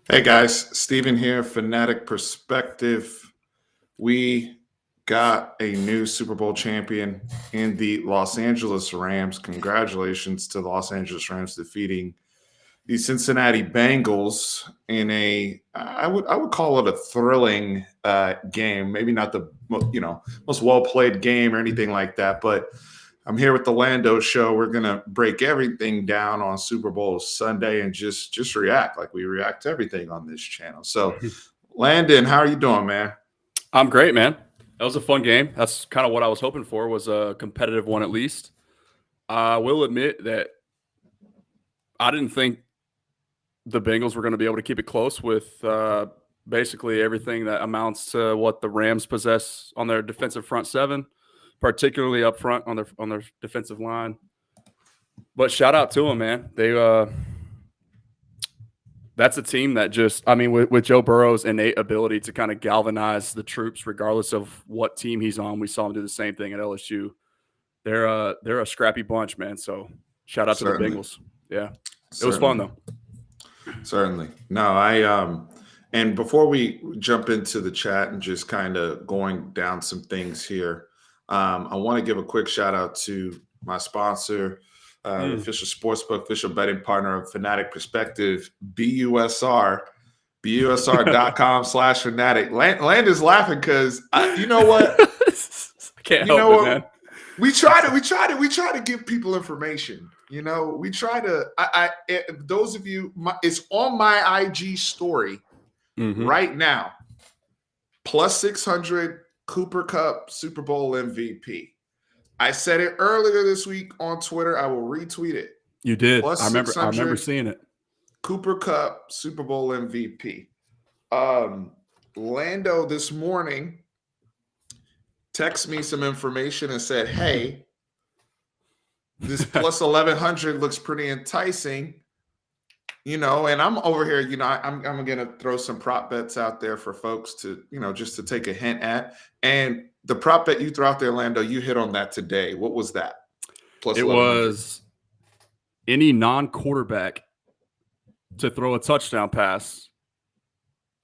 Hey guys, Steven here, Fanatic Perspective. We got a new Super Bowl champion in the Los Angeles Rams. Congratulations to the Los Angeles Rams defeating the Cincinnati Bengals in I would call it a thrilling game. Maybe not the most well played game or anything like that, but I'm here with the Lando Show. We're gonna break everything down on Super Bowl Sunday and just react like we react to everything on this channel. So, Landon, how are you doing, man? I'm great, man. That was a fun game. That's kind of what I was hoping for, was a competitive one at least. I will admit that I didn't think the Bengals were going to be able to keep it close with basically everything that amounts to what the Rams possess on their defensive front seven, particularly up front on their defensive line. But shout out to them, man. That's a team that with Joe Burrow's innate ability to kind of galvanize the troops, regardless of what team he's on. We saw him do the same thing at LSU. They're a scrappy bunch, man. So shout out to the Bengals. Yeah, it was fun though. Certainly. No, and before we jump into the chat and just kind of going down some things here, I want to give a quick shout out to my sponsor, the official sportsbook, official betting partner of Fanatic Perspective, BUSR, BUSR.com/Fanatic. Land is laughing because you know what? I can't help it, man. We try to give people information. You know, we try to. Those of you, it's on my IG story right now. +600 Cooper Kupp Super Bowl MVP. I said it earlier this week on Twitter. I will retweet it. You did. I remember seeing it. Cooper Kupp Super Bowl MVP. Lando this morning texted me some information and said, "Hey, this +1100 looks pretty enticing." You know, and I'm over here, I'm going to throw some prop bets out there for folks to, just to take a hint at. And the prop bet you threw out there, Lando, you hit on that today. What was that? It was any non-quarterback to throw a touchdown pass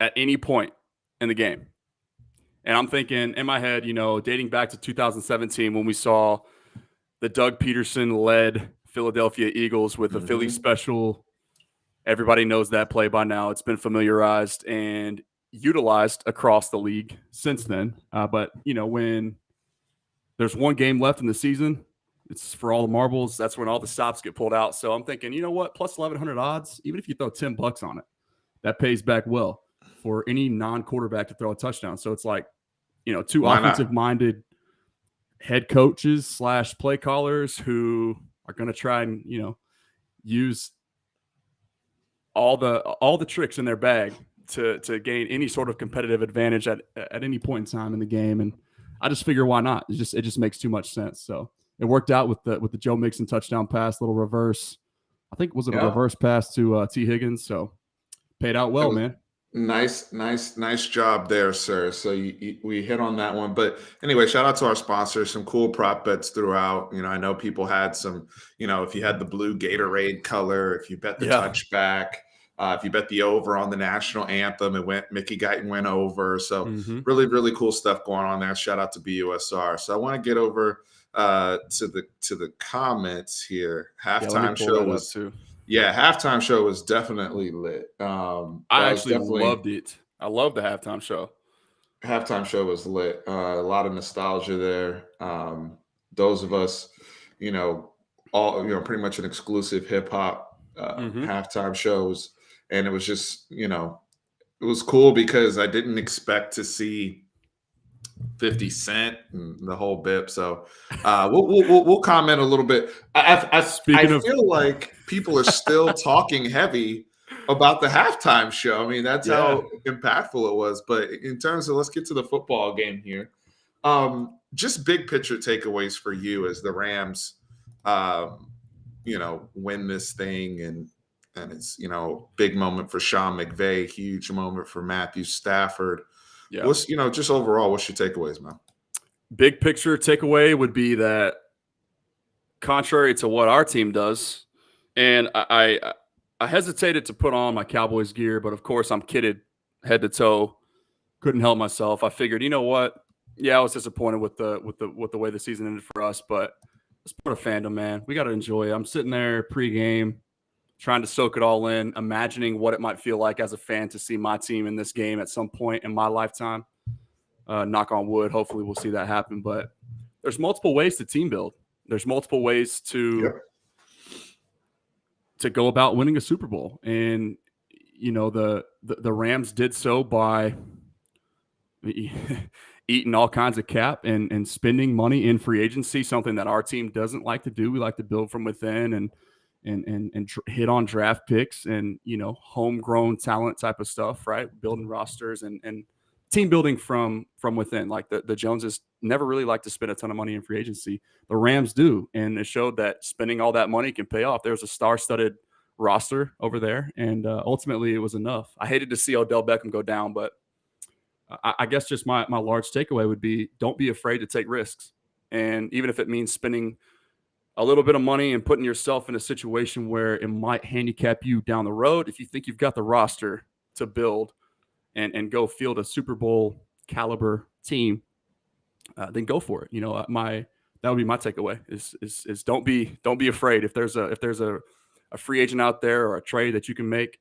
at any point in the game. And I'm thinking in my head, dating back to 2017 when we saw the Doug Peterson-led Philadelphia Eagles with a Philly special. Everybody knows that play by now. It's been familiarized and utilized across the league since then. But, when there's one game left in the season, it's for all the marbles. That's when all the stops get pulled out. So I'm thinking, you know what? +1100 odds, even if you throw $10 on it, that pays back well for any non-quarterback to throw a touchdown. So it's like, two offensive-minded head coaches / play callers who are going to try and, use all the tricks in their bag to gain any sort of competitive advantage at any point in time in the game. And I just figure, why not? It just makes too much sense. So it worked out with the Joe Mixon touchdown pass, little reverse. I think was it a reverse pass to T. Higgins? So paid out well, man. Nice job there, sir. So we hit on that one. But anyway, shout out to our sponsors. Some cool prop bets throughout. I know people had some, if you had the blue Gatorade color, if you bet the touchback, if you bet the over on the national anthem, Mickey Guyton went over. So really, really cool stuff going on there. Shout out to BUSR. So I want to get over to the comments here. Halftime show was too. Yeah, halftime show was definitely lit. I actually loved it. I love the halftime show. Halftime show was lit. A lot of nostalgia there. Those of us, pretty much an exclusive hip hop halftime shows, and it was just, it was cool because I didn't expect to see 50 Cent and the whole bit. So we'll comment a little bit. I feel like people are still talking heavy about the halftime show. I mean, that's how impactful it was. But in terms of, let's get to the football game here. Just big picture takeaways for you as the Rams, win this thing, and it's, big moment for Sean McVay, huge moment for Matthew Stafford. Yeah. What's, just overall, what's your takeaways, man? Big picture takeaway would be that, contrary to what our team does, and I I hesitated to put on my Cowboys gear, but of course I'm kitted head to toe. Couldn't help myself. I figured, you know what? Yeah, I was disappointed with the way the season ended for us, but it's part of fandom, man. We got to enjoy it. I'm sitting there pregame, trying to soak it all in, imagining what it might feel like as a fan to see my team in this game at some point in my lifetime. Knock on wood. Hopefully we'll see that happen. But there's multiple ways to team build. There's multiple ways to go about winning a Super Bowl. And, you know, the Rams did so by eating all kinds of cap and spending money in free agency, something that our team doesn't like to do. We like to build from within and hit on draft picks and, you know, homegrown talent type of stuff, right? Building rosters and team building from within. Like the Joneses never really like to spend a ton of money in free agency. The Rams do, and it showed that spending all that money can pay off. There's a star-studded roster over there, and ultimately it was enough. I hated to see Odell Beckham go down, but I guess just my large takeaway would be don't be afraid to take risks. And even if it means spending a little bit of money and putting yourself in a situation where it might handicap you down the road, if you think you've got the roster to build and go field a Super Bowl caliber team, then go for it. You know, that would be my takeaway is don't be afraid. If there's a free agent out there or a trade that you can make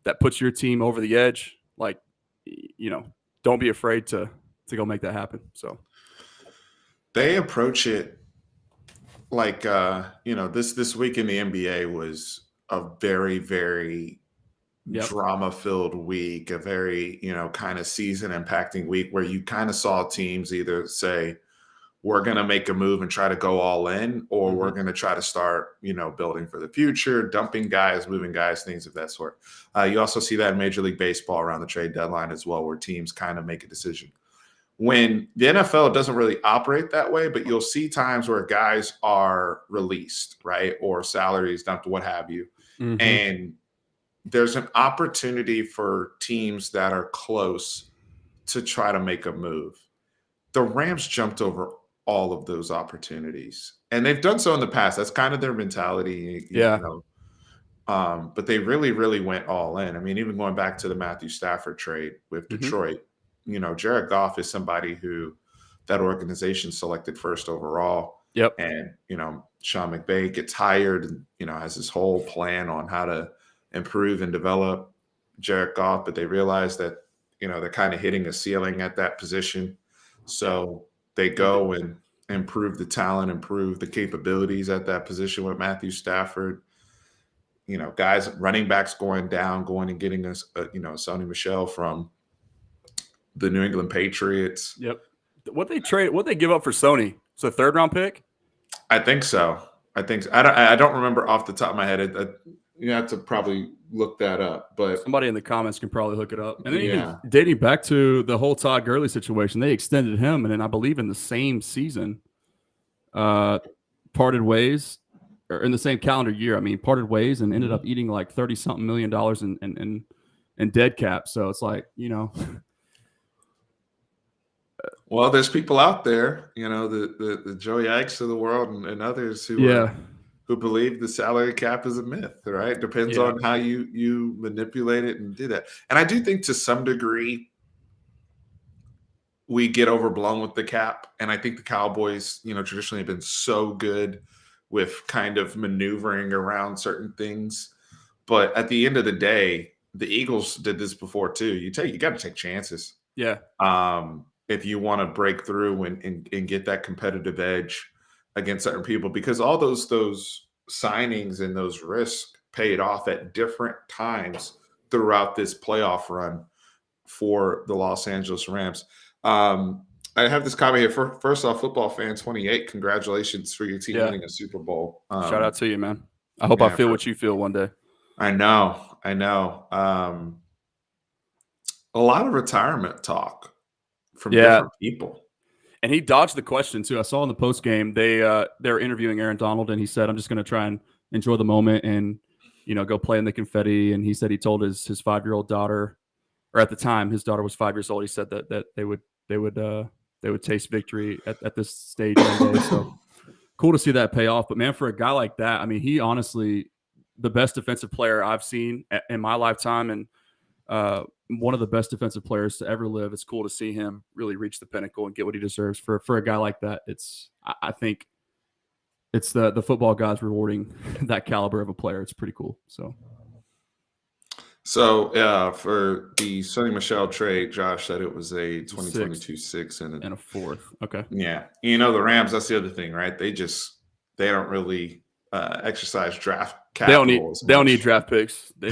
that puts your team over the edge, like, you know, don't be afraid to go make that happen. So they approach it like, you know, this week in the NBA was a very, very drama-filled week, a very, you know, kind of season-impacting week where you kind of saw teams either say, we're going to make a move and try to go all in, or we're going to try to start, you know, building for the future, dumping guys, moving guys, things of that sort. You also see that in Major League Baseball around the trade deadline as well, where teams kind of make a decision. When the NFL doesn't really operate that way, but you'll see times where guys are released, right? Or salaries dumped, what have you. And there's an opportunity for teams that are close to try to make a move. The Rams jumped over all of those opportunities, and they've done so in the past. That's kind of their mentality, you know. But they really, really went all in. I mean, even going back to the Matthew Stafford trade with Detroit, you know, Jared Goff is somebody who that organization selected first overall. And, you know, Sean McVay gets hired and, you know, has this whole plan on how to improve and develop Jared Goff, but they realize that, you know, they're kind of hitting a ceiling at that position. So they go and improve the talent, improve the capabilities at that position with Matthew Stafford. You know, guys, running backs going and getting us, you know, Sony Michel from the New England Patriots. What they give up for Sony? It's a third-round pick? I think so. I don't remember off the top of my head. You have to probably look that up, but somebody in the comments can probably look it up. And then even dating back to the whole Todd Gurley situation, they extended him, and then I believe in the same season, parted ways, or in the same calendar year. I mean, parted ways and ended up eating like $30-something million in dead cap. So it's like, you know. Well, there's people out there, you know, the Joey Ikes of the world and others who believe the salary cap is a myth, right? Depends on how you manipulate it and do that. And I do think to some degree we get overblown with the cap. And I think the Cowboys, you know, traditionally have been so good with kind of maneuvering around certain things. But at the end of the day, the Eagles did this before too. You got to take chances. If you want to break through and get that competitive edge against certain people, because all those signings and those risks paid off at different times throughout this playoff run for the Los Angeles Rams. I have this comment here. First off, football fan 28, congratulations for your team winning a Super Bowl. Shout out to you, man. I hope I feel what you feel one day. I know. A lot of retirement talk from different people. And he dodged the question too. I saw in the post game they're interviewing Aaron Donald, and he said, "I'm just going to try and enjoy the moment and, you know, go play in the confetti." And he said he told his 5-year-old daughter, or at the time his daughter was 5 years old, he said that they would taste victory at this stage one day. So cool to see that pay off. But man, for a guy like that, I mean, he honestly the best defensive player I've seen in my lifetime, and one of the best defensive players to ever live. It's cool to see him really reach the pinnacle and get what he deserves for a guy like that. I think it's the football gods rewarding that caliber of a player. It's pretty cool. So for the Sonny Michel trade, Josh said it was a 2022 six and a fourth. Okay. Yeah. The Rams, that's the other thing, right? They don't really exercise draft capital. They don't need draft picks. They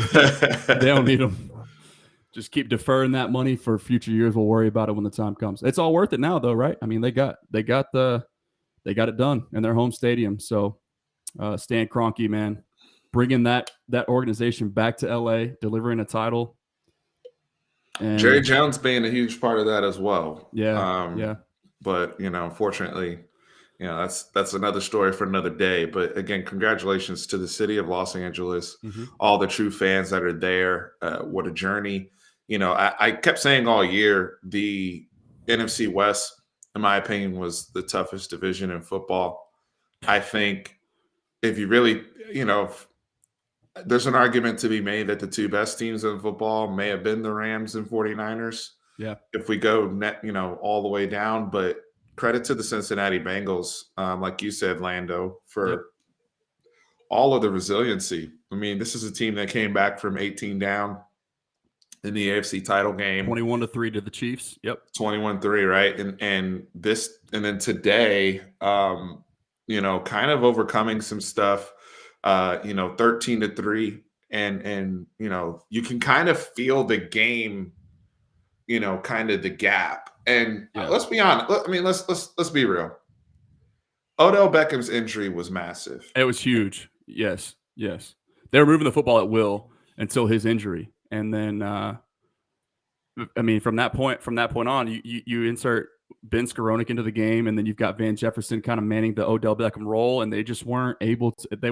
don't need them. Just keep deferring that money for future years. We'll worry about it when the time comes. It's all worth it now, though, right? I mean, they got it done in their home stadium. So Stan Kroenke, man, bringing that organization back to LA, delivering a title. And Jerry Jones being a huge part of that as well. Yeah. But unfortunately, that's another story for another day. But again, congratulations to the city of Los Angeles, all the true fans that are there. What a journey. I kept saying all year, the NFC West, in my opinion, was the toughest division in football. I think if you really, there's an argument to be made that the two best teams in football may have been the Rams and 49ers. Yeah. If we go all the way down, but credit to the Cincinnati Bengals, like you said, Lando, for all of the resiliency. I mean, this is a team that came back from 18 down in the AFC title game. 21-3 to the Chiefs. Yep. 21-3, right? And then today, kind of overcoming some stuff, 13-3. And you can kind of feel the game, kind of the gap. And let's be honest. I mean, let's be real. Odell Beckham's injury was massive. It was huge. Yes. They were moving the football at will until his injury, and then from that point on, you insert Ben Skowronek into the game, and then you've got Van Jefferson kind of manning the Odell Beckham role, and they just weren't able to. They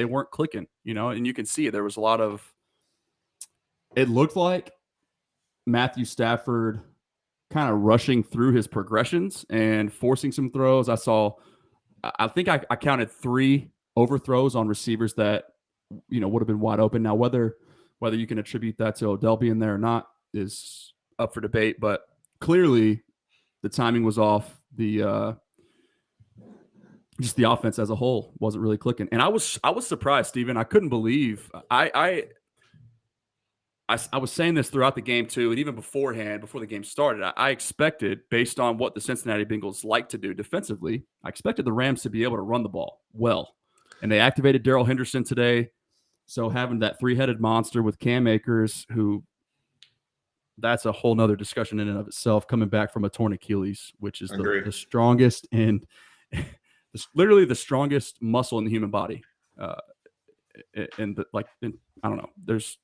weren't clicking, and you can see it. There was a lot of. It looked like Matthew Stafford kind of rushing through his progressions and forcing some throws. I think I counted 3 overthrows on receivers that, would have been wide open. Now, whether you can attribute that to Odell being there or not is up for debate, but clearly the timing was off. Just the offense as a whole wasn't really clicking. And I was surprised, Steven. I couldn't believe I was saying this throughout the game too, and even beforehand, before the game started, I expected, based on what the Cincinnati Bengals like to do defensively, I expected the Rams to be able to run the ball well. And they activated Darrell Henderson today. So having that 3-headed monster with Cam Akers, who that's a whole nother discussion in and of itself, coming back from a torn Achilles, which is the strongest and literally the strongest muscle in the human body. I don't know. There's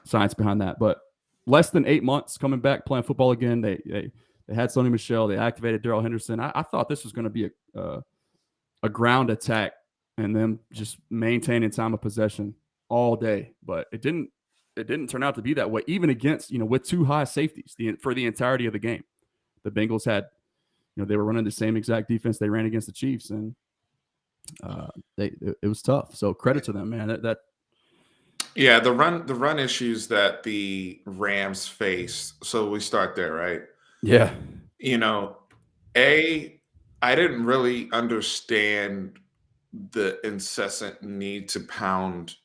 science behind that, but less than 8 months coming back playing football again. They had Sonny Michel. They activated Darrell Henderson. I thought this was going to be a ground attack and them just maintaining time of possession all day, but it didn't turn out to be that way. Even against with 2 high safeties for the entirety of the game, the Bengals had they were running the same exact defense they ran against the Chiefs, and it was tough. So credit to them, man. Yeah, the run issues that the Rams faced. So we start there, right? Yeah. I didn't really understand the incessant need to pound,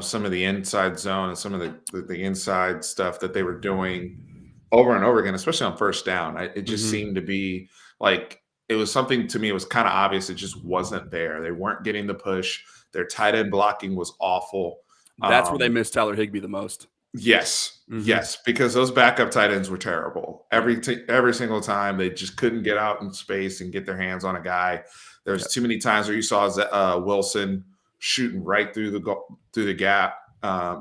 some of the inside zone and some of the inside stuff that they were doing over and over again, especially on first down. It just seemed to be like it was something to me. It was kind of obvious. It just wasn't there. They weren't getting the push. Their tight end blocking was awful. That's where they missed Tyler Higbee the most. Yes, yes, because those backup tight ends were terrible. Every single time they just couldn't get out in space and get their hands on a guy. There's too many times where you saw Wilson shooting right through the gap.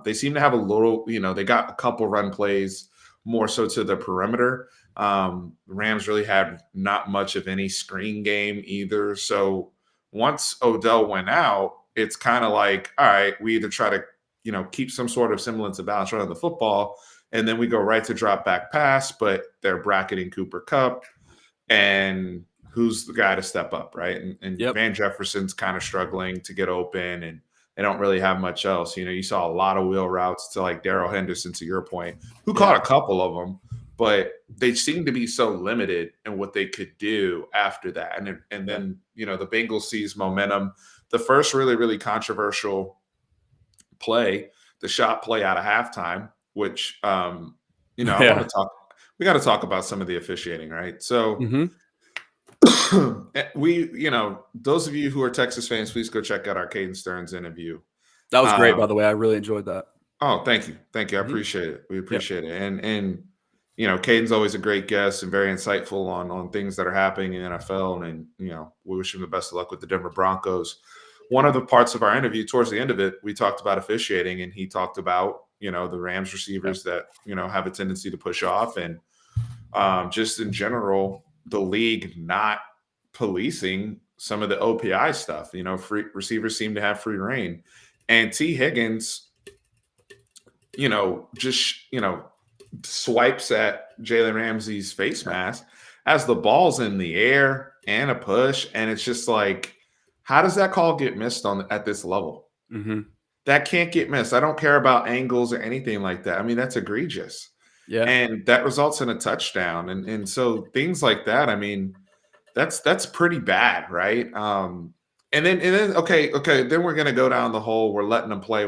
They seem to have a little, they got a couple run plays more so to the perimeter. The Rams really had not much of any screen game either. So once Odell went out, it's kind of like, all right, we either try to keep some sort of semblance of balance running the football, and then we go right to drop back pass, but they're bracketing Cooper Kupp, and who's the guy to step up, right? And Van Jefferson's kind of struggling to get open, and they don't really have much else. You saw a lot of wheel routes to like Darrell Henderson, to your point, who caught a couple of them, but they seem to be so limited in what they could do after that. And then, the Bengals sees momentum. The first really, really controversial play, the shot play out of halftime, which, I want to talk. We got to talk about some of the officiating, right? So those of you who are Texas fans, please go check out our Caden Stearns interview. That was great, by the way. I really enjoyed that. Oh, thank you. I appreciate it. We appreciate it. And Caden's always a great guest and very insightful on things that are happening in the NFL. And we wish him the best of luck with the Denver Broncos. One of the parts of our interview, towards the end of it, we talked about officiating, and he talked about the Rams receivers that have a tendency to push off, and just in general, the league not policing some of the OPI stuff. Free receivers seem to have free reign, and T. Higgins, swipes at Jalen Ramsey's face mask as the ball's in the air and a push, and it's just like, how does that call get missed at this level? That can't get missed. I don't care about angles or anything like that. I mean, that's egregious. Yeah. And that results in a touchdown. And so things like that, I mean, that's pretty bad, right? And then okay, then we're gonna go down the whole we're letting them play.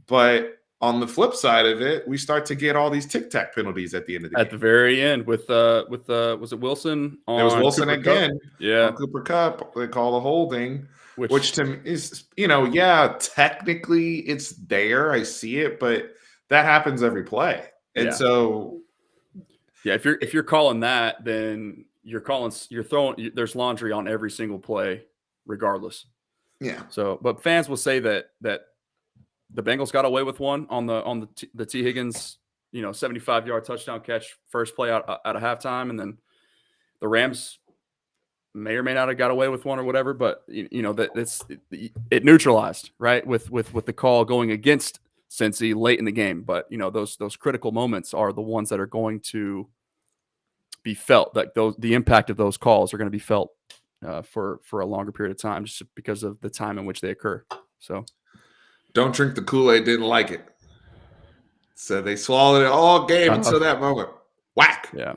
But on the flip side of it, we start to get all these tic-tac penalties at the end of the game. At the very end with was it Wilson? It was Wilson Cooper again. Kupp? Yeah. On Cooper Kupp, they call the holding, which to me is, technically it's there. I see it, but that happens every play. And so if you're calling that, then you're throwing there's laundry on every single play regardless. Yeah. So, but fans will say that the Bengals got away with one on the T. Higgins, 75-yard touchdown catch, first play out of halftime, and then the Rams may or may not have got away with one or whatever, but it neutralized, right, with the call going against Cincy late in the game. But those critical moments are the ones that are going to be felt. Like the impact of those calls are going to be felt for a longer period of time, just because of the time in which they occur. So. Don't drink the Kool-Aid, didn't like it. So they swallowed it all game until that moment. Whack. Yeah.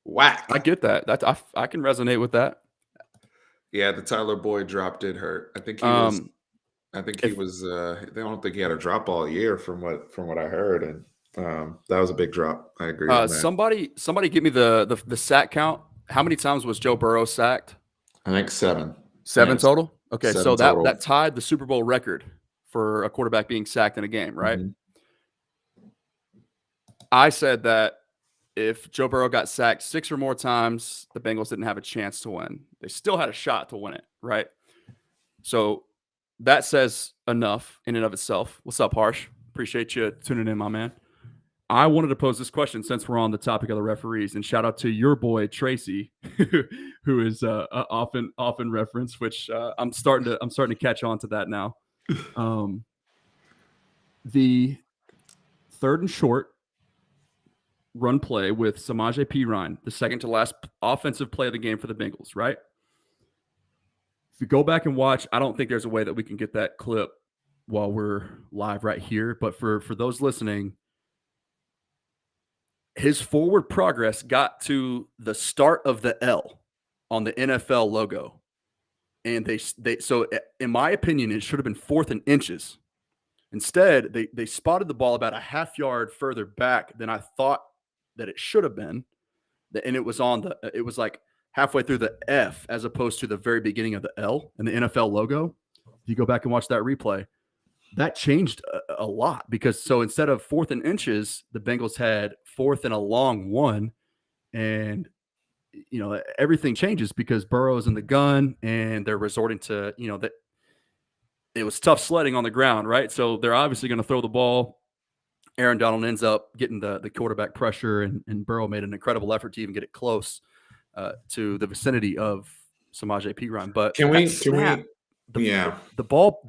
Whack. I get that. I can resonate with that. Yeah, the Tyler Boyd drop did hurt. I think he was. I don't think he had a drop all year from what I heard, and that was a big drop. I agree. With that. Somebody give me the sack count. How many times was Joe Burrow sacked? I think 7. 7 total. Okay, so total. that tied the Super Bowl record for a quarterback being sacked in a game, right? Mm-hmm. I said that if Joe Burrow got sacked 6 or more times, the Bengals didn't have a chance to win. They still had a shot to win it, right? So that says enough in and of itself. What's up, Harsh? Appreciate you tuning in, my man. I wanted to pose this question since we're on the topic of the referees, and shout out to your boy Tracy, who is often referenced, which I'm starting to catch on to that now. The 3rd and short run play with Samaje Perine, the second to last offensive play of the game for the Bengals, right? If you go back and watch, I don't think there's a way that we can get that clip while we're live right here, but for those listening, his forward progress got to the start of the L on the NFL logo. And so in my opinion, it should have been 4th and inches. Instead, they spotted the ball about a half yard further back than I thought that it should have been. And it was like halfway through the F as opposed to the very beginning of the L in the NFL logo. If you go back and watch that replay, that changed a lot, because so instead of 4th and inches, the Bengals had 4th and a long 1, and everything changes because Burrow's in the gun and they're resorting to that it was tough sledding on the ground, right? So they're obviously going to throw the ball. Aaron Donald ends up getting the quarterback pressure, and Burrow made an incredible effort to even get it close to the vicinity of Samaje Perine. But the ball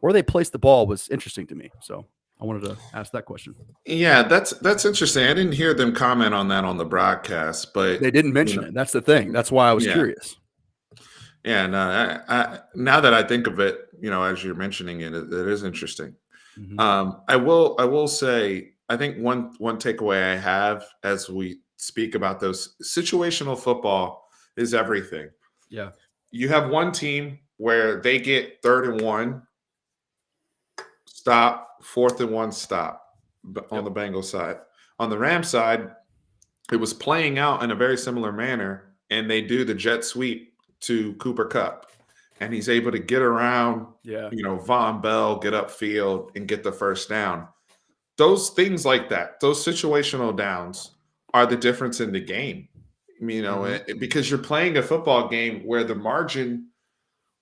where they placed the ball was interesting to me. So I wanted to ask that question. Yeah, that's interesting. I didn't hear them comment on that on the broadcast, but they didn't mention it. That's the thing. That's why I was curious. Yeah, no, now that I think of it, as you're mentioning it, it is interesting. Mhm. I will say, I think one takeaway I have as we speak about those situational football is everything. Yeah. You have one team where they get 3rd and 1, stop, 4th and 1, stop on Yep. the Bengals side. On the Rams side, it was playing out in a very similar manner, and they do the jet sweep to Cooper Cup, and he's able to get around, Yeah. Von Bell, get upfield, and get the first down. Those things like that, those situational downs are the difference in the game. Mhm. Because you're playing a football game where the margin,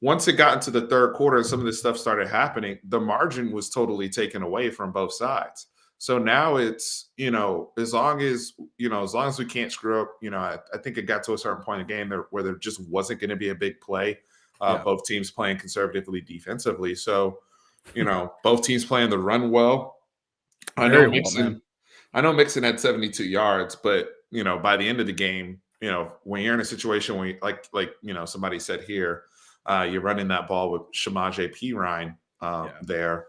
once it got into the third quarter and some of this stuff started happening, the margin was totally taken away from both sides. So now it's, as long as we can't screw up, I think it got to a certain point in the game where there just wasn't going to be a big play. Yeah. Both teams playing conservatively defensively. So, both teams playing the run well. I know Very well, man. Mixon. I know Mixon had 72 yards, but by the end of the game, when you're in a situation where, somebody said here, you're running that ball with Shamaje P. Ryan Yeah. there,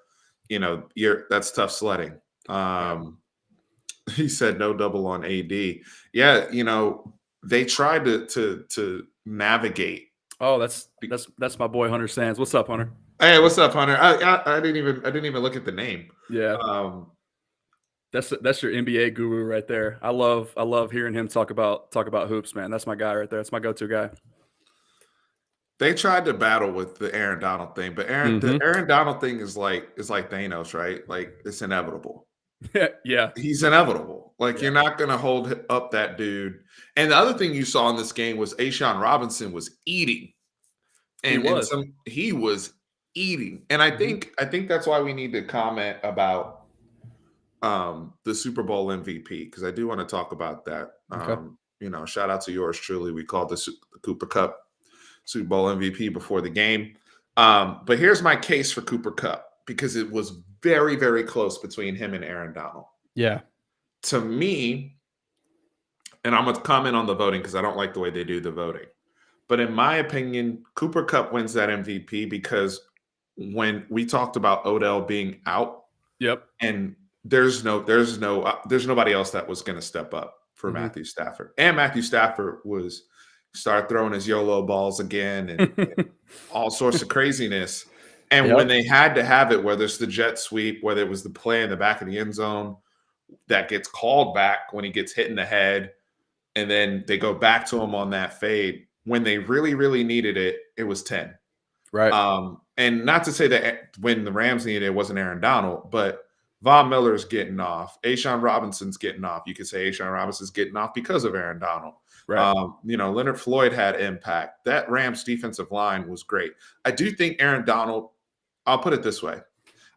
that's tough sledding. Yeah. He said no double on AD. Yeah, they tried to navigate. Oh, that's my boy Hunter Sands. What's up, Hunter? Hey, what's up, Hunter? I didn't even look at the name. Yeah. Um, That's your NBA guru right there. I love hearing him talk about hoops, man. That's my guy right there. That's my go-to guy. They tried to battle with the Aaron Donald thing, but the Mhm. Aaron Donald thing is like Thanos, right? Like, it's inevitable. Yeah. He's inevitable. Like, Yeah. you're not going to hold up that dude. And the other thing you saw in this game was Ashawn Robinson was eating, He and was. some he was eating. And I Mhm. think I think that's why we need to comment about the Super Bowl MVP, because I do want to talk about that. Okay. Shout out to yours truly. We called the Cooper Cup Super Bowl MVP before the game. But here's my case for Cooper Cup, because it was very, very close between him and Aaron Donald. Yeah. To me, and I'm going to comment on the voting because I don't like the way they do the voting. But in my opinion, Cooper Cup wins that MVP because when we talked about Odell being out, Yep. and there's nobody else that was going to step up for Mhm. Matthew Stafford. And Matthew Stafford started throwing his YOLO balls again, and all sorts of craziness. And when Yep. they had to have it, whether it's the jet sweep, whether it was the play in the back of the end zone that gets called back when he gets hit in the head, and then they go back to him on that fade, when they really, really needed it, it was 10. Right. And not to say that when the Rams needed it wasn't Aaron Donald, but Von Miller's getting off. Ashawn Robinson's getting off. You could say Ashawn Robinson's getting off because of Aaron Donald. Right. Leonard Floyd had impact. That Rams defensive line was great. I do think Aaron Donald, I'll put it this way.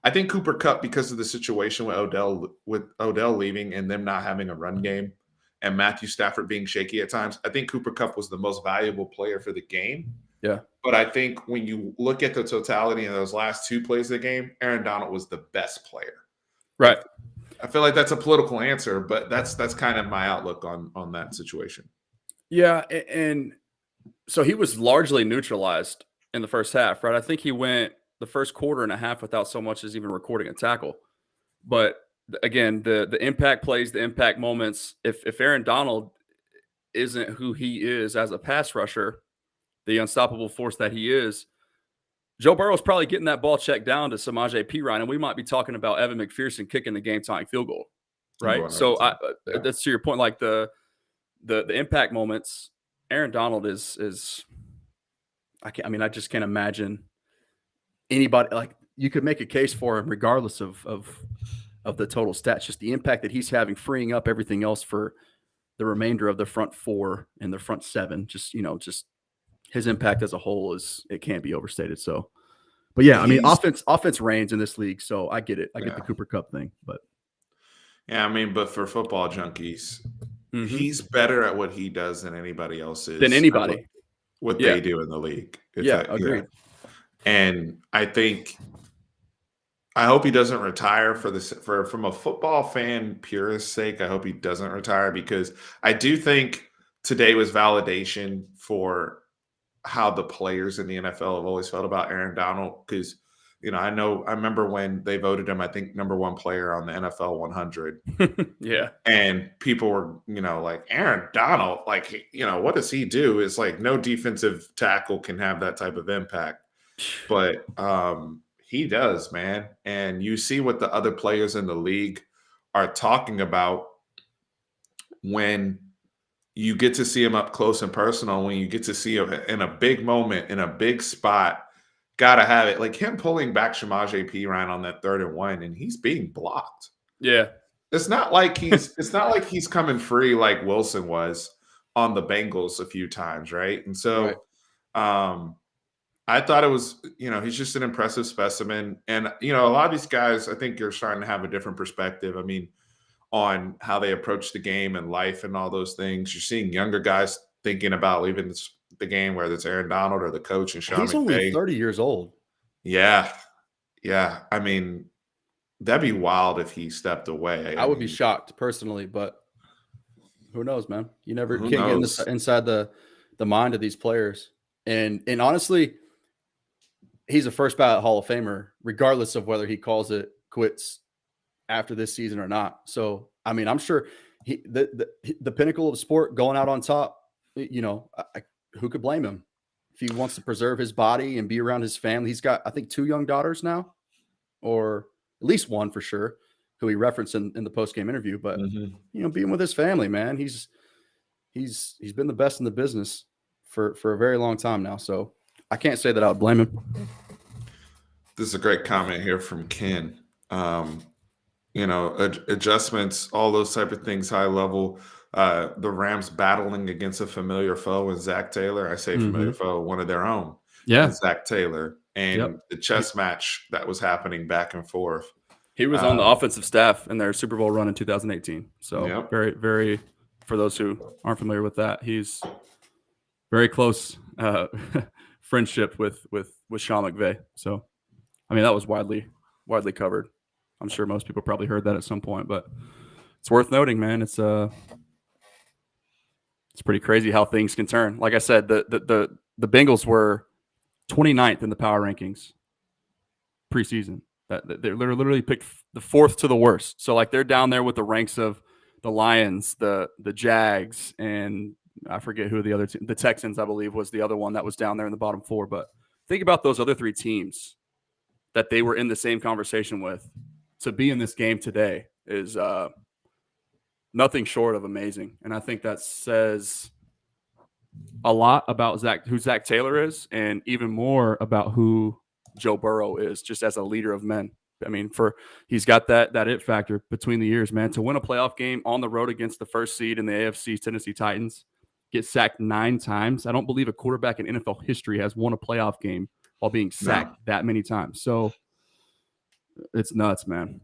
I think Cooper Kupp, because of the situation with Odell leaving and them not having a run game and Matthew Stafford being shaky at times, I think Cooper Kupp was the most valuable player for the game. Yeah. But I think when you look at the totality in those last two plays of the game, Aaron Donald was the best player. Right. I feel like that's a political answer, but that's kind of my outlook on that situation. Yeah, and so he was largely neutralized in the first half, right? I think he went the first quarter and a half without so much as even recording a tackle. But again, the impact plays, the impact moments. If Aaron Donald isn't who he is as a pass rusher, the unstoppable force that he is, Joe Burrow's probably getting that ball checked down to Samaje Perine, and we might be talking about Evan McPherson kicking the game-tying field goal, I'm right? going So overtime. Yeah. that's to your point. Like the impact moments, Aaron Donald is I just can't imagine anybody like you could make a case for him regardless of the total stats, just the impact that he's having, freeing up everything else for the remainder of the front four and the front seven. Just his impact as a whole it can't be overstated. So, but yeah, I mean, He's offense reigns in this league, so I get it. I get the yeah. Cooper Cup thing, but Yeah, I mean, but for football junkies, Mhm. he's better at what he does than anybody else Than is at anybody. what Yeah, they do in the league. If yeah, that, yeah. agreed. And I hope he doesn't retire from a football fan purist's sake. I hope he doesn't retire, because I do think today was validation for how the players in the NFL have always felt about Aaron Donald because, I remember when they voted him, I think, number one player on the NFL 100. Yeah. And people were, like, Aaron Donald, like, what does he do? It's like no defensive tackle can have that type of impact. But he does, man. And you see what the other players in the league are talking about when you get to see him up close and personal, when you get to see him in a big moment, in a big spot. Gotta have it. Like him pulling back Shamaje Perine on that 3rd and 1, and he's being blocked. Yeah. It's not like he's coming free like Wilson was on the Bengals a few times, right? And so I thought it was, he's just an impressive specimen. And, a lot of these guys, I think you're starting to have a different perspective. I mean, on how they approach the game and life and all those things. You're seeing younger guys thinking about leaving the game, whether it's Aaron Donald or the coach and Sean He's McVay. only 30 years old. Yeah. Yeah. I mean, that'd be wild if he stepped away. I would be shocked personally, but who knows, man? You never Who can't knows? get inside the mind of these players. And honestly, he's a first ballot Hall of Famer, regardless of whether he calls it quits after this season or not. So, I mean, I'm sure the pinnacle of sport going out on top, who could blame him if he wants to preserve his body and be around his family? He's got, I think, 2 young daughters now, or at least one for sure, who he referenced in the post-game interview. But, being with his family, man, he's been the best in the business for a very long time now. So I can't say that I would blame him. This is a great comment here from Ken. Adjustments, all those type of things, high level. The Rams battling against a familiar foe in Zach Taylor. I say familiar foe, one of their own. Yeah. Zach Taylor. And the chess match that was happening back and forth. He was on the offensive staff in their Super Bowl run in 2018. So very, very, for those who aren't familiar with that, he's very close friendship with Sean McVay. So, I mean, that was widely covered. I'm sure most people probably heard that at some point, but it's worth noting, man. It's pretty crazy how things can turn. Like I said, the Bengals were 29th in the power rankings preseason. That they literally picked the 4th to the worst. So like they're down there with the ranks of the Lions, the Jags, and I forget who the other two, the Texans, I believe, was the other one that was down there in the bottom 4. But think about those other 3 teams that they were in the same conversation with. To be in this game today is nothing short of amazing. And I think that says a lot about who Zach Taylor is, and even more about who Joe Burrow is, just as a leader of men. I mean, he's got that it factor between the years, man. To win a playoff game on the road against the 1st seed in the AFC Tennessee Titans, get sacked 9 times. I don't believe a quarterback in NFL history has won a playoff game while being sacked that many times. So it's nuts, man.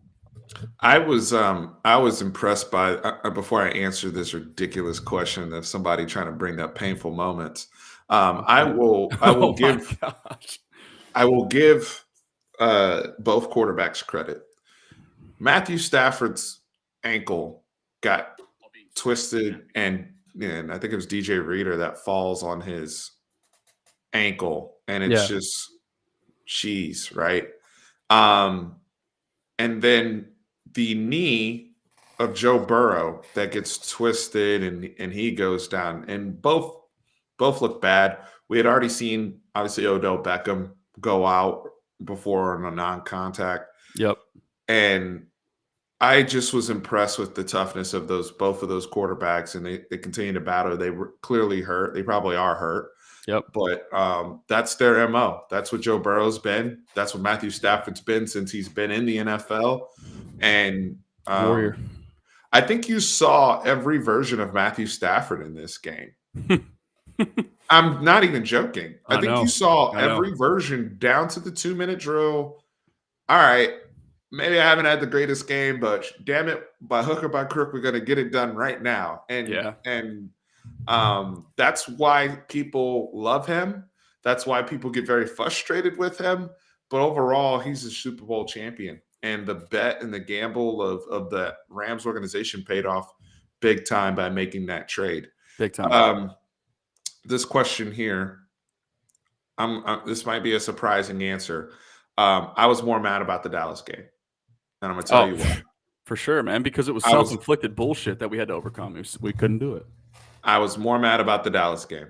I was impressed by before I answer this ridiculous question of somebody trying to bring up painful moments. I will give both quarterbacks credit. Matthew Stafford's ankle got twisted, and I think it was DJ Reader that falls on his ankle, and it's just cheese, right? And then the knee of Joe Burrow that gets twisted and he goes down, and both look bad. We had already seen, obviously, Odell Beckham go out before on a non-contact. Yep. And I just was impressed with the toughness of both of those quarterbacks, and they continue to battle. They were clearly hurt. They probably are hurt. Yep. But that's their MO. That's what Joe Burrow's been. That's what Matthew Stafford's been since he's been in the NFL. And Warrior. I think you saw every version of Matthew Stafford in this game. I'm not even joking. I think you saw every version down to the 2-minute drill. All right, maybe I haven't had the greatest game, but damn it, by hook or by crook, we're going to get it done right now. And that's why people love him. That's why people get very frustrated with him. But overall, he's a Super Bowl champion. And the bet and the gamble of the Rams organization paid off big time by making that trade. Big time. This question here, this might be a surprising answer. I was more mad about the Dallas game, and I'm gonna tell you why. For sure, man, because it was I was- self-inflicted bullshit that we had to overcome. We couldn't do it. I was more mad about the Dallas game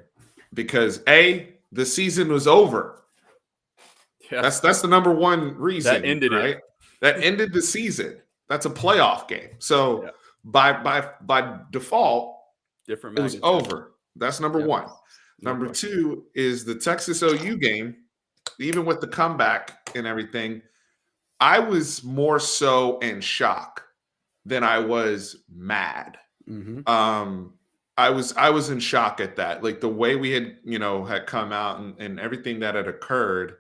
because the season was over. Yeah. That's the number one reason. That ended right? it. That ended the season. That's a playoff game. So Yeah. by default, Different it was magnitude. over. That's number Yep. one. No Number question. two is the Texas OU game. Even with the comeback and everything, I was more so in shock than I was mad. Mhm. I was in shock at that. Like the way we had come out and everything that had occurred.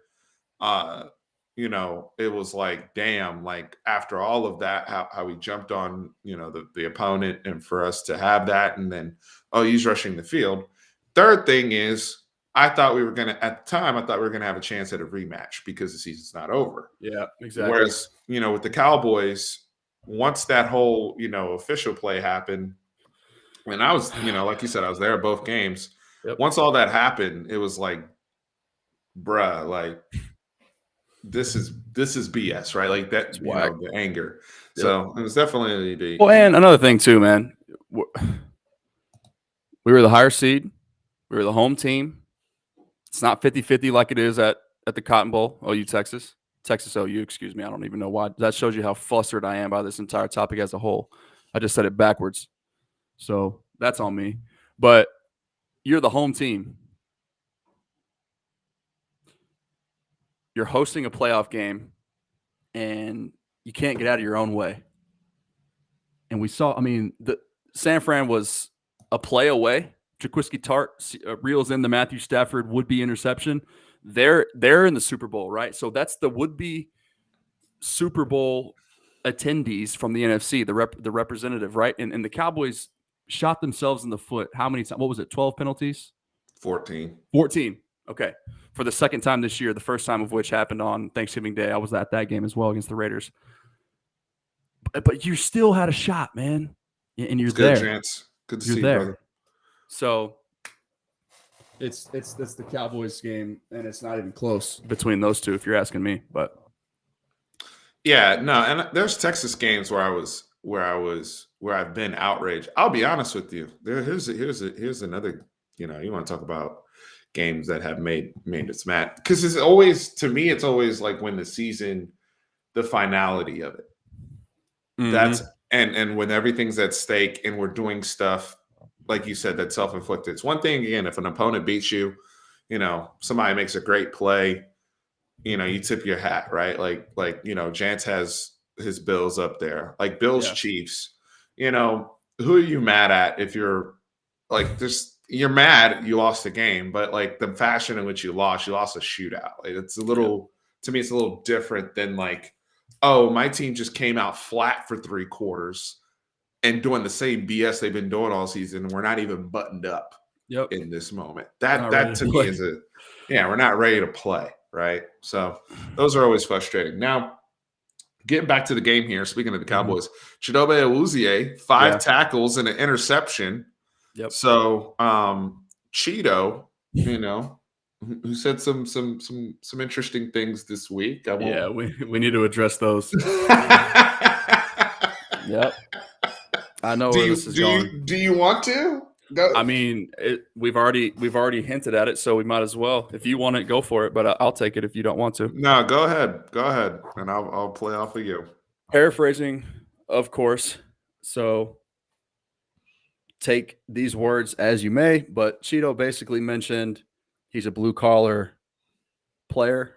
It was like, damn, like after all of that, how we jumped on, the opponent, and for us to have that, and then he's rushing the field. Third thing is, at the time, I thought we were gonna have a chance at a rematch because the season's not over. Yeah, exactly. Whereas, with the Cowboys, once that whole, official play happened, and I was, like you said, I was there at both games. Yep. Once all that happened, it was like, bruh, like this is BS, right? Like that, the anger. Yep. So it was definitely the Well, and another thing too, man. We were the higher seed. We were the home team. It's not 50-50 like it is at the Cotton Bowl, OU Texas. Texas OU, excuse me. I don't even know why. That shows you how flustered I am by this entire topic as a whole. I just said it backwards. So that's on me. But you're the home team. You're hosting a playoff game, and you can't get out of your own way. And we saw, the San Fran was a play away. Jaquiski Tart reels in the Matthew Stafford would-be interception. They're in the Super Bowl, right? So that's the would-be Super Bowl attendees from the NFC, the representative, right? And the Cowboys shot themselves in the foot. How many times? What was it? 12 penalties? 14. 14. Okay. For the second time this year, the first time of which happened on Thanksgiving Day. I was at that game as well against the Raiders. But you still had a shot, man. And you're Good there. chance. Good to You're see there. you, brother. So it's the Cowboys game, and it's not even close between those two, if you're asking me. But yeah, no, and there's Texas games where I've been outraged. I'll be honest with you. Here's another. You want to talk about games that have made us mad, because it's always, to me, it's always like when the season, the finality of it. That's and when everything's at stake and we're doing stuff like you said that's self-inflicted. It's one thing, again, if an opponent beats you, somebody makes a great play, you tip your hat, right? Like Jance has his Bills up there, like Bills Chiefs. Who are you mad at if you're like you're mad you lost the game, but like the fashion in which you lost a shootout. Like it's a little to me, it's a little different than like, oh, my team just came out flat for 3 quarters and doing the same BS they've been doing all season, and we're not even buttoned up in this moment. That to me is we're not ready to play, right? So those are always frustrating. Now, getting back to the game here, speaking of the Cowboys, Chidobe Awuzie, 5 tackles and an interception. Yep. So Cheeto, who said some interesting things this week. We need to address those. Yep. I know where this is going. Do you want to? Go. I mean, we've already hinted at it, so we might as well. If you want it, go for it. But I'll take it if you don't want to. No, go ahead, and I'll play off of you. Paraphrasing, of course. So take these words as you may, but Cheeto basically mentioned he's a blue collar player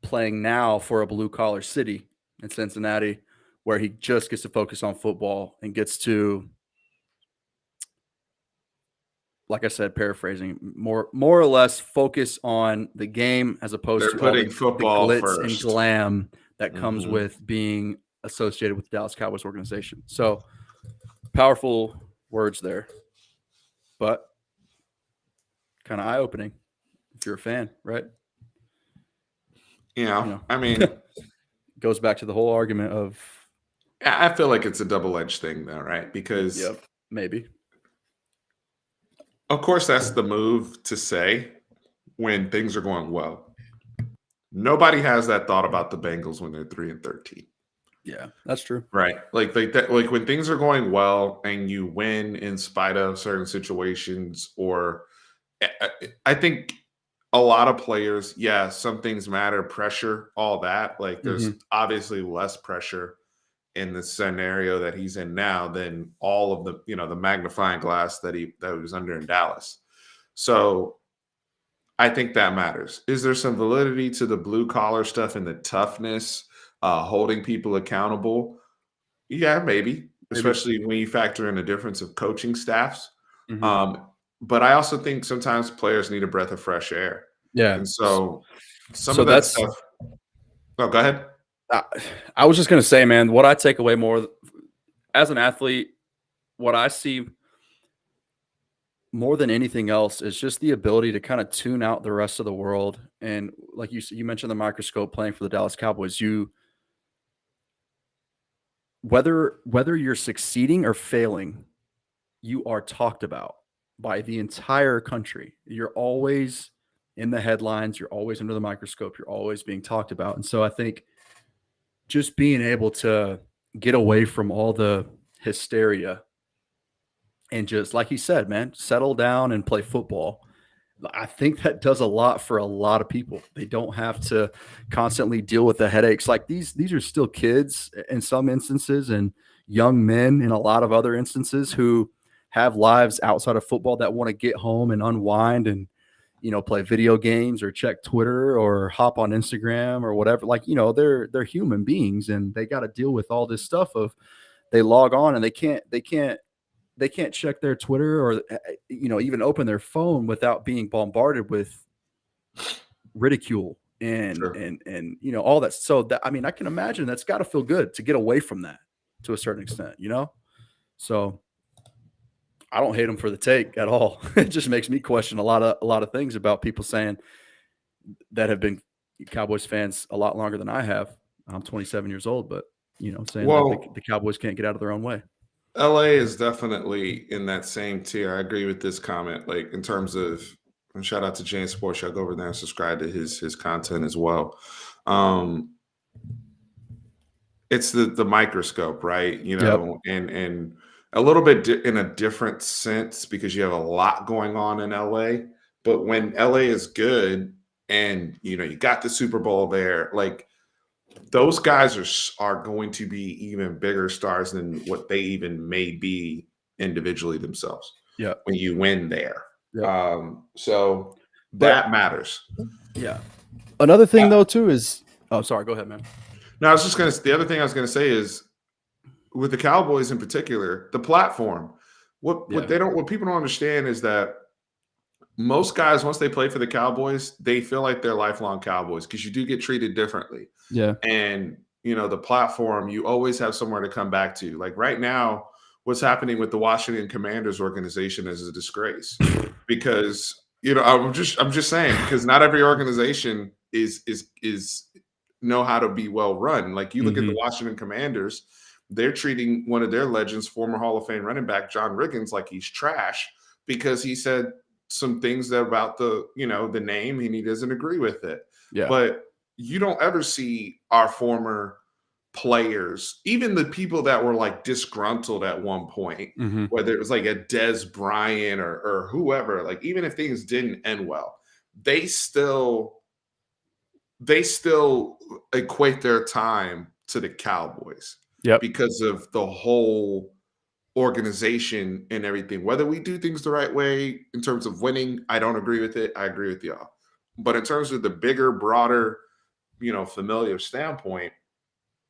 playing now for a blue collar city in Cincinnati, where he just gets to focus on football and gets to, like I said, paraphrasing, more or less focus on the game as opposed to putting football the glitz first and glam that comes with being associated with the Dallas Cowboys organization. So powerful words there, but kind of eye-opening if you're a fan, right? I mean, goes back to the whole argument of. I feel like it's a double-edged thing, though, right? Because maybe. Of course, that's the move to say, when things are going well. Nobody has that thought about the Bengals when they're 3-13. Yeah, that's true. Right. Like when things are going well and you win in spite of certain situations, or I think a lot of players, yeah, some things matter, pressure, all that. Like there's obviously less pressure in the scenario that he's in now than all of the, the magnifying glass that he was under in Dallas. So I think that matters. Is there some validity to the blue collar stuff and the toughness, holding people accountable? Yeah, maybe, especially when you factor in the difference of coaching staffs. But I also think sometimes players need a breath of fresh air. Yeah. And so some So of that that's stuff. Oh, go ahead. I was just going to say, man, what I take away more as an athlete, what I see more than anything else is just the ability to kind of tune out the rest of the world. And like you mentioned the microscope playing for the Dallas Cowboys, whether you're succeeding or failing, you are talked about by the entire country. You're always in the headlines. You're always under the microscope. You're always being talked about. And so I think just being able to get away from all the hysteria and just, like he said, man, settle down and play football. I think that does a lot for a lot of people. They don't have to constantly deal with the headaches. Like these are still kids in some instances and young men in a lot of other instances who have lives outside of football that want to get home and unwind and, play video games or check Twitter or hop on Instagram or whatever. Like, they're human beings and they got to deal with all this stuff of they log on and they can't check their Twitter or, even open their phone without being bombarded with ridicule and all that. So that, I can imagine that's got to feel good to get away from that to a certain extent, So I don't hate them for the take at all. It just makes me question a lot of things about people saying that have been Cowboys fans a lot longer than I have. I'm 27 years old, but saying that the Cowboys can't get out of their own way. LA is definitely in that same tier. I agree with this comment. Like in terms of, and shout out to Jane Sports. I'll go over there and subscribe to his content as well. It's the microscope, right? And a little bit in a different sense because you have a lot going on in LA. But when LA is good and you got the Super Bowl there, like those guys are going to be even bigger stars than what they even may be individually themselves. Yeah, when you win there. Yep. So that matters. Yeah. Another thing though too is, oh, sorry, go ahead, man. No, the other thing I was gonna say is with the Cowboys in particular, the platform. What people don't understand is that most guys, once they play for the Cowboys, they feel like they're lifelong Cowboys because you do get treated differently. Yeah. And the platform, you always have somewhere to come back to. Like right now, what's happening with the Washington Commanders organization is a disgrace because I'm just saying, because not every organization is know how to be well run. Like you look at the Washington Commanders, they're treating one of their legends, former Hall of Fame running back John Riggins, like he's trash because he said some things about the name and he doesn't agree with it. Yeah. But you don't ever see our former players, even the people that were like disgruntled at one point, whether it was like a Des Bryant or whoever, like even if things didn't end well, they still equate their time to the Cowboys. Yep. Because of the whole organization and everything. Whether we do things the right way in terms of winning, I don't agree with it. I agree with y'all. But in terms of the bigger, broader, familiar standpoint,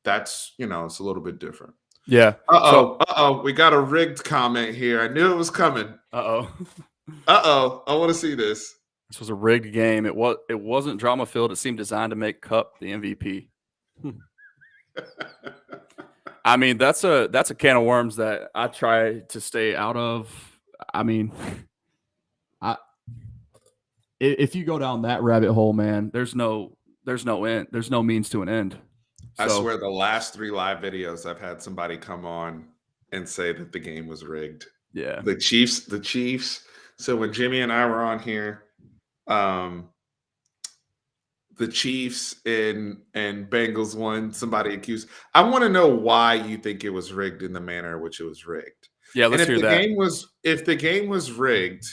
that's, it's a little bit different. Yeah. We got a rigged comment here. I knew it was coming. I want to see this. This was a rigged game. It wasn't drama filled. It seemed designed to make Kupp the MVP. I mean, that's a can of worms that I try to stay out of. I mean, if you go down that rabbit hole, man, there's no end. There's no means to an end. I swear the last 3 live videos I've had somebody come on and say that the game was rigged. Yeah. The Chiefs. So when Jimmy and I were on here, the Chiefs and Bengals won, somebody accused. I want to know why you think it was rigged in the manner in which it was rigged. Yeah, And let's if hear the that. game was rigged,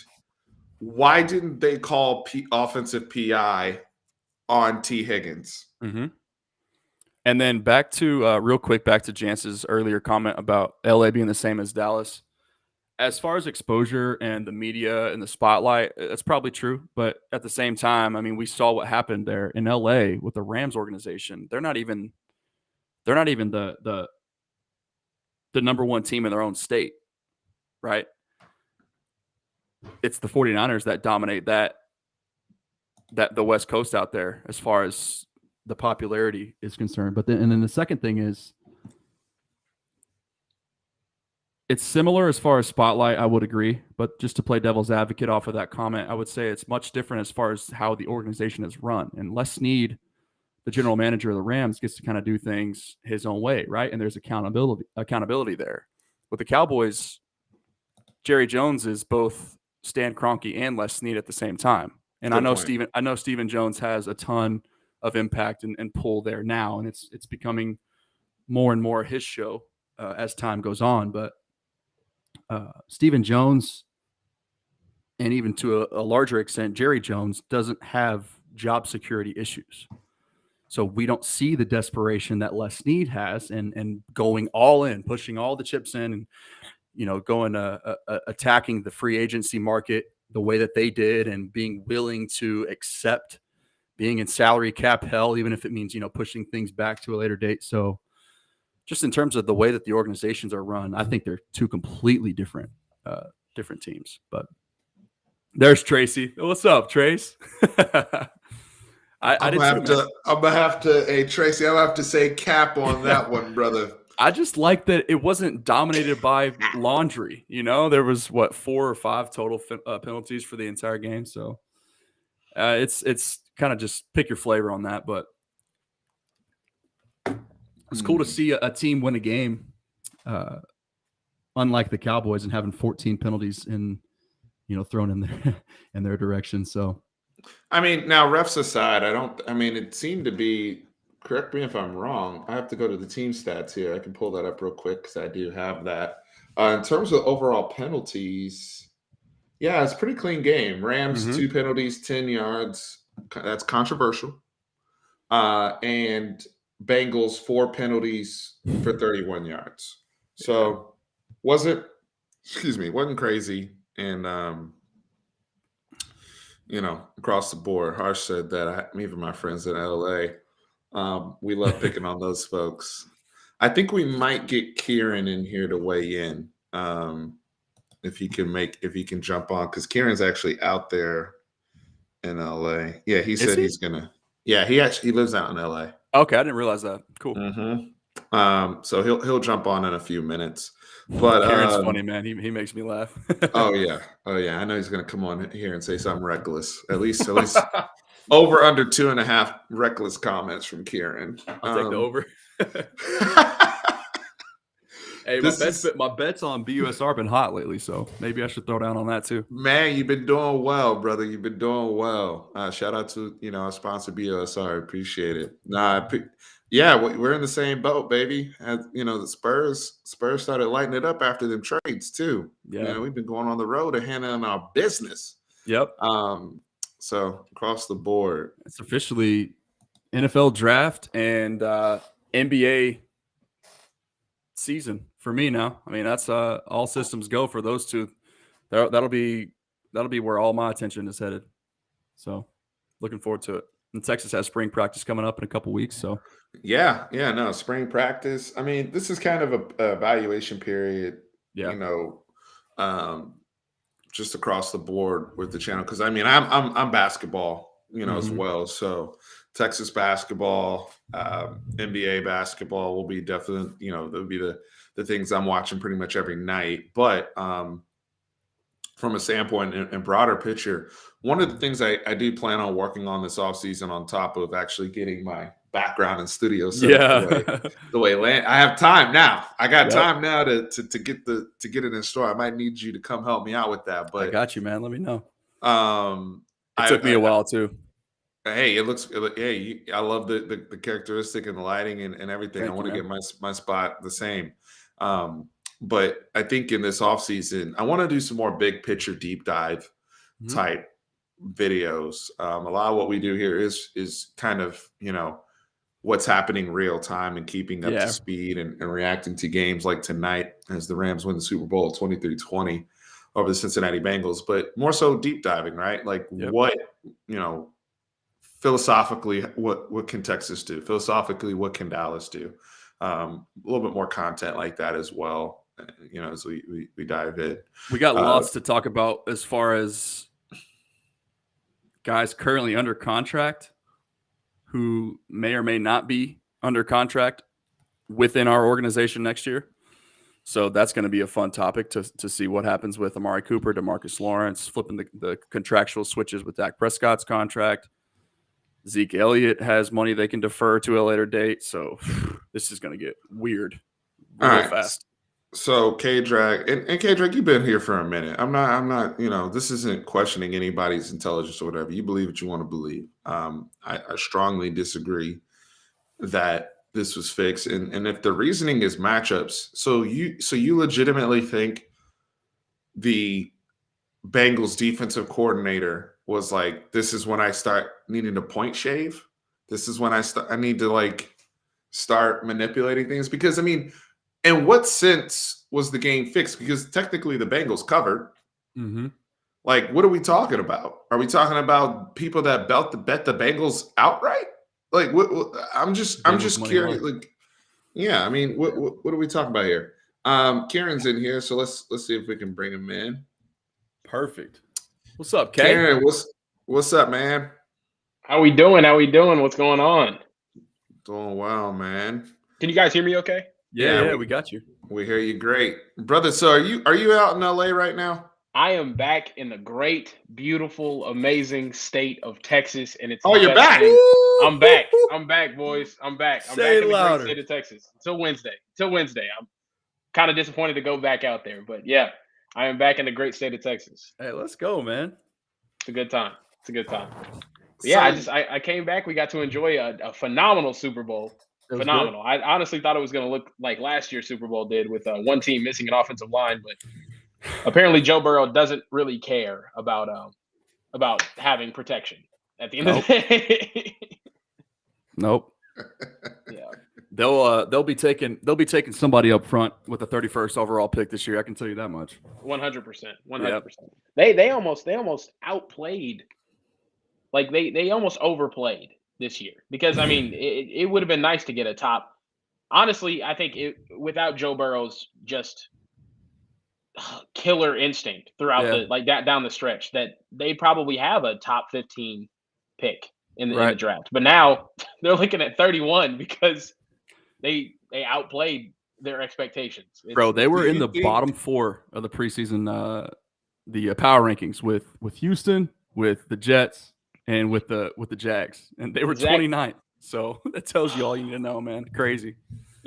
why didn't they call offensive PI on T. Higgins? Mm-hmm. And then back to real quick, back to Jance's earlier comment about LA being the same as Dallas. As far as exposure and the media and the spotlight, that's probably true. But at the same time, I mean, we saw what happened there in LA with the Rams organization. They're not even the number one team in their own state, right? It's the 49ers that dominate that the West Coast out there as far as the popularity is concerned. But then the second thing is, it's similar as far as spotlight, I would agree. But just to play devil's advocate off of that comment, I would say it's much different as far as how the organization is run. And Les Snead, the general manager of the Rams, gets to kind of do things his own way, right? And there's accountability there. With the Cowboys, Jerry Jones is both Stan Kroenke and Les Snead at the same time. And Good point. I know Stephen Jones has a ton of impact and pull there now, and it's becoming more and more his show as time goes on. But Stephen Jones, and even to a larger extent, Jerry Jones, doesn't have job security issues. So we don't see the desperation that Les Snead has and going all in, pushing all the chips in, and going attacking the free agency market the way that they did, and being willing to accept being in salary cap hell, even if it means pushing things back to a later date. So just in terms of the way that the organizations are run, I think they're two completely different teams. But there's Tracy. What's up, Trace? I'm gonna have to. Hey, Tracy, I'm gonna have to say cap on that one, brother. I just like that it wasn't dominated by laundry. There was 4 or 5 total penalties for the entire game. So it's kind of just pick your flavor on that. But it's cool to see a team win a game, unlike the Cowboys, and having 14 penalties thrown in their direction. So, I mean, now refs aside, it seemed to be. Correct me if I'm wrong. I have to go to the team stats here. I can pull that up real quick because I do have that. In terms of overall penalties, yeah, it's a pretty clean game. Rams 2 penalties, 10 yards. That's controversial. And Bengals 4 penalties for 31 yards. So wasn't crazy. And across the board, Harsh said that even my friends in LA, we love picking on those folks. I think we might get Kieran in here to weigh in. If he can jump on, because Kieran's actually out there in LA. Yeah, he said he's gonna. Yeah, he lives out in LA. Okay, I didn't realize that. Cool. So he'll jump on in a few minutes. But Kieran's funny, man. He makes me laugh. Oh yeah. I know he's gonna come on here and say something reckless. At least over under 2.5 reckless comments from Kieran. I'll take the over. Hey, my bets on BUSR been hot lately, so maybe I should throw down on that too. Man, you've been doing well, brother. You've been doing well. Shout out to our sponsor BUSR. Appreciate it. Yeah, we're in the same boat, baby. As the Spurs started lighting it up after them trades too. Yeah, we've been going on the road and handling our business. Yep. So across the board, it's officially NFL draft and NBA season for me now. I mean, that's all systems go for those two. That'll be where all my attention is headed. So looking forward to it. And Texas has spring practice coming up in a couple weeks. So no, spring practice. I mean, this is kind of a evaluation period. Yeah. Just across the board with the channel, because I mean, I'm basketball, as well. So Texas basketball, NBA basketball will be definitely, they'll be the things I'm watching pretty much every night. But from a standpoint and broader picture, one of the things I do plan on working on this offseason, on top of actually getting my background in studio set up the way I have time now. I got time now to get it in store. I might need you to come help me out with that. But I got you, man. Let me know. It took me a while too. Hey, it looks. Hey, I love the characteristic and the lighting and everything. Thank I you, want to man. get my spot the same. But I think in this off season, I want to do some more big picture deep dive Mhm. type videos. A lot of what we do here is kind of what's happening real time and keeping up to Yeah. speed and reacting to games like tonight as the Rams win the Super Bowl 23-20 over the Cincinnati Bengals, but more so deep diving, right? Like Yep. what, philosophically, what can Texas do? Philosophically, what can Dallas do? A little bit more content like that as well, as we dive in. We got Uh, lots to talk about as far as guys currently under contract who may or may not be under contract within our organization next year. So that's going to be a fun topic to see what happens with Amari Cooper, DeMarcus Lawrence, flipping the contractual switches with Dak Prescott's contract. Zeke Elliott has money they can defer to a later date. So this is going to get weird all real right. fast. So K-Drag, and K-Drag, you've been here for a minute. I'm not, this isn't questioning anybody's intelligence or whatever. You believe what you want to believe. I strongly disagree that this was fixed. And if the reasoning is matchups, so you legitimately think the Bengals defensive coordinator was like, this is when I start needing to point shave. This is when I need to start manipulating things. Because I mean, in what sense was the game fixed? Because technically the Bengals covered. Mm-hmm. Like, what are we talking about? Are we talking about people that bet the Bengals outright? Like, I'm just money curious. line. Like, yeah, I mean, what are we talking about here? Kieran's in here, so let's see if we can bring him in. Perfect. What's up, Kay? Kieran, what's up, man? How we doing? What's going on? Doing well, man. Can you guys hear me okay? Yeah, we got you. We hear you great, brother. So are you out in LA right now? I am back in the great, beautiful, amazing state of Texas, and it's Oh, you're best back. thing- I'm back. I'm back, boys. I'm back. I'm Say back it in the louder. great state of Texas until Wednesday. I'm kind of disappointed to go back out there, but yeah, I am back in the great state of Texas. Hey, let's go, man. It's a good time. Yeah, I came back. We got to enjoy a phenomenal Super Bowl. It was Phenomenal. I honestly thought it was going to look like last year's Super Bowl did with one team missing an offensive line, but apparently Joe Burrow doesn't really care about having protection at the end of the day. Nope. Yeah. They'll be taking somebody up front with the 31st overall pick this year. I can tell you that much. 100%. 100%. They almost outplayed. Like they almost overplayed this year because I mean it would have been nice to get a top. Honestly, I think without Joe Burrow's just killer instinct throughout that down the stretch, that they probably have a top 15 pick in the draft. But now they're looking at 31 because they outplayed their expectations. Bro, they were in the bottom 4 of the preseason the power rankings with Houston, with the Jets, and with the Jags, and they were 29th. So that tells you all you need to know, man. Crazy.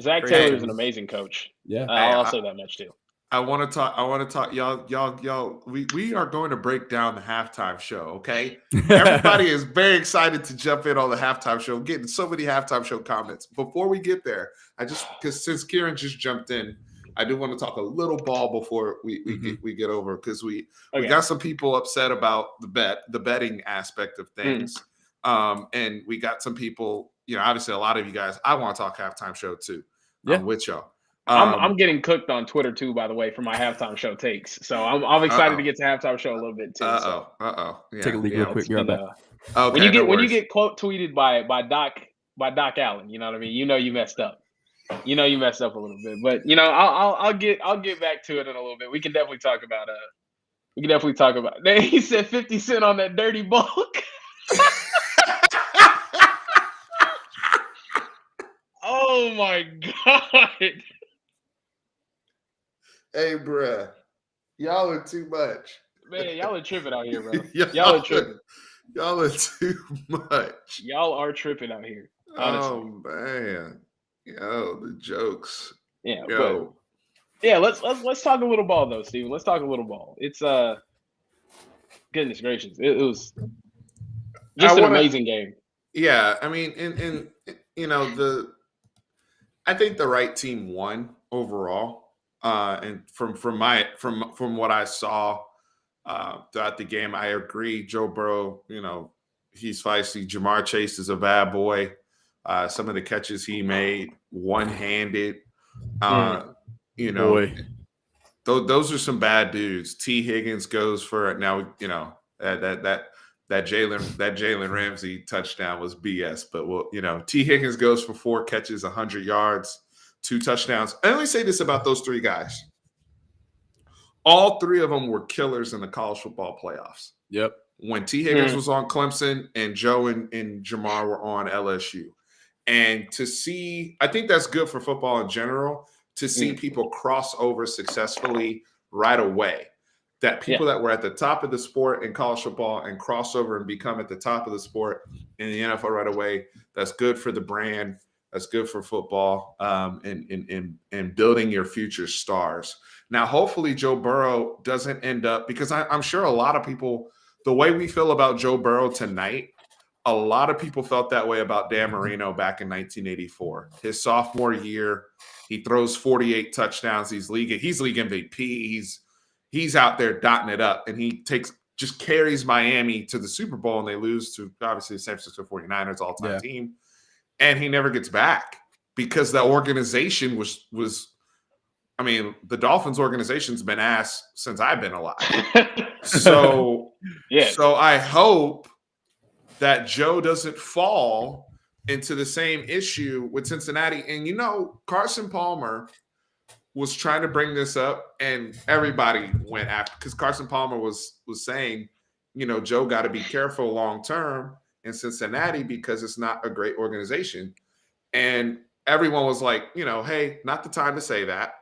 Zach Taylor is an amazing coach. Yeah, I'll say that much too. I want to talk. Y'all. We are going to break down the halftime show. Okay, everybody is very excited to jump in on the halftime show. I'm getting so many halftime show comments. Before we get there, because since Kieran just jumped in, I do want to talk a little ball before we get over because we got some people upset about the betting aspect of things, and we got some people. Obviously, a lot of you guys. I want to talk halftime show too. Yeah, with y'all. I'm getting cooked on Twitter too, by the way, for my halftime show takes. So I'm excited to get to halftime show a little bit too. Yeah, take a leak real quick. You're back. Okay, when you get quote tweeted by Doc Allen, you know what I mean. You messed up. You messed up a little bit, but I'll get back to it in a little bit. We can definitely talk about He said 50 Cent on that dirty bulk. Oh my God. Hey, bruh. Y'all are too much. Man, y'all are tripping out here, bro. Y'all are tripping. Y'all are too much. Y'all are tripping out here. Honestly. Oh, man. Yo, the jokes. Yeah. Yo. But, yeah, let's talk a little ball, though, Steven. Let's talk a little ball. It's goodness gracious. It was Just an amazing game. Yeah, I mean, and you know, I think the right team won overall. And from what I saw throughout the game, I agree. Joe Burrow, you know, he's feisty. Jamar Chase is a bad boy. Some of the catches he made, one-handed. You know, Boy. those are some bad dudes. T. Higgins goes for now. You know that Jalen Ramsey touchdown was BS. But well, you know, T. Higgins goes for 4 catches, 100 yards, 2 touchdowns. I only say this about those 3 guys. All 3 of them were killers in the college football playoffs. Yep. When T. Higgins was on Clemson and Joe and Jamar were on LSU. And to see, I think that's good for football in general, to see people cross over successfully right away. That people that were at the top of the sport in college football and cross over and become at the top of the sport in the NFL right away, that's good for the brand. That's good for football and building your future stars. Now, hopefully Joe Burrow doesn't end up, because I'm sure a lot of people, the way we feel about Joe Burrow tonight, a lot of people felt that way about Dan Marino back in 1984. His sophomore year, he throws 48 touchdowns. He's league MVP. He's out there dotting it up, and he just carries Miami to the Super Bowl, and they lose to obviously the San Francisco 49ers all-time team. And he never gets back because the organization was I mean, the Dolphins organization's been ass since I've been alive. So I hope that Joe doesn't fall into the same issue with Cincinnati. And, you know, Carson Palmer was trying to bring this up, and everybody went after, because Carson Palmer was saying, you know, Joe got to be careful long term in Cincinnati because it's not a great organization. And everyone was like, you know, hey, not the time to say that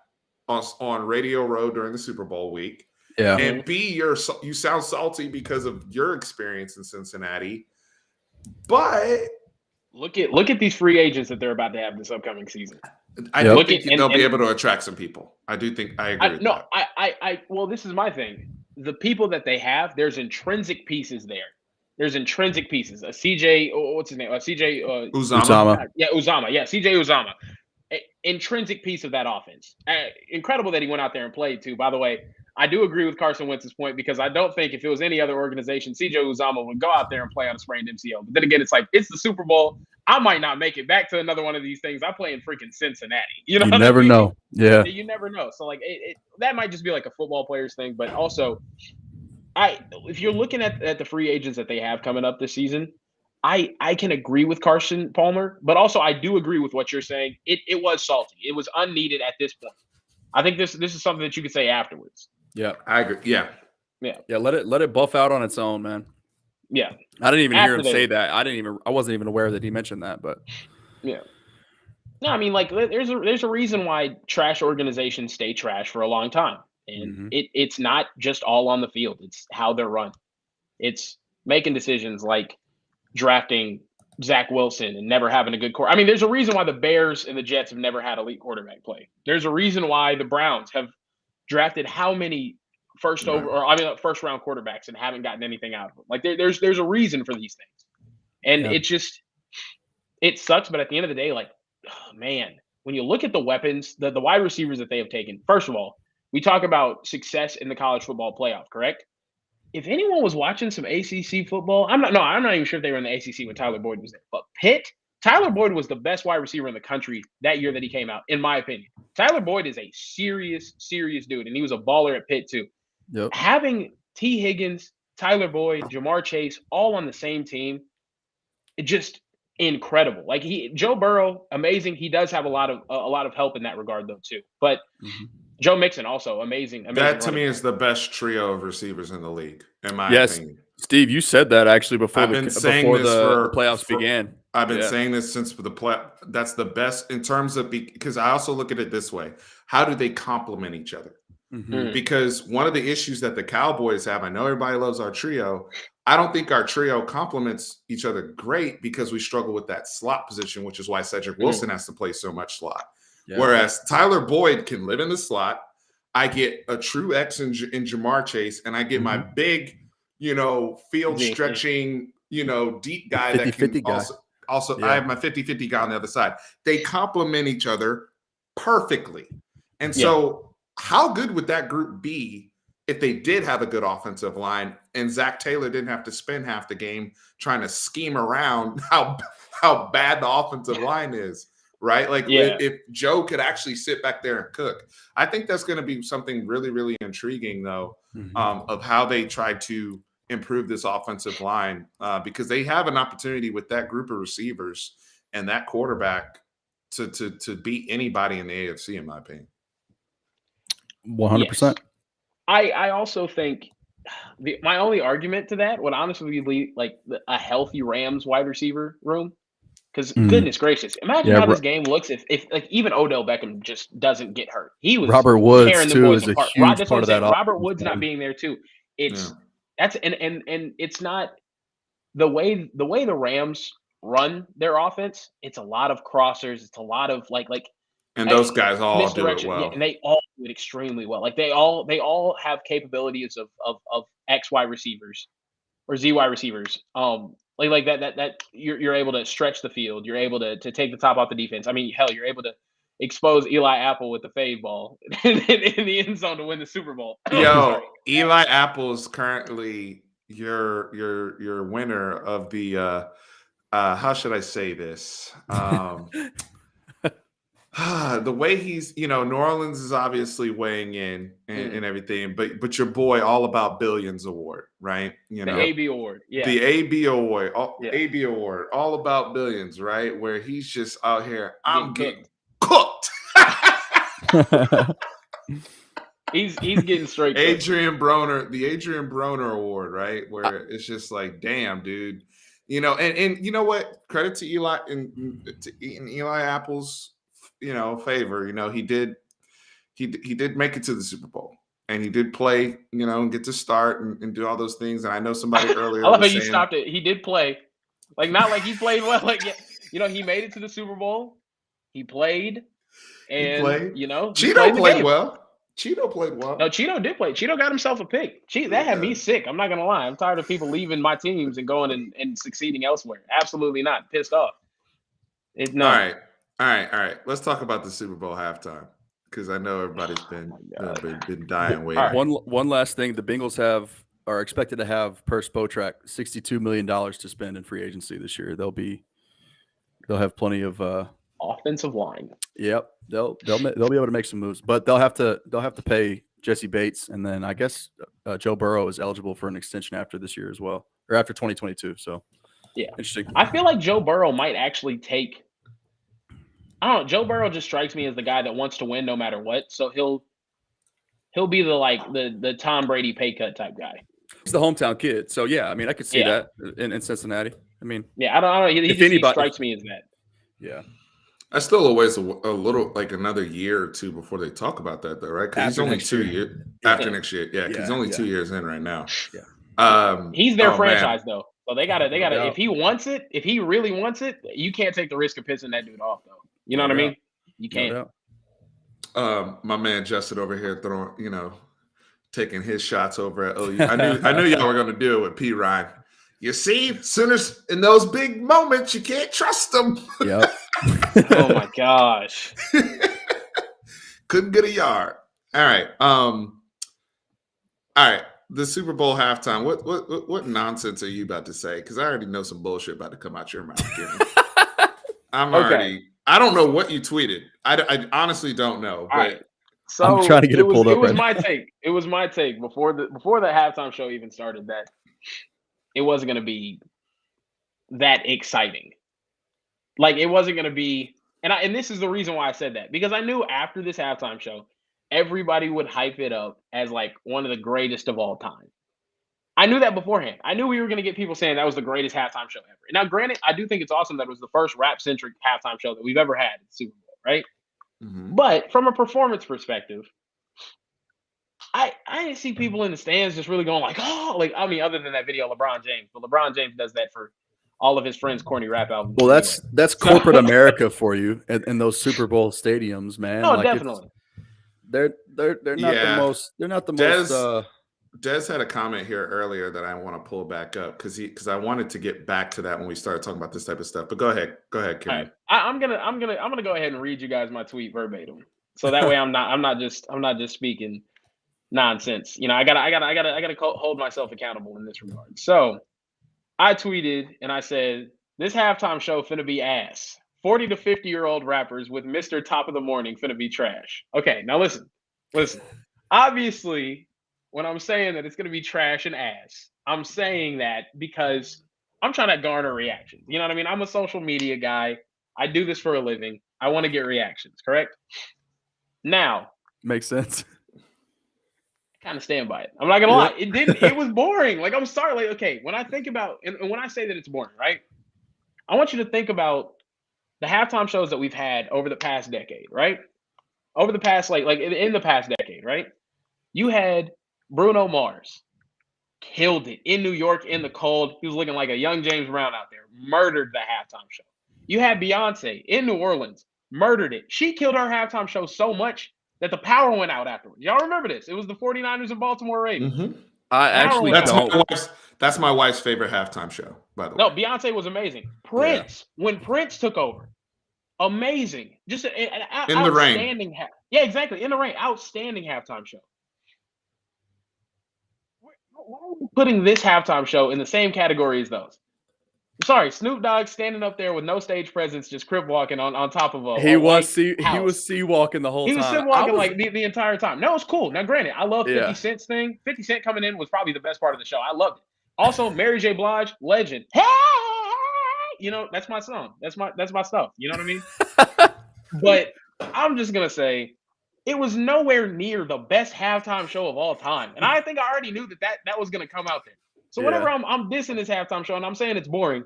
on Radio Row during the Super Bowl week. Yeah. And B, you sound salty because of your experience in Cincinnati. But look at these free agents that they're about to have this upcoming season. I do think they'll be able to attract some people. I do think I agree. Well, this is my thing. The people that they have, there's intrinsic pieces there. There's intrinsic pieces. CJ, what's his name? CJ Uzama. Yeah, Uzama. Yeah, CJ Uzama. Intrinsic piece of that offense. Incredible that he went out there and played too. By the way, I do agree with Carson Wentz's point, because I don't think if it was any other organization, CJ Uzama would go out there and play on a sprained MCL. But then again, it's like, it's the Super Bowl. I might not make it back to another one of these things. I play in freaking Cincinnati. You never know. Yeah. You never know. So like that might just be like a football player's thing. But also, if you're looking at the free agents that they have coming up this season, I can agree with Carson Palmer, but also I do agree with what you're saying. It was salty. It was unneeded at this point. I think this is something that you could say afterwards. Yeah, I agree. Yeah. Let it buff out on its own, man. Yeah, I didn't even hear him say that. I wasn't even aware that he mentioned that. But yeah, no, I mean, like there's a reason why trash organizations stay trash for a long time, and it's not just all on the field. It's how they're run. It's making decisions like drafting Zach Wilson and never having a good core. I mean, there's a reason why the Bears and the Jets have never had elite quarterback play. There's a reason why the Browns have drafted how many first round quarterbacks and haven't gotten anything out of them. Like there's a reason for these things. And it sucks, but at the end of the day, like, oh, man, when you look at the weapons, the wide receivers that they have taken, first of all, we talk about success in the college football playoff, correct? If anyone was watching some ACC football, I'm not even sure if they were in the ACC when Tyler Boyd was there. But Tyler Boyd was the best wide receiver in the country that year that he came out, in my opinion. Tyler Boyd is a serious, serious dude, and he was a baller at Pitt too. Yep. Having T. Higgins, Tyler Boyd, Jamar Chase all on the same team, it just incredible. Like Joe Burrow, amazing. He does have a lot of help in that regard though too. But Joe Mixon also amazing. That to me is the best trio of receivers in the league, in my opinion. Steve, you said that actually before the playoffs began. I've been saying this since the play. That's the best in terms of, because I also look at it this way: how do they complement each other? Because one of the issues that the Cowboys have, I know everybody loves our trio. I don't think our trio complements each other great because we struggle with that slot position, which is why Cedric Wilson has to play so much slot. Yeah. Whereas Tyler Boyd can live in the slot. I get a true X in Jamar Chase, and I get my big, field stretching, deep guy 50-50 guy. also Yeah. I have my 50-50 guy on the other side. They complement each other perfectly. And so how good would that group be if they did have a good offensive line and Zach Taylor didn't have to spend half the game trying to scheme around how bad the offensive line is, right? Like if Joe could actually sit back there and cook. I think that's going to be something really, really intriguing, though, of how they try to improve this offensive line because they have an opportunity with that group of receivers and that quarterback to beat anybody in the AFC, in my opinion. 100%. I also think my only argument to that would honestly be like a healthy Rams wide receiver room. Because goodness gracious, imagine how this game looks if like even Odell Beckham just doesn't get hurt. He was Robert Woods tearing the too boys is a apart. huge That's part what of I'm that. saying. Robert Woods not being there too. That's it's not the way the Rams run their offense. It's a lot of crossers. It's a lot of like and those guys all do it misdirection. well. Yeah, and they all do it extremely well. Like they all have capabilities of X wide receivers or Z wide receivers. Like that you're able to stretch the field. You're able to take the top off the defense. I mean, hell, you're able to expose Eli Apple with the fade ball in the end zone to win the Super Bowl. Yo, Eli Apple is currently your winner of the how should I say this? The way he's, New Orleans is obviously weighing in and everything, but your boy All About Billions award, right? The AB award, the AB award, AB award, All About Billions, right? Where he's just out here, I'm getting cooked. He's getting straight. The Adrian Broner award, right? Where it's just like, damn, dude, and you know what? Credit to Eli in Eli Apple's favor. He did make it to the Super Bowl, and he did play, and get to start and do all those things. And I know somebody earlier. I love how you stopped it. He did play, like not like he played well. Like he made it to the Super Bowl. He played, and Cheeto played well. Cheeto played well. No, Cheeto did play. Cheeto got himself a pick. That had me sick. I'm not gonna lie. I'm tired of people leaving my teams and going and succeeding elsewhere. Absolutely not. Pissed off. All right. Let's talk about the Super Bowl halftime because I know everybody's been dying waiting. Right. One last thing: the Bengals are expected to have per Spotrac $62 million to spend in free agency this year. They'll have plenty of offensive line. Yep, they'll be able to make some moves, but they'll have to pay Jesse Bates, and then I guess Joe Burrow is eligible for an extension after this year as well, or after 2022. So interesting. I feel like Joe Burrow might actually take. I don't know. Joe Burrow just strikes me as the guy that wants to win no matter what. So he'll be the Tom Brady pay cut type guy. He's the hometown kid. So yeah, I mean, I could see that in Cincinnati. I mean, I don't know. He strikes me as that. Yeah. I still always a little like another year or two before they talk about that, though, right? Because he's only 2 years after next year. Yeah, because he's only 2 years in right now. Yeah. He's their franchise though, so they gotta. If he wants it, if he really wants it, you can't take the risk of pissing that dude off, though. You know what I mean? You can't. My man Justin over here throwing, taking his shots over at OU. I knew y'all were gonna do it with P. Ryan. You see, Sooners in those big moments, you can't trust them. Yep. Oh my gosh. Couldn't get a yard. All right. All right. The Super Bowl halftime. What nonsense are you about to say? Because I already know some bullshit about to come out your mouth, Kieran. I don't know what you tweeted. I honestly don't know. But right. So I'm trying to get it pulled up. It was my take. It was my take before the halftime show even started that it wasn't going to be that exciting. Like it wasn't going to be, and this is the reason why I said that, because I knew after this halftime show, everybody would hype it up as like one of the greatest of all time. I knew that beforehand. I knew we were going to get people saying that was the greatest halftime show ever. Now, granted, I do think it's awesome that it was the first rap-centric halftime show that we've ever had at the Super Bowl, right? Mm-hmm. But from a performance perspective, I didn't see people in the stands just really going like, oh, like, I mean, other than that video of LeBron James. But LeBron James does that for all of his friends' corny rap albums. Well, that's corporate America for you in those Super Bowl stadiums, man. No, like definitely. They're not the most. They're not the most. Des had a comment here earlier that I want to pull back up because I wanted to get back to that when we started talking about this type of stuff. But go ahead, All Kieran. right. I'm gonna go ahead and read you guys my tweet verbatim. So that way I'm not just speaking nonsense. You know, I gotta hold myself accountable in this regard. So I tweeted and I said, this halftime show finna be ass. 40 to 50-year-old rappers with Mr. Top of the Morning finna be trash. Okay, now listen. Obviously, when I'm saying that it's gonna be trash and ass, I'm saying that because I'm trying to garner reactions. You know what I mean? I'm a social media guy. I do this for a living. I want to get reactions, correct? Now, Makes sense. kind of stand by it. I'm not gonna lie. It was boring. Like, I'm sorry. Like, okay, when I think about and when I say that it's boring, right? I want you to think about the halftime shows that we've had over the past decade, right? Over the past, like in the past decade, right? You had Bruno Mars, killed it in New York in the cold. He was looking like a young James Brown out there, murdered the halftime show. You had Beyonce in New Orleans, murdered it. She killed her halftime show so much that the power went out afterwards. Y'all remember this? It was the 49ers and Baltimore Ravens. Mm-hmm. I actually don't. That's my wife's favorite halftime show, by the way. No, Beyonce was amazing. Prince, when Prince took over, amazing. Just an In the rain. outstanding. Yeah, exactly. In the rain, outstanding halftime show. Why are we putting this halftime show in the same category as those? Sorry, Snoop Dogg standing up there with no stage presence, just crip walking on top of a He was house. sea walking the whole He time. was sea walking like the entire time. No, it's cool. Now, granted, I love 50 Cent's thing. 50 Cent coming in was probably the best part of the show. I loved it. Also, Mary J. Blige, legend. Hey, you know, that's my song. That's my stuff. You know what I mean? But I'm just gonna say, it was nowhere near the best halftime show of all time. And I think I already knew that was gonna come out there. So whenever I'm dissing this halftime show and I'm saying it's boring,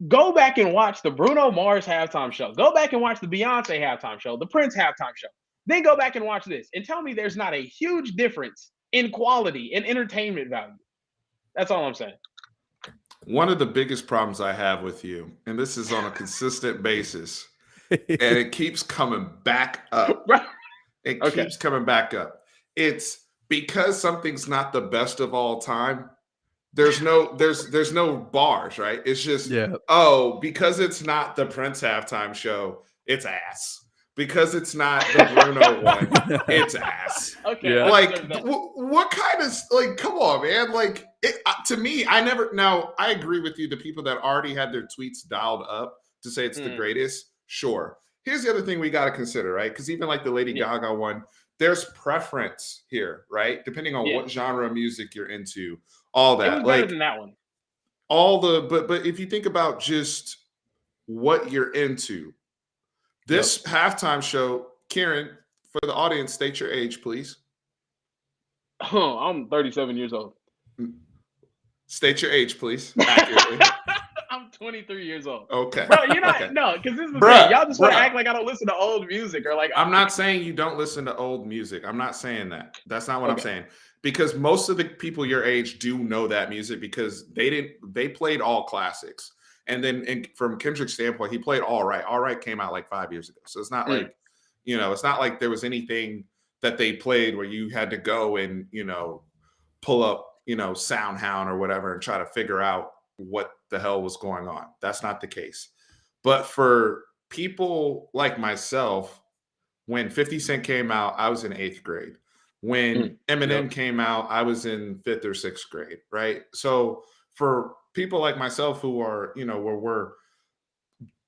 go back and watch the Bruno Mars halftime show. Go back and watch the Beyonce halftime show, the Prince halftime show. Then go back and watch this and tell me there's not a huge difference in quality and entertainment value. That's all I'm saying. One of the biggest problems I have with you, and this is on a consistent basis, and it keeps coming back up. It keeps coming back up. It's because something's not the best of all time. There's no bars, right? It's just because it's not the Prince halftime show, it's ass. Because it's not the Bruno one, it's ass. Okay. Yeah. Like, what kind of, like, come on, man. Like, to me, I agree with you. The people that already had their tweets dialed up to say it's the greatest, sure. Here's the other thing we got to consider, right? Because even like the Lady Gaga one, there's preference here, right? Depending on what genre of music you're into, all that. It was better than that one. But if you think about just what you're into, this halftime show, Kieran, for the audience, state your age, please. Oh, I'm 37 years old. State your age, please. Accurately. I'm 23 years old. Okay. Bro, you're not, no, because this is the thing. Y'all just want to act like I don't listen to old music or like. I'm not saying you don't listen to old music. I'm not saying that. That's not what I'm saying. Because most of the people your age do know that music because they played all classics. And then from Kendrick's standpoint, he played All Right. All Right came out like 5 years ago. So it's not like, it's not like there was anything that they played where you had to go and, pull up, SoundHound or whatever and try to figure out what the hell was going on. That's not the case. But for people like myself, when 50 Cent came out, I was in 8th grade. When Eminem came out, I was in 5th or 6th grade, right? So for people like myself who are, where we're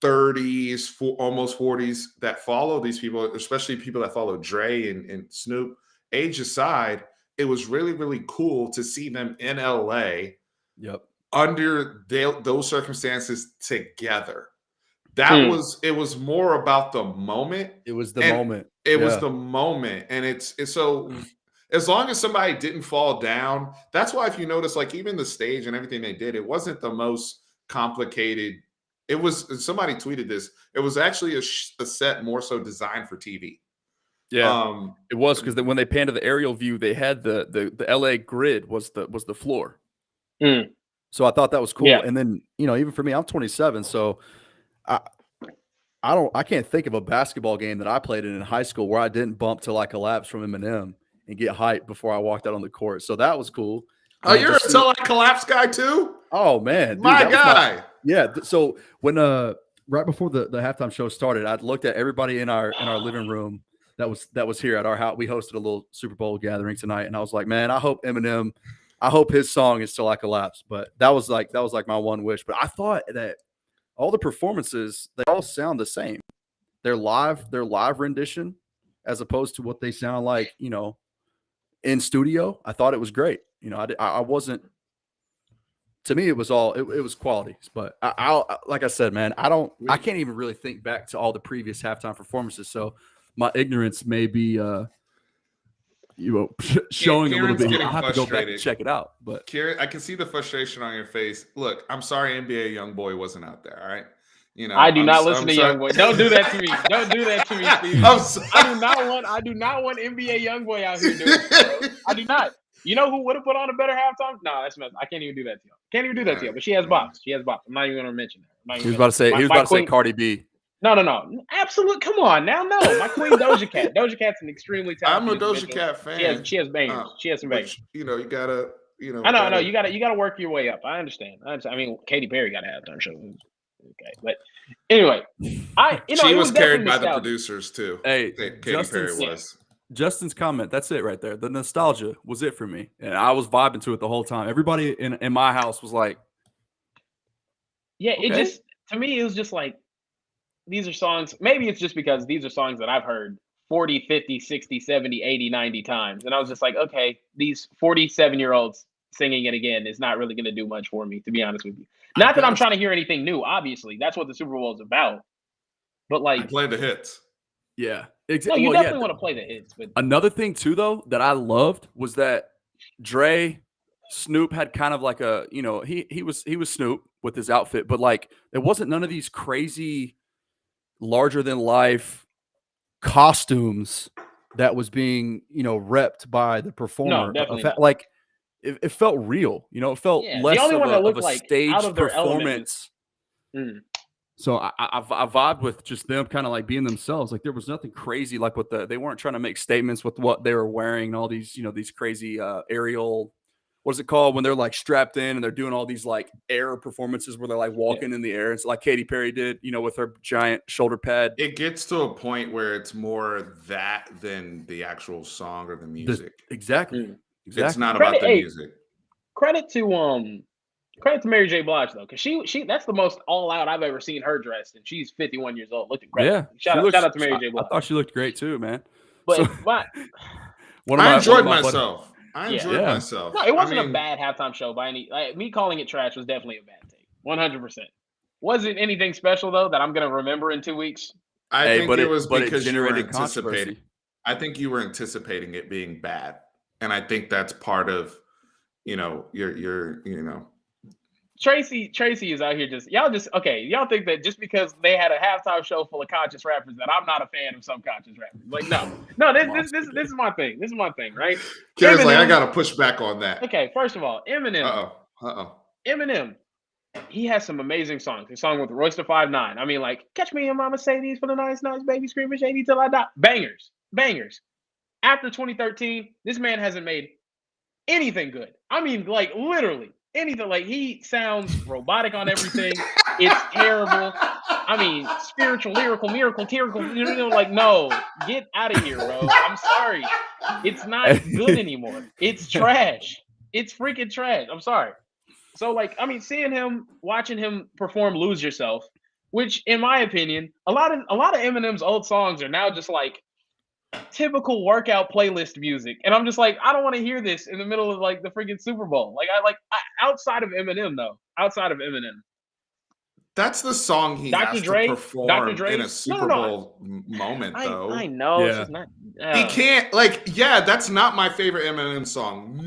30s, almost 40s that follow these people, especially people that follow Dre and Snoop, age aside, it was really, really cool to see them in LA under those circumstances together. It was more about the moment. It was the moment. It was the moment. And it's so as long as somebody didn't fall down, that's why if you notice, like even the stage and everything they did, it wasn't the most complicated. It was, somebody tweeted this, it was actually a set more so designed for TV. Yeah, it was because when they panned to the aerial view, they had the LA grid was the floor. So I thought that was cool. Yeah. And then, even for me, I'm 27. So I can't think of a basketball game that I played in high school where I didn't bump to like a collapse from Eminem. and get hyped before I walked out on the court. So that was cool. Oh, And you're a Till I Collapse guy too? Oh man, dude, My that was guy. yeah. So when right before the halftime show started, I looked at everybody in our living room that was here at our house. We hosted a little Super Bowl gathering tonight, and I was like, man, I hope his song is Till I Collapse. But that was like my one wish. But I thought that all the performances, they all sound the same. Their live rendition, as opposed to what they sound like, in studio. I thought it was great. I wasn't. To me, it was quality. But I like I said, man, I can't even really think back to all the previous halftime performances. So my ignorance may be, showing a little Kieran's bit. getting I'll have to go back frustrated. and check it out. But Kieran, I can see the frustration on your face. Look, I'm sorry, NBA YoungBoy wasn't out there. All right. I do not listen to YoungBoy. Don't do that to me. Don't do that to me, Steve. I do not want NBA YoungBoy out here doing it, bro. I do not. You know who would have put on a better halftime? No, that's messed. I can't even do that to you. Can't even do that to you. But she has bops. I'm not even going to mention her. He was about to say Cardi B. No. Absolute. Come on now. No, my queen Doja Cat. Doja Cat's an extremely talented. I'm a Doja Cat fan. She has bangers. She has some bangers. You gotta. I know. You gotta work your way up. I understand. I mean, Katy Perry got a halftime show. Okay, but anyway, she was carried by the producers too. Hey, Katy Perry was. Justin's comment, that's it right there. The nostalgia was it for me. And I was vibing to it the whole time. Everybody in my house was like, yeah, okay. It just, to me, it was just like, these are songs. Maybe it's just because these are songs that I've heard 40, 50, 60, 70, 80, 90 times. And I was just like, okay, these 47-year-olds singing it again is not really going to do much for me, to be honest with you. Not that I'm trying to hear anything new, obviously. That's what the Super Bowl is about. But like, play the hits. Yeah. No, you definitely want to play the hits. But another thing too, though, that I loved was that Snoop had kind of like a, he was Snoop with his outfit, but like there wasn't none of these crazy larger than life costumes that was being, repped by the performer. No, definitely not. Like it felt real, it felt less of a staged performance. So I vibed with just them kind of like being themselves. Like there was nothing crazy like they weren't trying to make statements with what they were wearing and all these, these crazy aerial, what's it called when they're like strapped in and they're doing all these like air performances where they're like walking in the air. It's like Katy Perry did, with her giant shoulder pad. It gets to a point where it's more that than the actual song or the music. Exactly. It's not about the music. Credit to Mary J. Blige though, because she that's the most all out I've ever seen her dressed, and she's 51 years old. Looked incredible. Yeah, shout out to Mary J. Blige. I thought she looked great too, man. But I enjoyed myself. I enjoyed myself. No, it wasn't a bad halftime show by any. Me calling it trash was definitely a bad take. 100%. Wasn't anything special though that I'm gonna remember in 2 weeks. I think it was because you were anticipating. I think you were anticipating it being bad, and I think that's part of, your Tracy is out here y'all think that just because they had a halftime show full of conscious rappers that I'm not a fan of some conscious rappers. Like no, this is my thing. This is my thing, right? Kieran's like, I gotta push back on that. Okay, first of all, Eminem. Eminem, he has some amazing songs. His song with Royce da 5'9". I mean, like, catch me in my Mercedes for the nice baby screaming shady till I die. Bangers. After 2013, this man hasn't made anything good. I mean, like literally. Anything. Like he sounds robotic on everything. It's terrible. I mean, spiritual, lyrical, miracle, tyrical. Like, no, get out of here, bro. I'm sorry. It's not good anymore. It's trash. It's freaking trash. I'm sorry. So, like, I mean, watching him perform "Lose Yourself," which, in my opinion, a lot of Eminem's old songs are now just like typical workout playlist music, and I'm just like, I don't want to hear this in the middle of like the freaking Super Bowl. Like, outside of Eminem, that's the song he has to perform in a Super Bowl moment, though. I know. Yeah. It's just not, he can't. That's not my favorite Eminem song.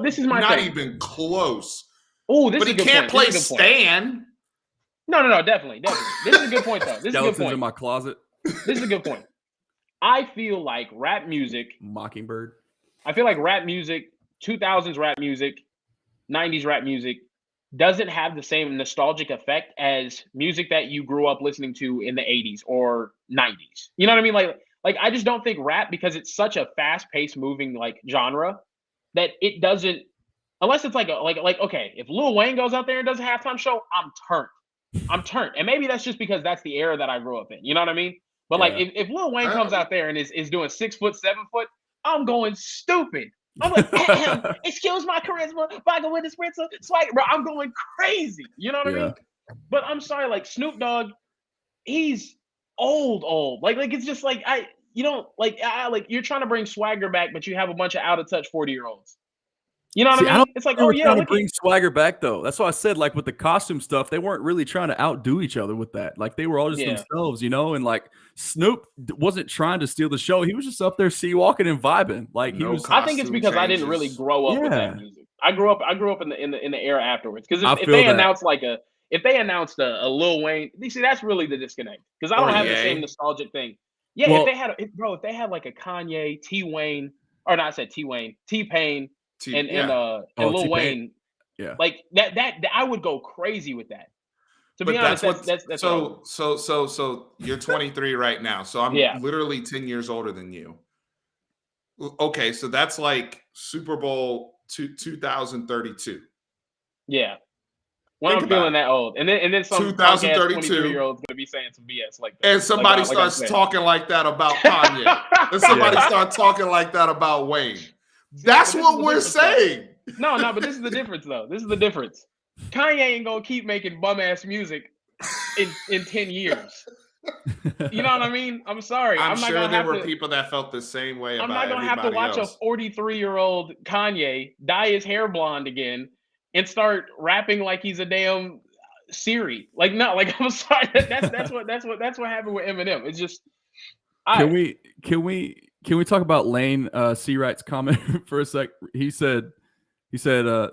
This is my not thing. even close. Oh, but he can't play Stan. No, definitely. This is a good point, though. This is a good point. In my closet. This is a good point. I feel like rap music, Mockingbird. I feel like rap music, 2000s rap music, 90s rap music doesn't have the same nostalgic effect as music that you grew up listening to in the 80s or 90s. You know what I mean? Like, I just don't think rap, because it's such a fast-paced moving like genre, that it doesn't, unless it's like okay, if Lil Wayne goes out there and does a halftime show, I'm turned. And maybe that's just because that's the era that I grew up in. You know what I mean? But like, if Lil Wayne comes out there and is doing 6 foot, 7 foot, I'm going stupid. I'm like, excuse my charisma, vodka with the spritzer, swag, bro. I'm going crazy. You know what I mean? But I'm sorry, like Snoop Dogg, he's old. Like it's just like you're trying to bring swagger back, but you have a bunch of out of touch 40-year-olds. You know what I mean? It's like, oh yeah, trying to bring swagger back though. That's why I said, like, with the costume stuff, they weren't really trying to outdo each other with that. Like, they were all just themselves, you know. And like Snoop wasn't trying to steal the show; he was just up there walking and vibing. Like he was. I think it's because I didn't really grow up with that music. I grew up in the era afterwards. Because if they announced a Lil Wayne, you see, that's really the disconnect. Because I don't have the same nostalgic thing. Yeah, well, if they had like a Kanye, T-Pain, and Lil Wayne, like that I would go crazy with that. To be honest, that's so you're 23 right now. So I'm literally 10 years older than you. Okay, so that's like Super Bowl 2032. Yeah. When I'm feeling that old. And then some 2032 23-year-old's gonna be saying some BS like that. And somebody starts talking like that about Kanye. And somebody starts talking like that about Wayne. That's what we're saying. No, but this is the difference, though. This is the difference. Kanye ain't gonna keep making bum ass music in 10 years. You know what I mean? I'm sorry. I'm not sure there were people that felt the same way. I'm not gonna have to watch a 43-year-old Kanye dye his hair blonde again and start rapping like he's a damn Siri. Like, no, like, I'm sorry. That's what happened with Eminem. It's just. Can we talk about Lane Seawright's comment for a sec? He said,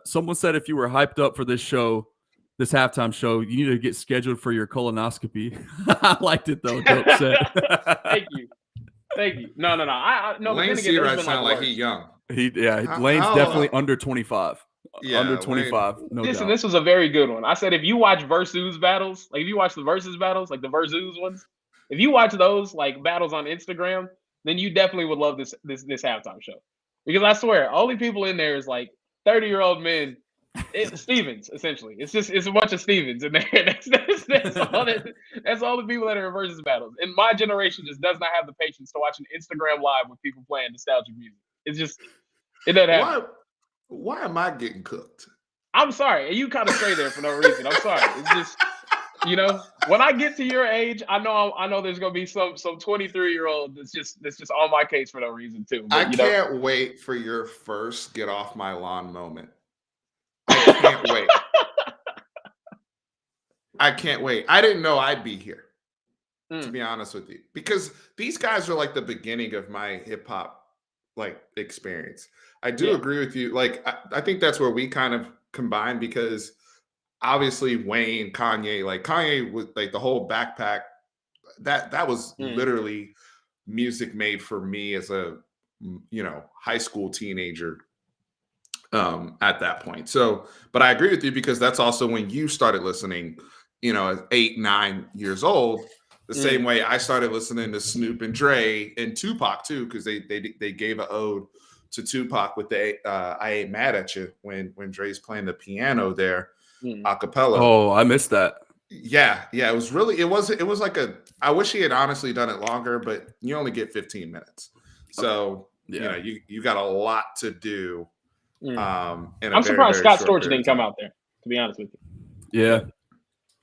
someone said if you were hyped up for this halftime show, you need to get scheduled for your colonoscopy. I liked it though. Dope set. Thank you. No. Lane Seawright sounds like he's young. Lane's definitely under 25. Yeah, under 25. No doubt. This was a very good one. I said if you watch Versus battles, like if you watch the Versus battles, like the Versus ones, if you watch those like battles on Instagram, then you definitely would love this halftime show. Because I swear, only people in there is like 30-year-old men. Stevens, essentially. It's a bunch of Stevens in there. That's all the people that are in Versus battles. And my generation just does not have the patience to watch an Instagram live with people playing nostalgic music. It's just, it doesn't happen. Why am I getting cooked? I'm sorry. And you kind of stay there for no reason. I'm sorry. It's just, you know, when I get to your age, I know there's gonna be some 23-year-old that's just on my case for no reason too. But, I can't wait for your first get off my lawn moment. I can't wait. I can't wait. I didn't know I'd be here, to be honest with you, because these guys are like the beginning of my hip hop like experience. I do agree with you. Like, I think that's where we kind of combine, because obviously Wayne, Kanye was like the whole backpack. That was literally music made for me as a high school teenager at that point. So, but I agree with you, because that's also when you started listening, at 8, 9 years old. The same way I started listening to Snoop and Dre and Tupac too, because they gave an ode to Tupac with the "I Ain't Mad at You" when Dre's playing the piano there, a cappella. Oh, I missed that. Yeah. It was like I wish he had honestly done it longer, but you only get 15 minutes, so you got a lot to do. I'm surprised Scott Storch didn't come out there, to be honest with you. Yeah.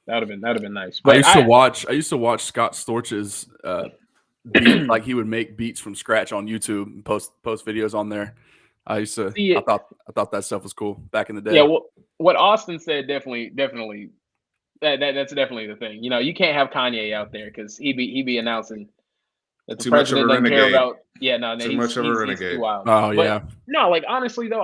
That would have been nice. But I used to watch Scott Storch's beat, like he would make beats from scratch on YouTube and post videos on there. I thought that stuff was cool back in the day. Yeah, what Austin said definitely that's definitely the thing. You can't have Kanye out there because he be announcing that the president doesn't care about. Yeah, no, too much of a renegade. Too wild. Oh yeah. No, like honestly though,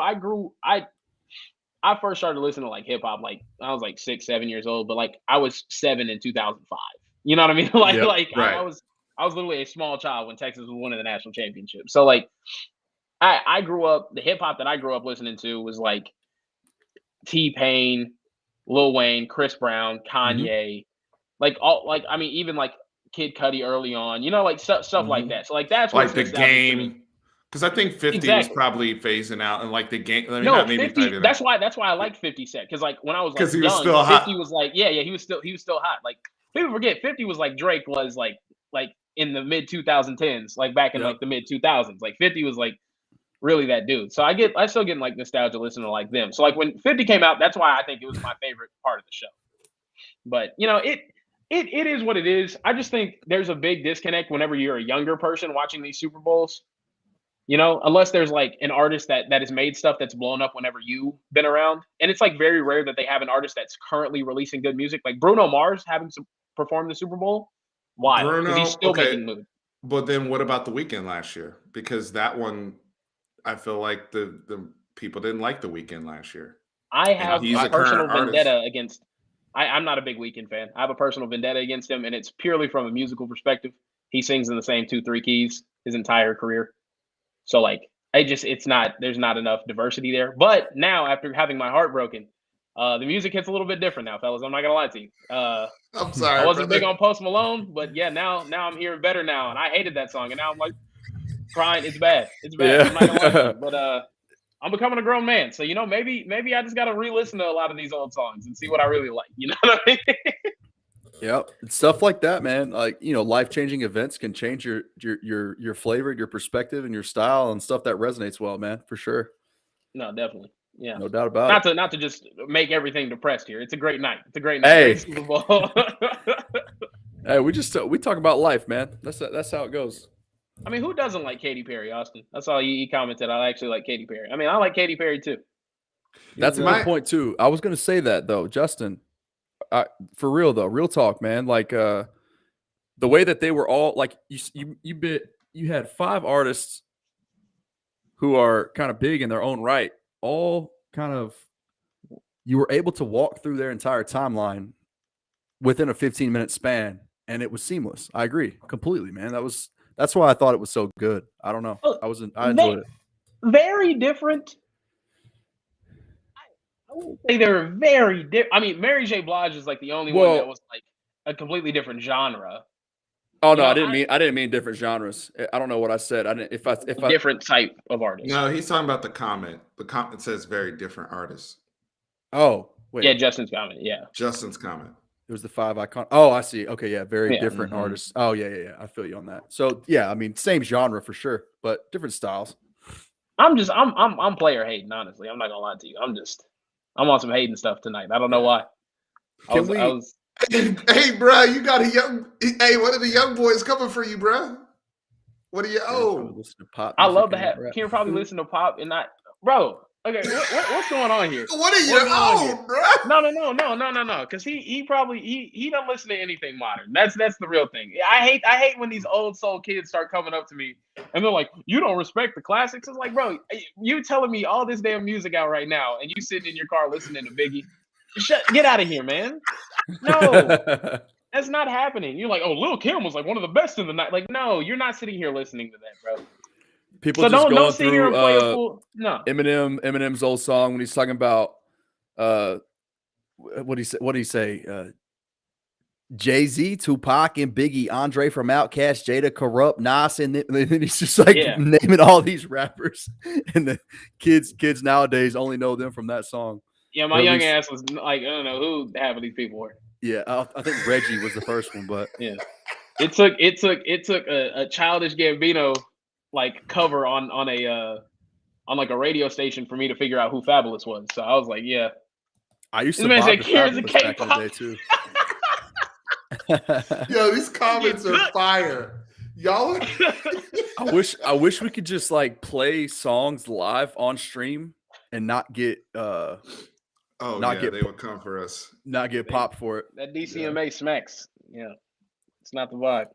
I first started listening to like hip hop like I was like 6, 7 years old, but like I was 7 in 2005. You know what I mean? Right. I was literally a small child when Texas was winning the national championship. So like I grew up, the hip hop that I grew up listening to was like T-Pain, Lil Wayne, Chris Brown, Kanye, even like Kid Cudi early on, like stuff like that. So like that's like what's the nostalgic to me. game. Because I think 50 was Exactly. probably phasing out, and like the game. I mean, No, not maybe 50. That's why I like 50 Cent, because like when I was like 'Cause he was young, still 50 hot. was like he was still hot. Like people forget 50 was like Drake was like in the mid 2010s, like back in Yep. like the mid 2000s. Like 50 was like really that dude. So I still get like nostalgia listening to like them. So like when 50 came out, that's why I think it was my favorite part of the show. But it is what it is. I just think there's a big disconnect whenever you're a younger person watching these Super Bowls. Unless there's like an artist that has made stuff that's blown up whenever you've been around. And it's like very rare that they have an artist that's currently releasing good music. Like Bruno Mars having to perform the Super Bowl. Wild. Because he's still making moves. But then what about The Weeknd last year? Because that one, I feel like the people didn't like The Weeknd last year. I have he's a a personal current vendetta against. I'm not a big Weeknd fan. I have a personal vendetta against him, and it's purely from a musical perspective. He sings in the same 2-3 keys his entire career. So like there's not enough diversity there. But now after having my heart broken, the music hits a little bit different now, fellas. I'm not gonna lie to you. I'm sorry. I wasn't big on Post Malone, but yeah, now I'm hearing better now, and I hated that song, and now I'm like crying. It's bad. It's bad. Yeah. I'm not gonna lie to you, but I'm becoming a grown man, so maybe I just gotta re-listen to a lot of these old songs and see what I really like. You know what I mean? Yep. Stuff like that, man. Like, life-changing events can change your flavor, your perspective, and your style, and stuff that resonates well, man, for sure. No, definitely. Yeah. No doubt about it. Not to just make everything depressed here. It's a great night. It's a great night. Hey. Great Super Bowl. Hey, we talk about life, man. That's how it goes. I mean, who doesn't like Katy Perry, Austin? That's all he commented. I actually like Katy Perry. I mean, I like Katy Perry too. That's a good point too. I was going to say that though, Justin. For real though, real talk, man. Like the way that they were all like you had 5 artists who are kind of big in their own right. All kind of you were able to walk through their entire timeline within a 15-minute span, and it was seamless. I agree completely, man. That's why I thought it was so good. I don't know. I enjoyed it. Very different. I wouldn't say they're very different. I mean, Mary J. Blige is like the only one that was like a completely different genre. Oh no, I didn't mean different genres. I don't know what I said. I didn't. If I different type of artist. No, he's talking about the comment. The comment says very different artists. Oh wait. Yeah, Justin's comment. Yeah, Justin's comment. It was the 5 icon. Oh, I see. Okay, yeah, very different Mm-hmm. artists. Oh yeah. I feel you on that. So yeah, I mean, same genre for sure, but different styles. I'm player hating. Honestly, I'm not gonna lie to you. I'm on some hating stuff tonight. I don't know why. Hey, bro, you got a young. Hey, one of the young boys coming for you, bro. What are you? I love to have. Kieran probably listen to pop and not, bro. Okay, what's going on here? What are you on, bro? No. Because he probably he don't listen to anything modern. That's the real thing. I hate when these old soul kids start coming up to me and they're like, "You don't respect the classics." It's like, bro, you telling me all this damn music out right now, and you sitting in your car listening to Biggie. Get out of here, man. No, that's not happening. You're like, oh, Lil Kim was like one of the best in the night. Like, no, you're not sitting here listening to that, bro. People just going through Eminem's old song when he's talking about what do he say? Jay-Z, Tupac, and Biggie, Andre from Outkast, Jada, Corrupt, Nas, and then he's just like naming all these rappers, and the kids nowadays only know them from that song. Yeah, my young ass was like, I don't know who half of these people were. Yeah, I think Reggie was the first one, but yeah, it took a Childish Gambino like cover on like a radio station for me to figure out who Fabulous was. So I was like, yeah. I used to buy Fabulous back in the day too. Yo, these comments are fire. Y'all I wish we could just like play songs live on stream and not get they would come for us. Not get popped for it. That DCMA smacks. Yeah. It's not the vibe.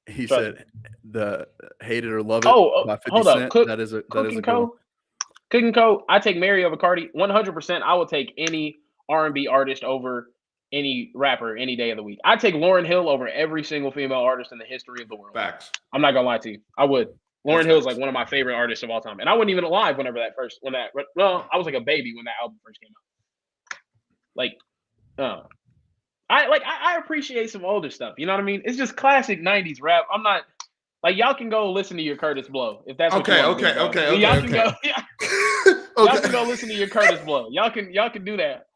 He said the Hate It or Love It by 50 hold Cent. Up. That is a Cook good one. Cook and Co. I take Mary over Cardi. 100%. I will take any R&B artist over any rapper any day of the week. I take Lauryn Hill over every single female artist in the history of the world. Facts. I'm not gonna lie to you. I would. Lauryn Hill is like one of my favorite artists of all time, and I wasn't even alive whenever I was like a baby when that album first came out. Like, I appreciate some older stuff. You know what I mean? It's just classic '90s rap. I'm not like y'all can go listen to your Curtis Blow if that's what you want to do, bro. Y'all can go. Y'all can go listen to your Curtis Blow. Y'all can do that.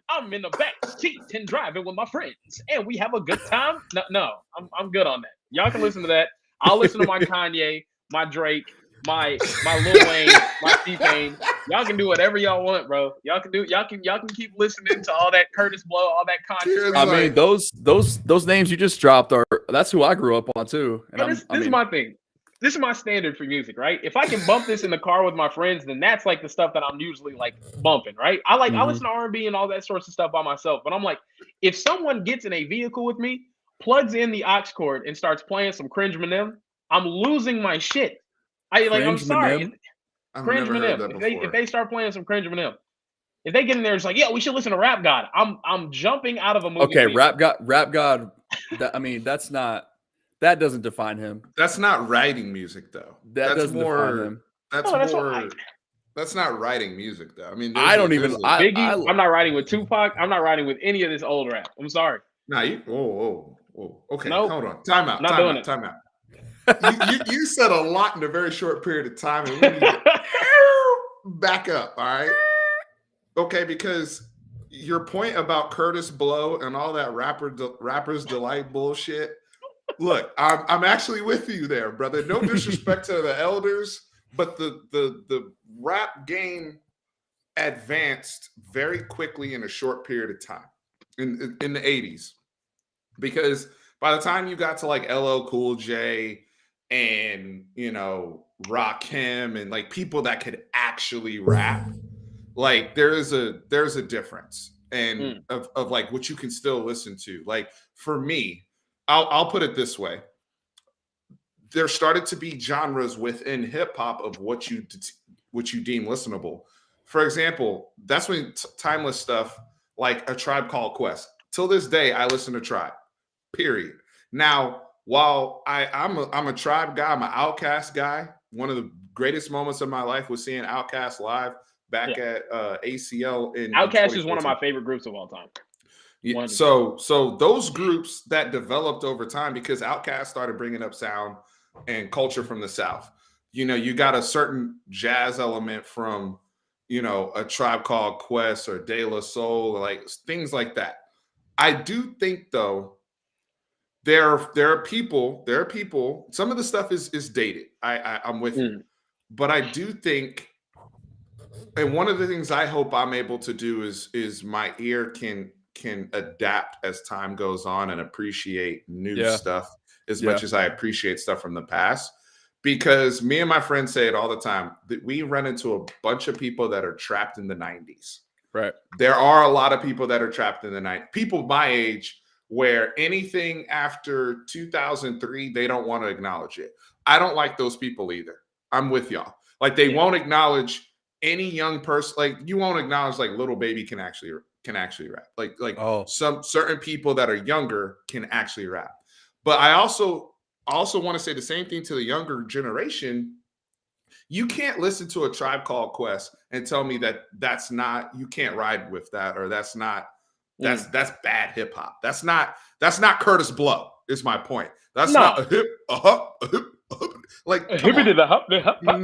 I'm in the back seat and driving with my friends, and we have a good time. No, I'm good on that. Y'all can listen to that. I'll listen to my Kanye, my Drake, my Lil Wayne, my T-Pain. Y'all can do whatever y'all want, bro. Y'all can keep listening to all that Curtis Blow, all that conscious. I mean, those names you just dropped that's who I grew up on too. And this is my thing. This is my standard for music, right? If I can bump this in the car with my friends, then that's like the stuff that I'm usually like bumping, right? I listen to R&B and all that sorts of stuff by myself, but I'm like, if someone gets in a vehicle with me, plugs in the aux cord and starts playing some cringe Eminem, I'm losing my shit. I'm sorry. Cringe Eminem. If they start playing some cringe Eminem, if they get in there, it's like, yeah, we should listen to Rap God. I'm jumping out of a movie. Okay, Rap God. That doesn't define him. That's not writing music, though. That's define him. That's not writing music, though. I mean, Biggie. I'm not writing with Tupac. I'm not writing with any of this old rap. I'm sorry. Nah, whoa. Okay, nope. Hold on. Time out. Time out. You said a lot in a very short period of time, and we need to back up. All right. Okay, because your point about Curtis Blow and all that rappers delight bullshit. Look, I'm actually with you there, brother. No disrespect to the elders, but the rap game advanced very quickly in a short period of time in the 80s. Because by the time you got to like LL Cool J and, Rakim and like people that could actually rap, like there's a difference and of like what you can still listen to. Like for me, I'll put it this way. There started to be genres within hip hop of what you deem listenable. For example, that's when timeless stuff like A Tribe Called Quest. Till this day, I listen to Tribe. Period. Now, while I'm a Tribe guy, I'm an Outkast guy. One of the greatest moments of my life was seeing Outkast live back at ACL. Outkast is one of my favorite groups of all time. Yeah, so those groups that developed over time because Outkast started bringing up sound and culture from the South. You got a certain jazz element from, A Tribe Called Quest or De La Soul, like things like that. I do think though, there are people. Some of the stuff is dated. I'm with you, but I do think, and one of the things I hope I'm able to do is my ear can adapt as time goes on and appreciate new stuff as much as I appreciate stuff from the past. Because me and my friends say it all the time that we run into a bunch of people that are trapped in the 90s. Right. There are a lot of people that are trapped in the 90s. People my age where anything after 2003, they don't want to acknowledge it. I don't like those people either. I'm with y'all. Like they won't acknowledge any young person. Like you won't acknowledge like Little Baby can actually rap. Like some certain people that are younger can actually rap. But I also want to say the same thing to the younger generation. You can't listen to A Tribe Called Quest and tell me that's not, you can't ride with that, or that's not, that's bad hip hop. That's not Curtis Blow is my point. That's not a hip. Like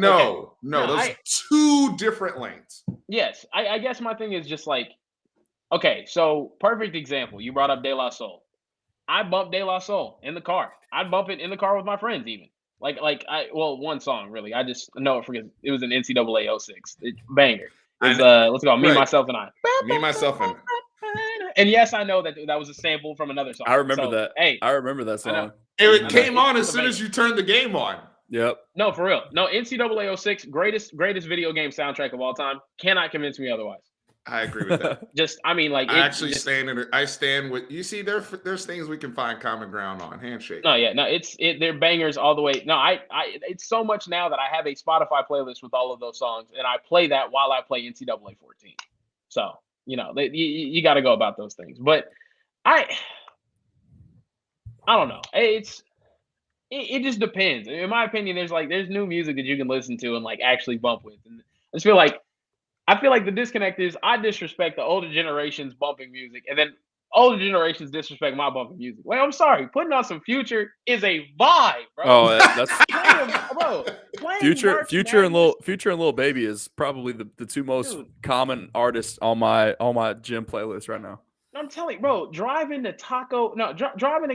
no, those two different lanes. Yes, I guess my thing is just like, okay, so perfect example. You brought up De La Soul. I bump De La Soul in the car. I'd bump it in the car with my friends even. One song really. I just know it because it was an NCAA 06. Banger. Let's go. Me, Myself, and I. Me, Myself, and And yes, I know that was a sample from another song. I remember that. Hey, I remember that song. It came on as soon as you turned the game on. Yep. No, for real. No, NCAA 06, greatest video game soundtrack of all time. Cannot convince me otherwise. I agree with that. I stand with you. See, there's things we can find common ground on. Handshake. They're bangers all the way. No, it's so much now that I have a Spotify playlist with all of those songs, and I play that while I play NCAA 14. So you got to go about those things. But I don't know. It just depends. In my opinion, there's new music that you can listen to and like actually bump with, and I feel like the disconnect is I disrespect the older generation's bumping music, and then older generations disrespect my bumping music. Wait, I'm sorry. Putting on some Future is a vibe, bro. Oh, that's Playing Future March and Madness, Lil Baby is probably the two most Dude. common artists on my gym playlist right now. I'm telling you, bro, driving to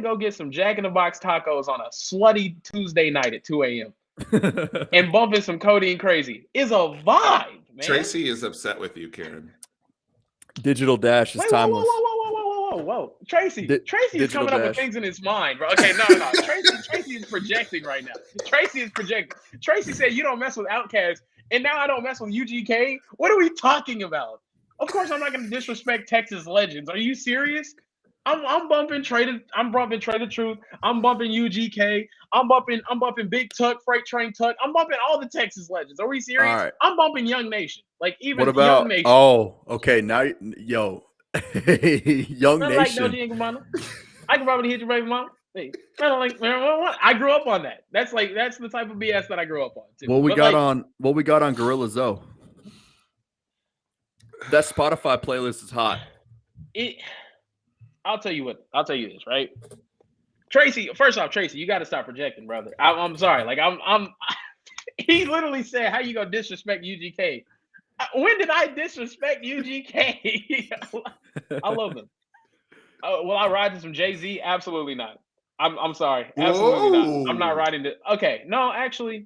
go get some Jack in the Box tacos on a slutty Tuesday night at 2 a.m. and bumping some Codeine Crazy is a vibe, man. Tracy is upset with you, Kieran. Digital Dash is Wait, timeless. whoa. Tracy is Digital coming up with Dash. things in his mind, bro. Okay, no. Tracy is projecting right now. Tracy is projecting. Tracy said you don't mess with Outkast, and now I don't mess with UGK. What are we talking about? Of course, I'm not going to disrespect Texas legends. Are you serious? I'm bumping Trey the Truth. I'm bumping UGK. I'm bumping Big Tuck, Freight Train Tuck. I'm bumping all the Texas legends. Are we serious? All right. I'm bumping Young Nation. Like even What about? Young Nation. Oh, okay. Now, yo, Young I like no Nation. Diego Mama. I can probably hit your baby mama. Hey, I don't like. I grew up on that. That's the type of BS that I grew up on. Too. What we But, got like, on Gorilla Zoe? That Spotify playlist is hot. I'll tell you this, right? Tracy, first off, Tracy, you got to stop projecting, brother. I'm sorry. Like I'm he literally said, "How you gonna disrespect UGK?" When did I disrespect UGK? I love them. Will I ride to some Jay-Z? Absolutely not. I'm sorry. Absolutely not. I'm not riding to. Okay, no, actually,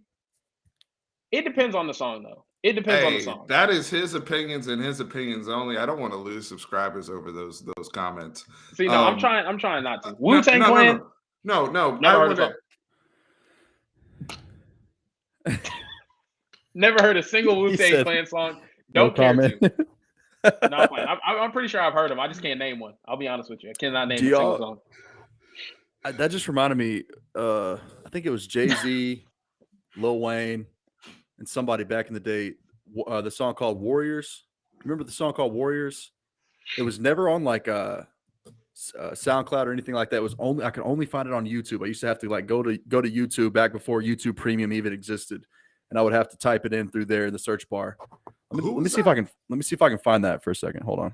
it depends on the song, though. It depends on the song. That is his opinions and his opinions only. I don't want to lose subscribers over those comments. See, no, I'm trying not to. Wu-Tang Clan. No. Never heard a song. Never heard a single Wu-Tang Clan song. Don't care to. No, I'm pretty sure I've heard them. I just can't name one. I'll be honest with you. I cannot name a single song. That just reminded me. I think it was Jay-Z, Lil Wayne, and somebody back in the day. The song called Warriors. Remember the song called Warriors? It was never on like SoundCloud or anything like that. It was only I could only find it on YouTube. I used to have to like go to YouTube back before YouTube Premium even existed, and I would have to type it in through there in the search bar. Let me see if I can find that for a second. Hold on.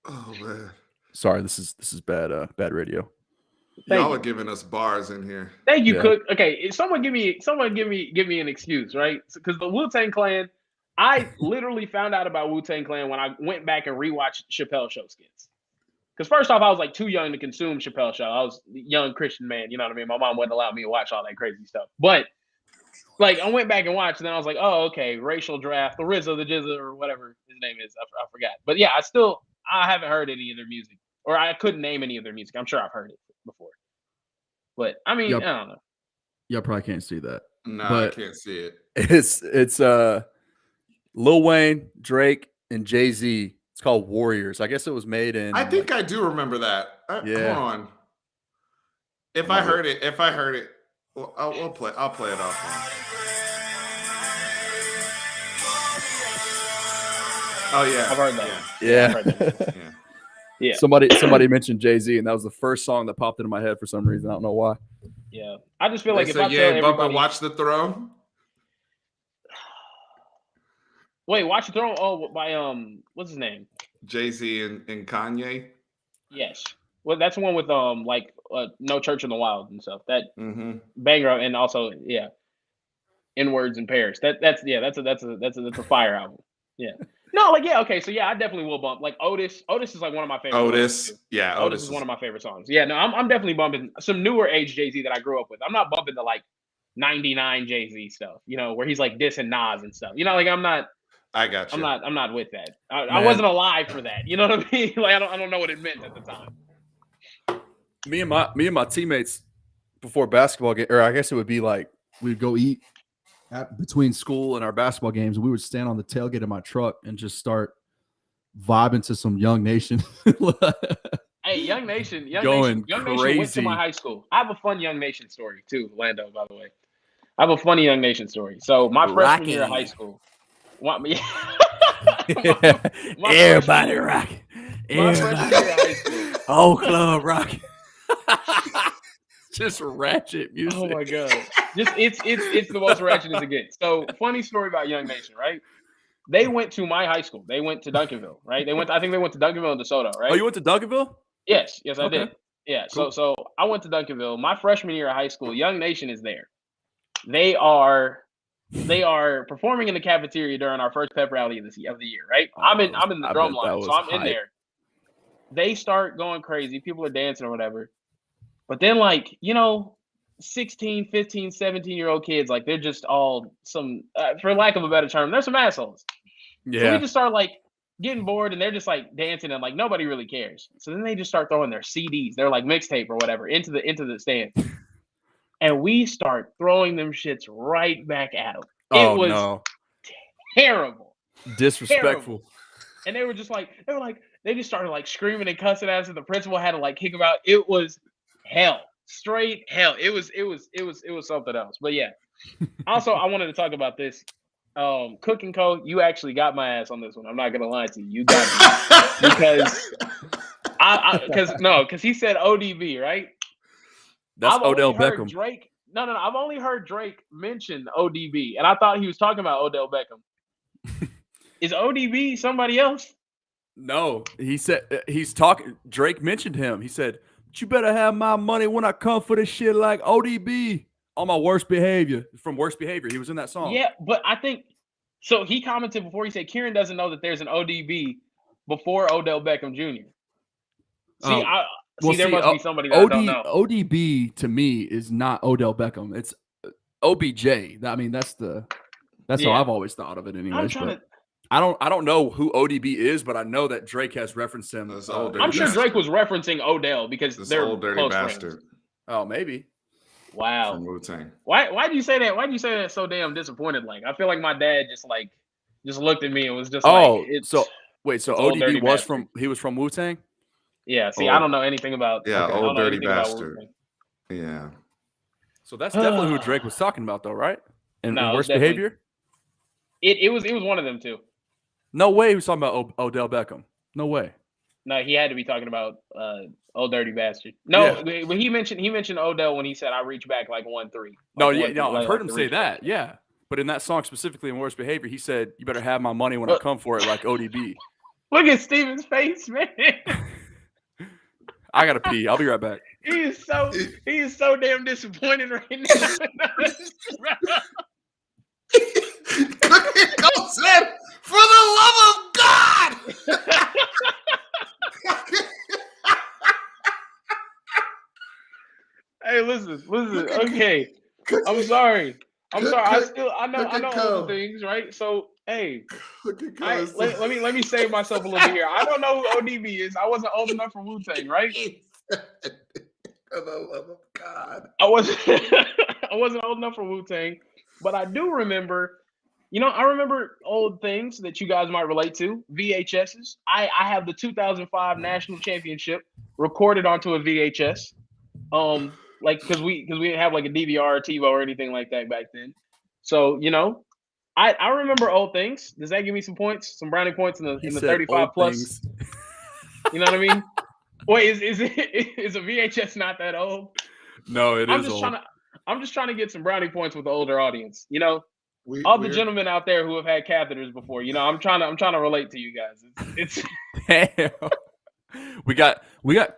Oh man. Sorry, this is bad radio. Y'all are giving us bars in here. Thank you, Cook. Okay, someone give me an excuse, right? Because the Wu-Tang Clan, I literally found out about Wu-Tang Clan when I went back and rewatched Chappelle Show skits. Because first off, I was like too young to consume Chappelle Show. I was a young Christian man, you know what I mean? My mom wouldn't allow me to watch all that crazy stuff. But like I went back and watched, and then I was like, oh, okay, Racial Draft, the RZA, the Jizza, or whatever his name is. I forgot. But yeah, I haven't heard any of their music. Or I couldn't name any of their music. I'm sure I've heard it before. But I mean, I don't know. Y'all probably can't see that. No, but I can't see it. It's Lil Wayne, Drake, and Jay-Z. It's called Warriors. I guess it was made in. I think I do remember that. Yeah. Hold on. If I heard it, well, I'll play it off. Oh yeah, I've heard that. Yeah. I've heard that. Yeah. Somebody mentioned Jay-Z, and that was the first song that popped into my head for some reason. I don't know why. Yeah. I just feel like if I tell Bubba, everybody, Watch the Throne. Wait, Watch the Throne. Oh, by what's his name? Jay-Z and Kanye. Yes. Well, that's the one with No Church in the Wild and stuff. That banger, and also N-Words in Paris. That's a fire album. Yeah. No, okay. So yeah, I definitely will bump. Like Otis. Otis is like one of my favorite. Otis is one of my favorite songs. Yeah, no, I'm definitely bumping some newer age Jay-Z that I grew up with. I'm not bumping the like 99 Jay-Z stuff, where he's like dissing Nas and stuff. Like I'm not. I got you. I'm not with that. I wasn't alive for that. You know what I mean? Like I don't know what it meant at the time. Me and my teammates before basketball game, or I guess it would be like we'd go eat between school and our basketball games, and we would stand on the tailgate of my truck and just start vibing to some Young Nation. Hey, Young Nation Going Young crazy. Nation went to my high school. I have a fun Young Nation story too, Lando, by the way. I have a funny Young Nation story. So my freshman year of high school. Everybody rocking. My freshman year of high school. Whole club rocking. Just ratchet music. Oh my god! Just it's the most ratchet as it gets. So funny story about Young Nation, right? They went to my high school. They went to Duncanville, right? I think they went to Duncanville and DeSoto, right? Oh, you went to Duncanville? Yes, I Okay. did. Yeah. Cool. So I went to Duncanville. My freshman year of high school, Young Nation is there. They are performing in the cafeteria during our first pep rally of the year, right? I'm in the I drum bet that line, so was I'm in hype. there. They start going crazy. People are dancing or whatever. But then, like, 16, 15, 17-year-old kids, like, they're just all some, for lack of a better term, they're some assholes. Yeah. So we just start, like, getting bored, and they're just, like, dancing, and, like, nobody really cares. So then they just start throwing their CDs, their, like, mixtape or whatever, into the stand. And we start throwing them shits right back at them. It was terrible. Disrespectful. Terrible. And they were just like, they just started like screaming and cussing at us, and the principal had to like kick them out. It was hell, straight hell. It was something else. But yeah. Also, I wanted to talk about this. Cook and Co. You actually got my ass on this one. I'm not gonna lie to you. You got me because he said ODB, right? That's I've Odell only heard Beckham. Drake. No. I've only heard Drake mention ODB, and I thought he was talking about Odell Beckham. Is ODB somebody else? No, he said he's talking. Drake mentioned him. He said, "But you better have my money when I come for this shit like ODB on my worst behavior." From Worst Behavior, he was in that song. Yeah, but I think so. He commented before. He said Kieran doesn't know that there's an ODB before Odell Beckham Jr. There must be somebody that I don't know. ODB to me is not Odell Beckham. It's OBJ. I mean, that's how I've always thought of it. Anyways, I don't know who ODB is, but I know that Drake has referenced him. I'm sure Drake was referencing Odell because they're old dirty close bastard. friends. Oh, maybe. Wow. From Wu-Tang. Why do you say that? Why do you say that so damn disappointed? Like, I feel like my dad just looked at me and was just so ODB was from Wu-Tang? Yeah, see, I don't know anything about old dirty bastard. Yeah. So that's definitely who Drake was talking about though, right? And Worst Behavior? It was one of them too. No way he was talking about Odell Beckham. No way. No, he had to be talking about old dirty bastard. No, when he mentioned Odell when he said I reach back like 1-3. I've heard him say that. Yeah. But in that song specifically in Worst Behavior, he said, "You better have my money when I come for it like ODB." Look at Steven's face, man. I gotta pee. I'll be right back. He is so damn disappointed right now. Go said, "For the love of God." Hey, listen. Okay, I'm sorry. I know all the things, right? So, hey, let me save myself a little bit here. I don't know who ODB is. I wasn't old enough for Wu-Tang, right? For the love of God. I wasn't old enough for Wu-Tang, but I do remember. I remember old things that you guys might relate to. VHSs. I have the 2005 national championship recorded onto a VHS. Because we didn't have like a DVR or TiVo or anything like that back then. So I remember old things. Does that give me some points, some brownie points in the 35 plus? Things. You know what I mean? Wait, is a VHS not that old? No, it is old. I'm just trying to get some brownie points with the older audience. All the gentlemen out there who have had catheters before. I'm trying to relate to you guys. It's Damn. We got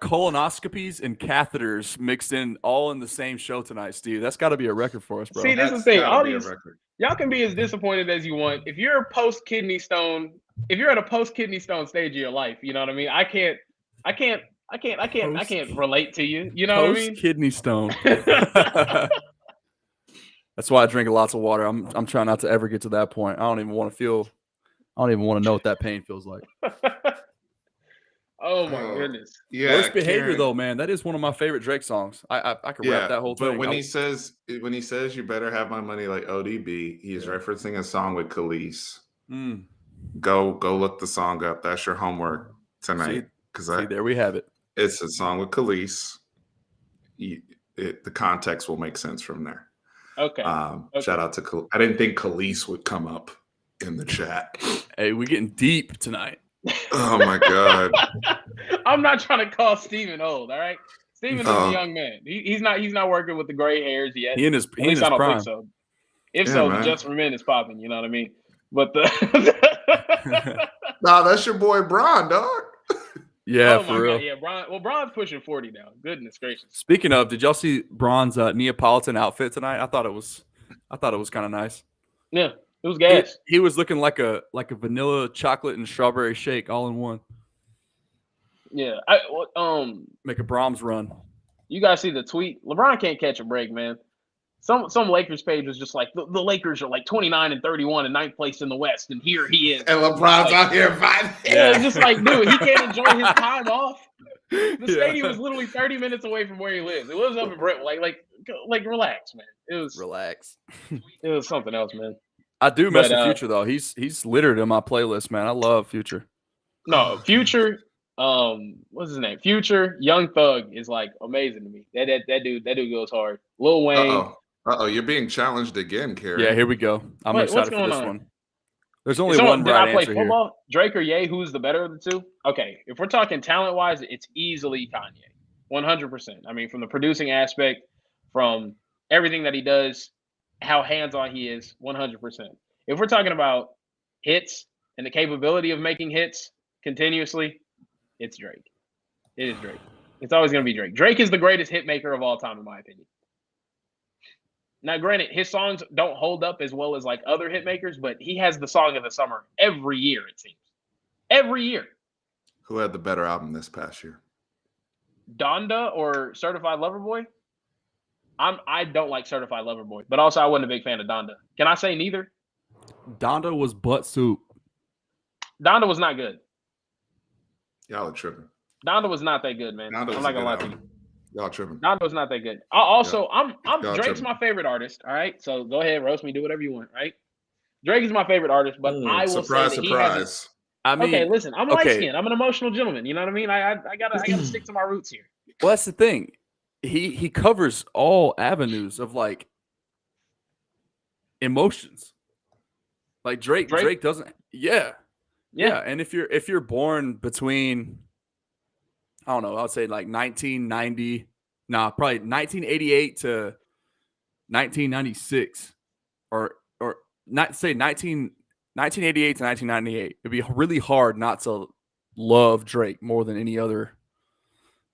colonoscopies and catheters mixed in all in the same show tonight, Steve. That's got to be a record for us, bro. See, this is the thing. All these y'all can be as disappointed as you want. If you're at a post kidney stone stage of your life, you know what I mean. I can't relate to you. You know what I mean? Post kidney stone. That's why I drink lots of water. I'm trying not to ever get to that point. I don't even want to know what that pain feels like. Oh my goodness. Yeah. Worst Behavior though, man. That is one of my favorite Drake songs. I could rap that whole thing. But when he says you better have my money like ODB, he's referencing a song with Khalees. Go look the song up. That's your homework tonight. See, there we have it. It's a song with Khalees. The context will make sense from there. Okay. Shout out to Khalees. I didn't think Khalees would come up in the chat. Hey, we're getting deep tonight. Oh my God. I'm not trying to call Steven old, all right? Steven is a young man. He's not working with the gray hairs yet. He in his I don't prime. think so. If so, man. Just for Men is popping, you know what I mean? But the Nah, that's your boy Bron, dog. Yeah, oh my for real. God, yeah, Bron. Well, Bron's pushing 40 now. Goodness gracious. Speaking of, did y'all see Bron's Neapolitan outfit tonight? I thought it was kind of nice. Yeah, it was gas. He was looking like a vanilla chocolate and strawberry shake all in one. Yeah, Make a Brahms run. you guys see the tweet? LeBron can't catch a break, man. Some Lakers page was just like the Lakers are like 29-31 and ninth place in the West, and here he is. And LeBron's out here fighting. Yeah, it's just like, dude, he can't enjoy his time off. The stadium was literally 30 minutes away from where he lives. It was up in Brentwood. Like relax, man. It was Relax. It was something else, man. I do miss But, the Future though. He's littered in my playlist, man. I love Future. No, Future. What's his name? Future, Young Thug is like amazing to me. That dude goes hard. Lil Wayne. You're being challenged again, Kieran. Yeah, here we go. I'm What's excited for going this on? one. There's only Did one I right play answer here. football? Drake or Ye? Who's the better of the two? Okay, if we're talking talent wise, it's easily Kanye, 100%. I mean, from the producing aspect, from everything that he does, how hands on he is, 100%. If we're talking about hits and the capability of making hits continuously, it's Drake. It is Drake. It's always going to be Drake. Drake is the greatest hit maker of all time, in my opinion. Now, granted, his songs don't hold up as well as like other hit makers, but he has the song of the summer every year, it seems. Every year. Who had the better album this past year? Donda or Certified Lover Boy? I don't like Certified Lover Boy, but also I wasn't a big fan of Donda. Can I say neither? Donda was butt soup. Donda was not good. Y'all are tripping. Donda was not that good, man. Donda was I'm not a good gonna lie to you. album. Y'all tripping. Donda was not that good. Also, I'm Y'all Drake's tripping. my favorite artist. All right, so go ahead, roast me, do whatever you want. Right? Drake is my favorite artist, but I will Surprise, say that surprise. I mean, okay, listen, I'm light skinned. I'm an emotional gentleman. You know what I mean? I gotta stick to my roots here. well, that's the thing. He covers all avenues of like emotions. Like Drake doesn't. Yeah. And if you're born between, I don't know, I would say like 1990, probably 1988 to 1996, or not say 1988 to 1998. It'd be really hard not to love Drake more than any other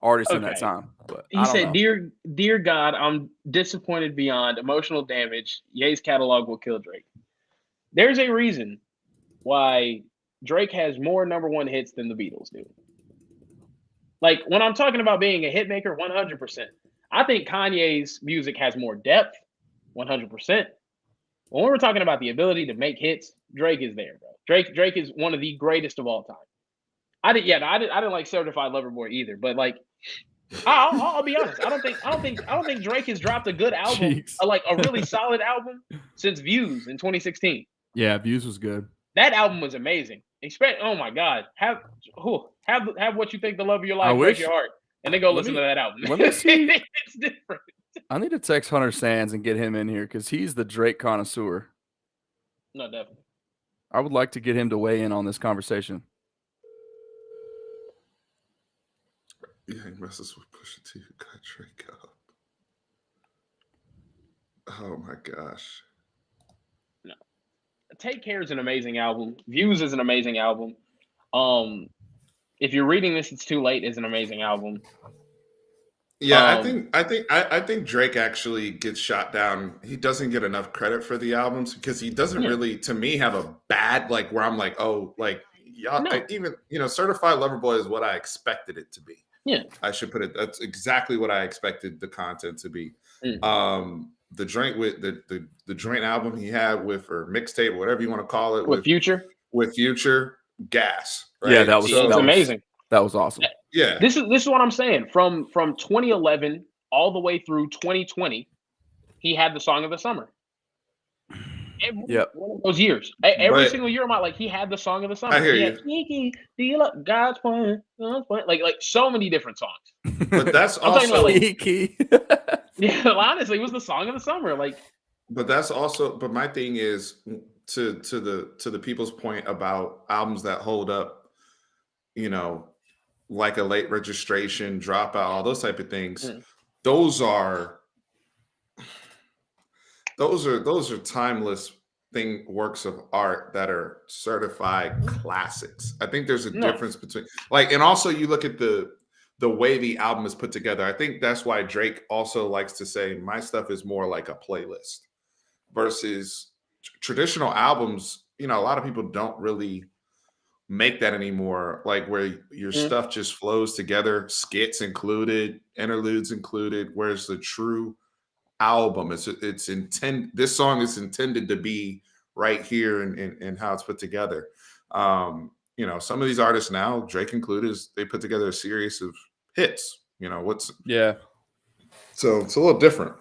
artist in that time. But He said, "Dear God, I'm disappointed beyond emotional damage. Ye's catalog will kill Drake." There's a reason why Drake has more number one hits than the Beatles do. Like when I'm talking about being a hit maker, 100%. I think Kanye's music has more depth, 100%. When we're talking about the ability to make hits, Drake is there, bro. Drake is one of the greatest of all time. I didn't like Certified Lover Boy either, but like I'll be honest. I don't think Drake has dropped a good album, like a really solid album since Views in 2016. Yeah, Views was good. That album was amazing. Oh my God. Have what you think the love of your life break your heart. And then go listen to that album. Let me see. It's different. I need to text Hunter Sands and get him in here because he's the Drake connoisseur. No, definitely. I would like to get him to weigh in on this conversation. Yeah, he messes with Pusha T, who got Drake up. Oh my gosh. No. Take Care is an amazing album. Views is an amazing album. If you're reading this, it's too late is an amazing album. Yeah, I think Drake actually gets shot down. He doesn't get enough credit for the albums because he doesn't really, to me, have a bad like where I'm like, oh, like y'all even Certified Lover Boy is what I expected it to be. Yeah, I should put it. That's exactly what I expected the content to be. The joint with the joint album he had with or mixtape, whatever you want to call it, with Future, gas. Right? Yeah, that was amazing. That was awesome. Yeah, this is what I'm saying. From 2011 all the way through 2020, he had the song of the summer. Every one of those years, every single year, he had the song of the summer. I hear you. Kiki, do you like God's plan? Like so many different songs. But that's also Kiki. Yeah, honestly, it was the song of the summer. Like, but that's also. But my thing is to the people's point about albums that hold up, like a Late Registration, Dropout, all those type of things. Those are timeless works of art that are certified classics. I think there's a No. difference between and also you look at the way the album is put together. I think that's why Drake also likes to say my stuff is more like a playlist versus traditional albums. A lot of people don't really make that anymore, like where your stuff just flows together, skits included, interludes included, whereas the true album this song is intended to be right here in how it's put together. Some of these artists now, Drake included, they put together a series of hits. So it's a little different.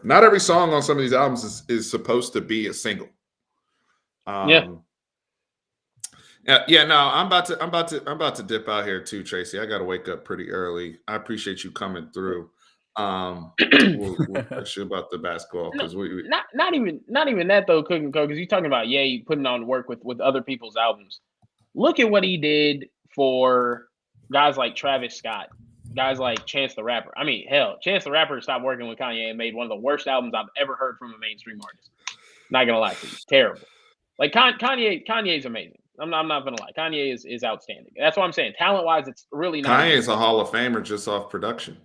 Not every song on some of these albums is supposed to be a single. No, I'm about to dip out here too, Tracy. I got to wake up pretty early. I appreciate you coming through. We'll push you about the basketball because not even that though, Cooking Co, because you're talking about you putting on work with other people's albums. Look at what he did for guys like Travis Scott, guys like Chance the Rapper. I mean, hell, Chance the Rapper stopped working with Kanye and made one of the worst albums I've ever heard from a mainstream artist. Not gonna lie to you, terrible. Like Kanye's amazing. I'm not gonna lie, Kanye is outstanding. That's what I'm saying. Talent wise, it's really not. Kanye's a Hall of Famer just off production,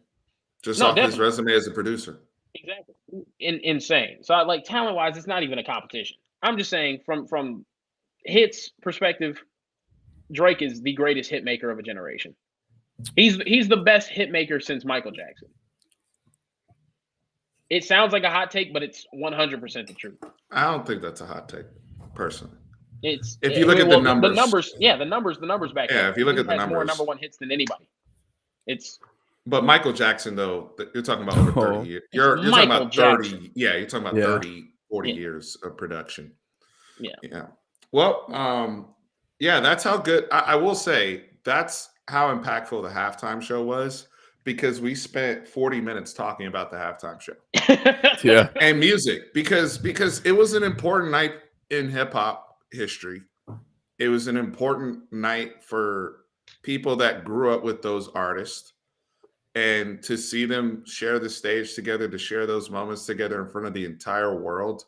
off his resume as a producer. Exactly, insane. So like talent wise, it's not even a competition. I'm just saying from hits perspective, Drake is the greatest hit maker of a generation. He's the best hit maker since Michael Jackson. It sounds like a hot take, but it's 100% the truth. I don't think that's a hot take, personally. If you look at the numbers, the numbers back. Yeah, if you look at the numbers, more number one hits than anybody. But Michael Jackson, though, you're talking about over 30 years. You're talking about 30. Jackson. Yeah, you're talking about 30, 40 years of production. Yeah. Well, that's how good. I will say that's how impactful the halftime show was, because we spent 40 minutes talking about the halftime show. And music, because it was an important night in hip hop history. It was an important night for people that grew up with those artists, and to see them share the stage together, to share those moments together in front of the entire world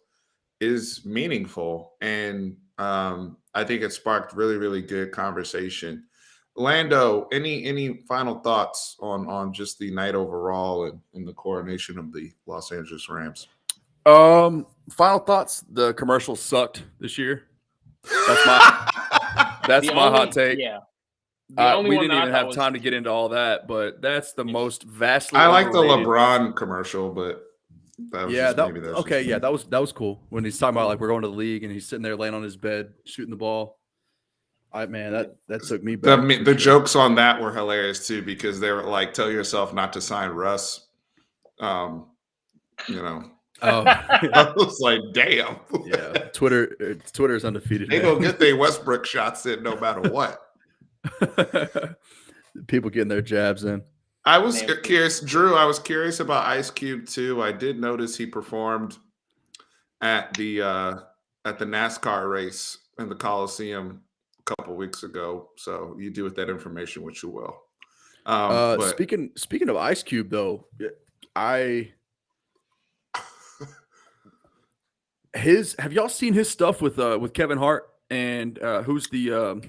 is meaningful. And I think it sparked really, really good conversation. Lando, any final thoughts on just the night overall and the coronation of the Los Angeles Rams? Final thoughts. The commercials sucked this year. That's my hot take. Yeah. We didn't even have time to get into all that, but that's the most vastly. I like the LeBron commercial, but that was cool when he's talking about like we're going to the league and he's sitting there laying on his bed shooting the ball. That took me back. The jokes on that were hilarious too, because they were like, "Tell yourself not to sign Russ." I was like, "Damn." Yeah, Twitter's undefeated. They gonna get their Westbrook shots in no matter what. People getting their jabs in. I was curious, Drew. I was curious about Ice Cube too. I did notice he performed at the NASCAR race in the Coliseum a couple weeks ago. So you do with that information what you will. Speaking of Ice Cube, though, have y'all seen his stuff with Kevin Hart and who's the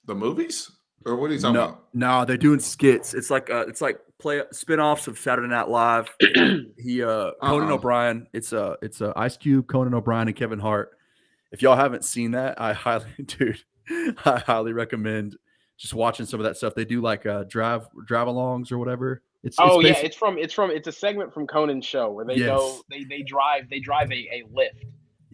movies? Or what are you talking about? No, they're doing skits. It's like spin-offs of Saturday Night Live. Conan O'Brien. It's Ice Cube, Conan O'Brien, and Kevin Hart. If y'all haven't seen that, I highly recommend just watching some of that stuff. They do like drive-alongs or whatever. It's a segment from Conan's show where they go they drive a lift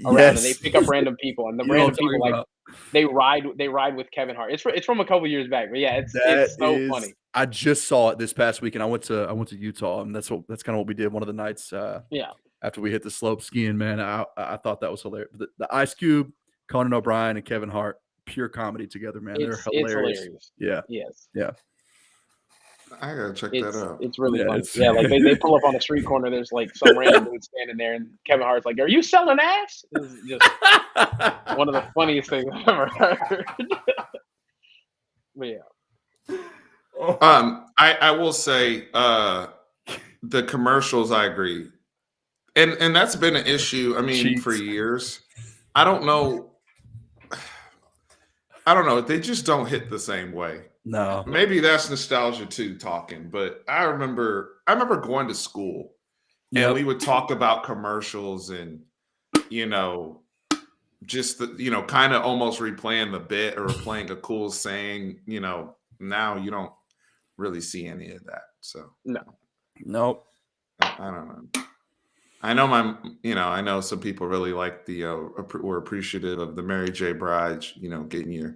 around and they pick up random people, and the random people like they ride with Kevin Hart. It's from a couple years back, but yeah, it's so funny. I just saw it this past weekend. I went to Utah, and that's kind of what we did one of the nights. After we hit the slope skiing, man, I thought that was hilarious. The Ice Cube, Conan O'Brien, and Kevin Hart, pure comedy together, man. They're hilarious. It's hilarious. Yeah. Yes. Yeah. I gotta check that out. It's really fun. Like they pull up on the street corner. There's like some random dude standing there, and Kevin Hart's like, "Are you selling ass?" This is just one of the funniest things I've ever heard. But yeah. I will say the commercials. I agree. And that's been an issue. I mean, for Cheats. years. I don't know. I don't know. They just don't hit the same way. No. Maybe that's nostalgia too talking, but I remember going to school and Yep. we would talk about commercials and just kind of almost replaying the bit or playing a cool saying, now you don't really see any of that. So Nope. I don't know. I know I know some people really like were appreciative of the Mary J. Blige, getting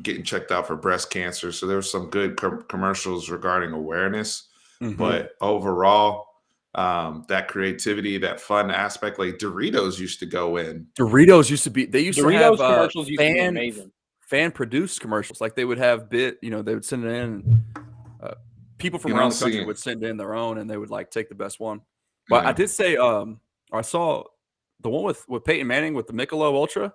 getting checked out for breast cancer. So there were some good commercials regarding awareness, but overall, that creativity, that fun aspect, like Doritos used to go in. Doritos used to be. They used Doritos to have commercials used to be amazing. Fan produced commercials. Like they would have they would send it in. People from around the country would send in their own, and they would like take the best one. But I did say, I saw the one with Peyton Manning with the Michelob Ultra.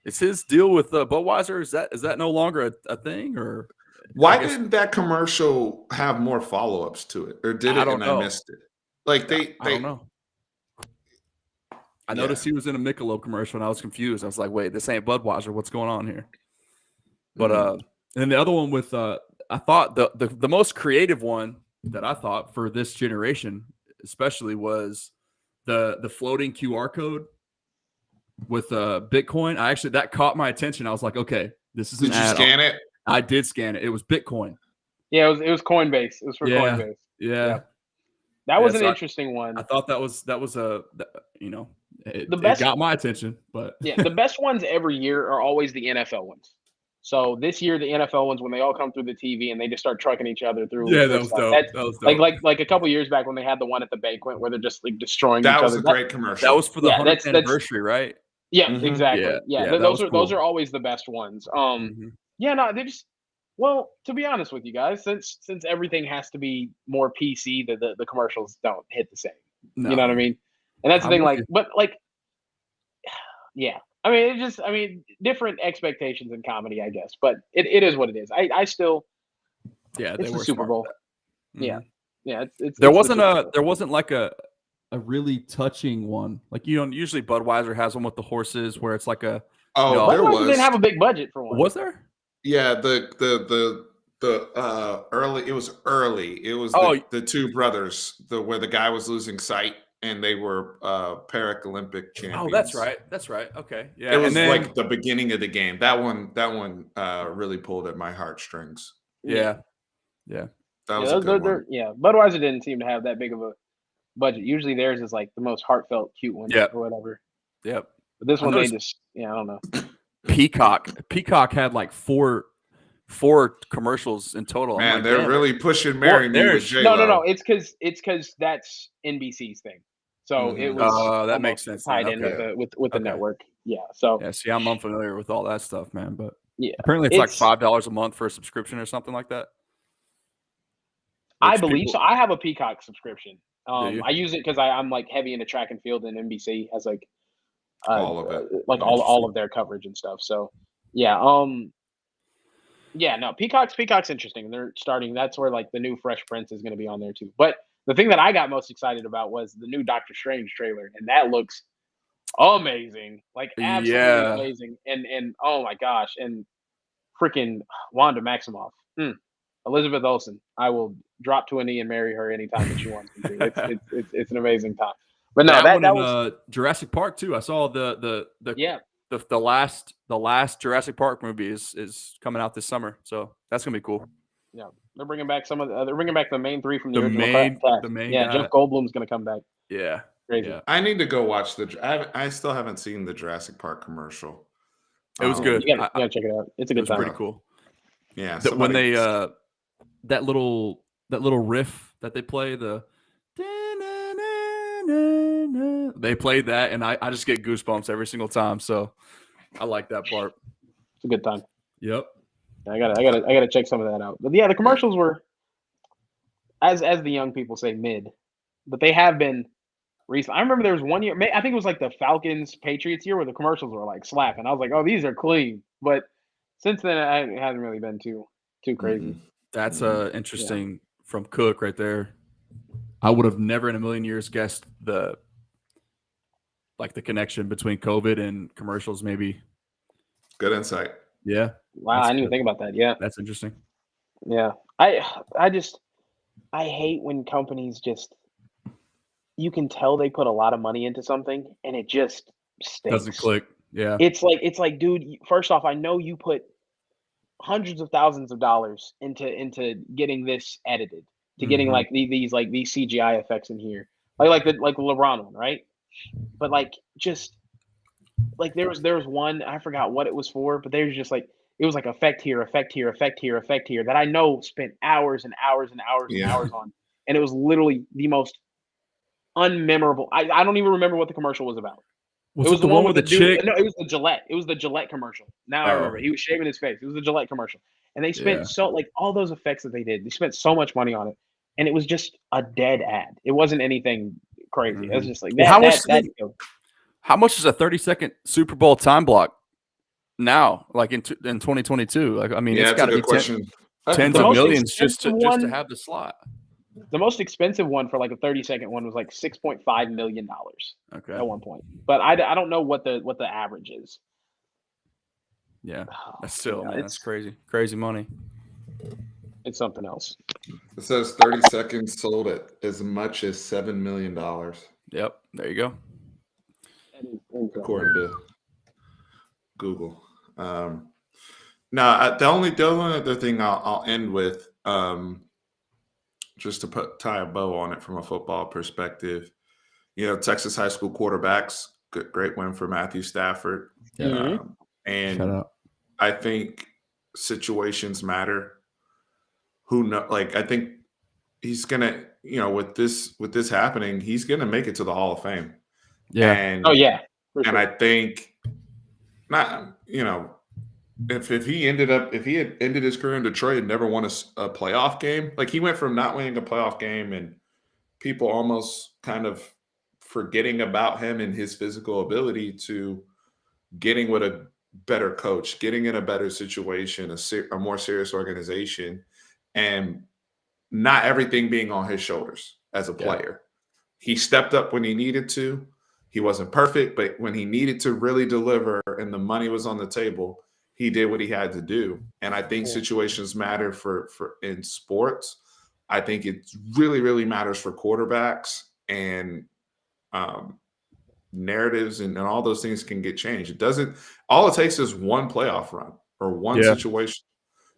Is his deal with Budweiser? Is that no longer a thing? Or why didn't that commercial have more follow-ups to it, or did it? I missed it. Like I don't know. I noticed he was in a Michelob commercial, and I was confused. I was like, "Wait, this ain't Budweiser. What's going on here?" But and then the other one with I thought the most creative one that I thought for this generation, especially, was the floating QR code with Bitcoin. That caught my attention. I was like, okay, this is an ad. Did you scan it? I did scan it. It was Bitcoin. Yeah, it was Coinbase. It was for Coinbase. Yeah. That was an interesting one. I thought that was it got my attention. But the best ones every year are always the NFL ones. So this year, the NFL ones, when they all come through the TV and they just start trucking each other through. Yeah, that was dope. That was dope. Like a couple years back when they had the one at the banquet where they're just like destroying each other. That was a great commercial. That was for the 100th anniversary, right? Yeah, exactly. Yeah, those are always the best ones. Yeah, no, they just. Well, to be honest with you guys, since everything has to be more PC, the commercials don't hit the same. No. You know what I mean? And that's the thing. Yeah. I mean, different expectations in comedy, I guess, but it is what it is. I still. Yeah, it's the Super Bowl. Yeah, there wasn't like a really touching one. Like usually Budweiser has one with the horses where it's like a. Oh, there was. Didn't have a big budget for one. Was there? Yeah, the early. It was early. It was the two brothers, where the guy was losing sight, and they were Paralympic champions. Oh, that's right. That's right. Okay, yeah. It was like the beginning of the game. That one really pulled at my heartstrings. Yeah. That was a good one. Budweiser didn't seem to have that big of a budget. Usually theirs is like the most heartfelt, cute one, or whatever. Yep. But this one they just, I don't know. Peacock had like four commercials in total. Man, like, they're really pushing "Marry Me" with J-Lo. No. It's because that's NBC's thing. So it was. That makes sense. Tied in with the network. Yeah. So see, I'm unfamiliar with all that stuff, man. But apparently it's like $5 a month for a subscription or something like that. I believe so. I have a Peacock subscription. I use it because I'm like heavy into track and field, and NBC has like all of it, like all of their coverage and stuff. So Peacock's interesting. They're starting. That's where like the new Fresh Prince is going to be on there too. But the thing that I got most excited about was the new Doctor Strange trailer, and that looks amazing, like absolutely amazing. And oh my gosh, and freaking Wanda Maximoff. Elizabeth Olsen. I will drop to a knee and marry her anytime that she wants me to. It's an amazing time. But no, that was Jurassic Park too. I saw the last Jurassic Park movie is coming out this summer, so that's gonna be cool. Yeah, they're bringing back they're bringing back the main three from the original cast. Jeff Goldblum's gonna come back. Yeah, crazy. Yeah. I need to go watch I still haven't seen the Jurassic Park commercial. It was good. You gotta check it out. It's a good time. Pretty cool. Yeah, when they that little riff that they play, they played that, and I just get goosebumps every single time. So I like that part. It's a good time. Yep. I gotta check some of that out. But yeah, the commercials were, as the young people say, mid, but they have been recent. I remember there was one year, I think it was like the Falcons Patriots year, where the commercials were like slapping. I was like, oh, these are clean. But since then, it hasn't really been too crazy. That's interesting from Cook right there. I would have never in a million years guessed the connection between COVID and commercials. Maybe. Good insight. Yeah. Wow, I didn't even think about that. Yeah. That's interesting. Yeah. I hate when companies you can tell they put a lot of money into something and it just stinks. Doesn't click. Yeah. It's like, dude, first off, I know you put hundreds of thousands of dollars into getting this edited, to getting like these CGI effects in here. Like the LeBron one, right? But just there was one, I forgot what it was for, but there's just it was effect here, effect here, effect here, effect here that I know spent hours and hours and hours and hours on. And it was literally the most unmemorable. I don't even remember what the commercial was about. Was it the one with the chick? No, it was the Gillette. It was the Gillette commercial. Now I remember. He was shaving his face. It was the Gillette commercial. And they spent all those effects that they did. They spent so much money on it. And it was just a dead ad. It wasn't anything crazy. It was just like how much is a 30-second Super Bowl time block now? Like in 2022? Like, I mean, it's got to be tens of millions just to have the slot. The most expensive one for a 30-second one was $6.5 million. Okay. At one point, but I don't know what the average is. Yeah, that's still that's crazy money. It's something else. It says 30 seconds sold at as much as $7 million. Yep, there you go. According to Google. Now, the only other thing I'll end with, just to tie a bow on it from a football perspective, Texas high school quarterbacks, great win for Matthew Stafford. Yeah. And I think situations matter. I think he's gonna, with this happening, he's gonna make it to the Hall of Fame. Yeah. And, sure. I think if he had ended his career in Detroit and never won a playoff game, he went from not winning a playoff game and people almost kind of forgetting about him and his physical ability to getting with a better coach, getting in a better situation, a more serious organization, and not everything being on his shoulders as a player. He stepped up when he needed to. He wasn't perfect, but when he needed to really deliver and the money was on the table, he did what he had to do. And I think situations matter for in sports. I think it really, really matters for quarterbacks, and narratives and all those things can get changed. All it takes is one playoff run or one situation.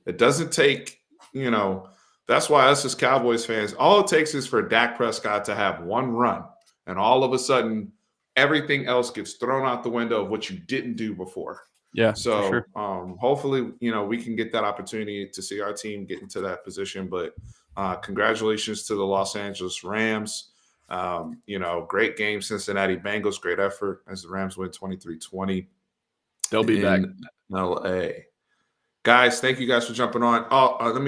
It doesn't take, that's why us as Cowboys fans, all it takes is for Dak Prescott to have one run, and all of a sudden everything else gets thrown out the window of what you didn't do before. Yeah. So hopefully, we can get that opportunity to see our team get into that position. But congratulations to the Los Angeles Rams. Great game, Cincinnati Bengals, great effort as the Rams win 23-20. They'll be back. LA. Guys, thank you guys for jumping on.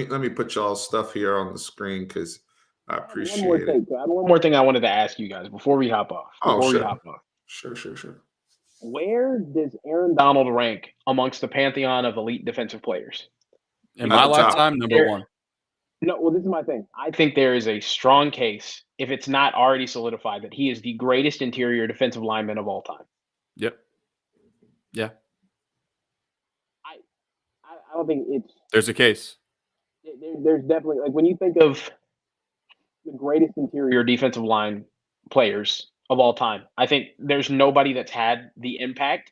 Let me put y'all's stuff here on the screen because I appreciate it. One more thing I wanted to ask you guys before we hop off. Sure. Where does Aaron Donald rank amongst the pantheon of elite defensive players? In my lifetime, number one. No, well, this is my thing. I think there is a strong case, if it's not already solidified, that he is the greatest interior defensive lineman of all time. Yep. Yeah. I don't think it's... There's a case. There's definitely... when you think of the greatest interior defensive line players of all time, I think there's nobody that's had the impact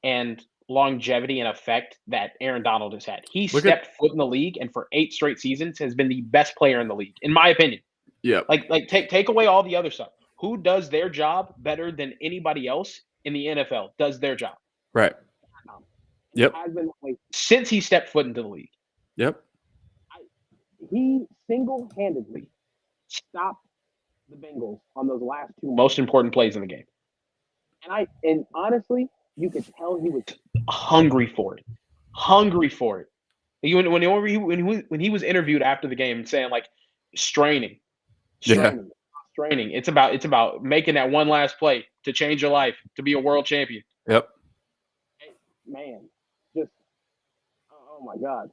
and longevity and effect that Aaron Donald has had. He stepped foot in the league and for 8 straight seasons has been the best player in the league, in my opinion. Yeah. Take away all the other stuff. Who does their job better than anybody else in the NFL does their job? Right. Yep. Has been since he stepped foot into the league. Yep. He single-handedly stopped the Bengals on those last 2 most important plays in the game. And honestly, you could tell he was hungry for it. When he was interviewed after the game saying straining. It's about making that one last play to change your life, to be a world champion. Yep. Man, just oh my God.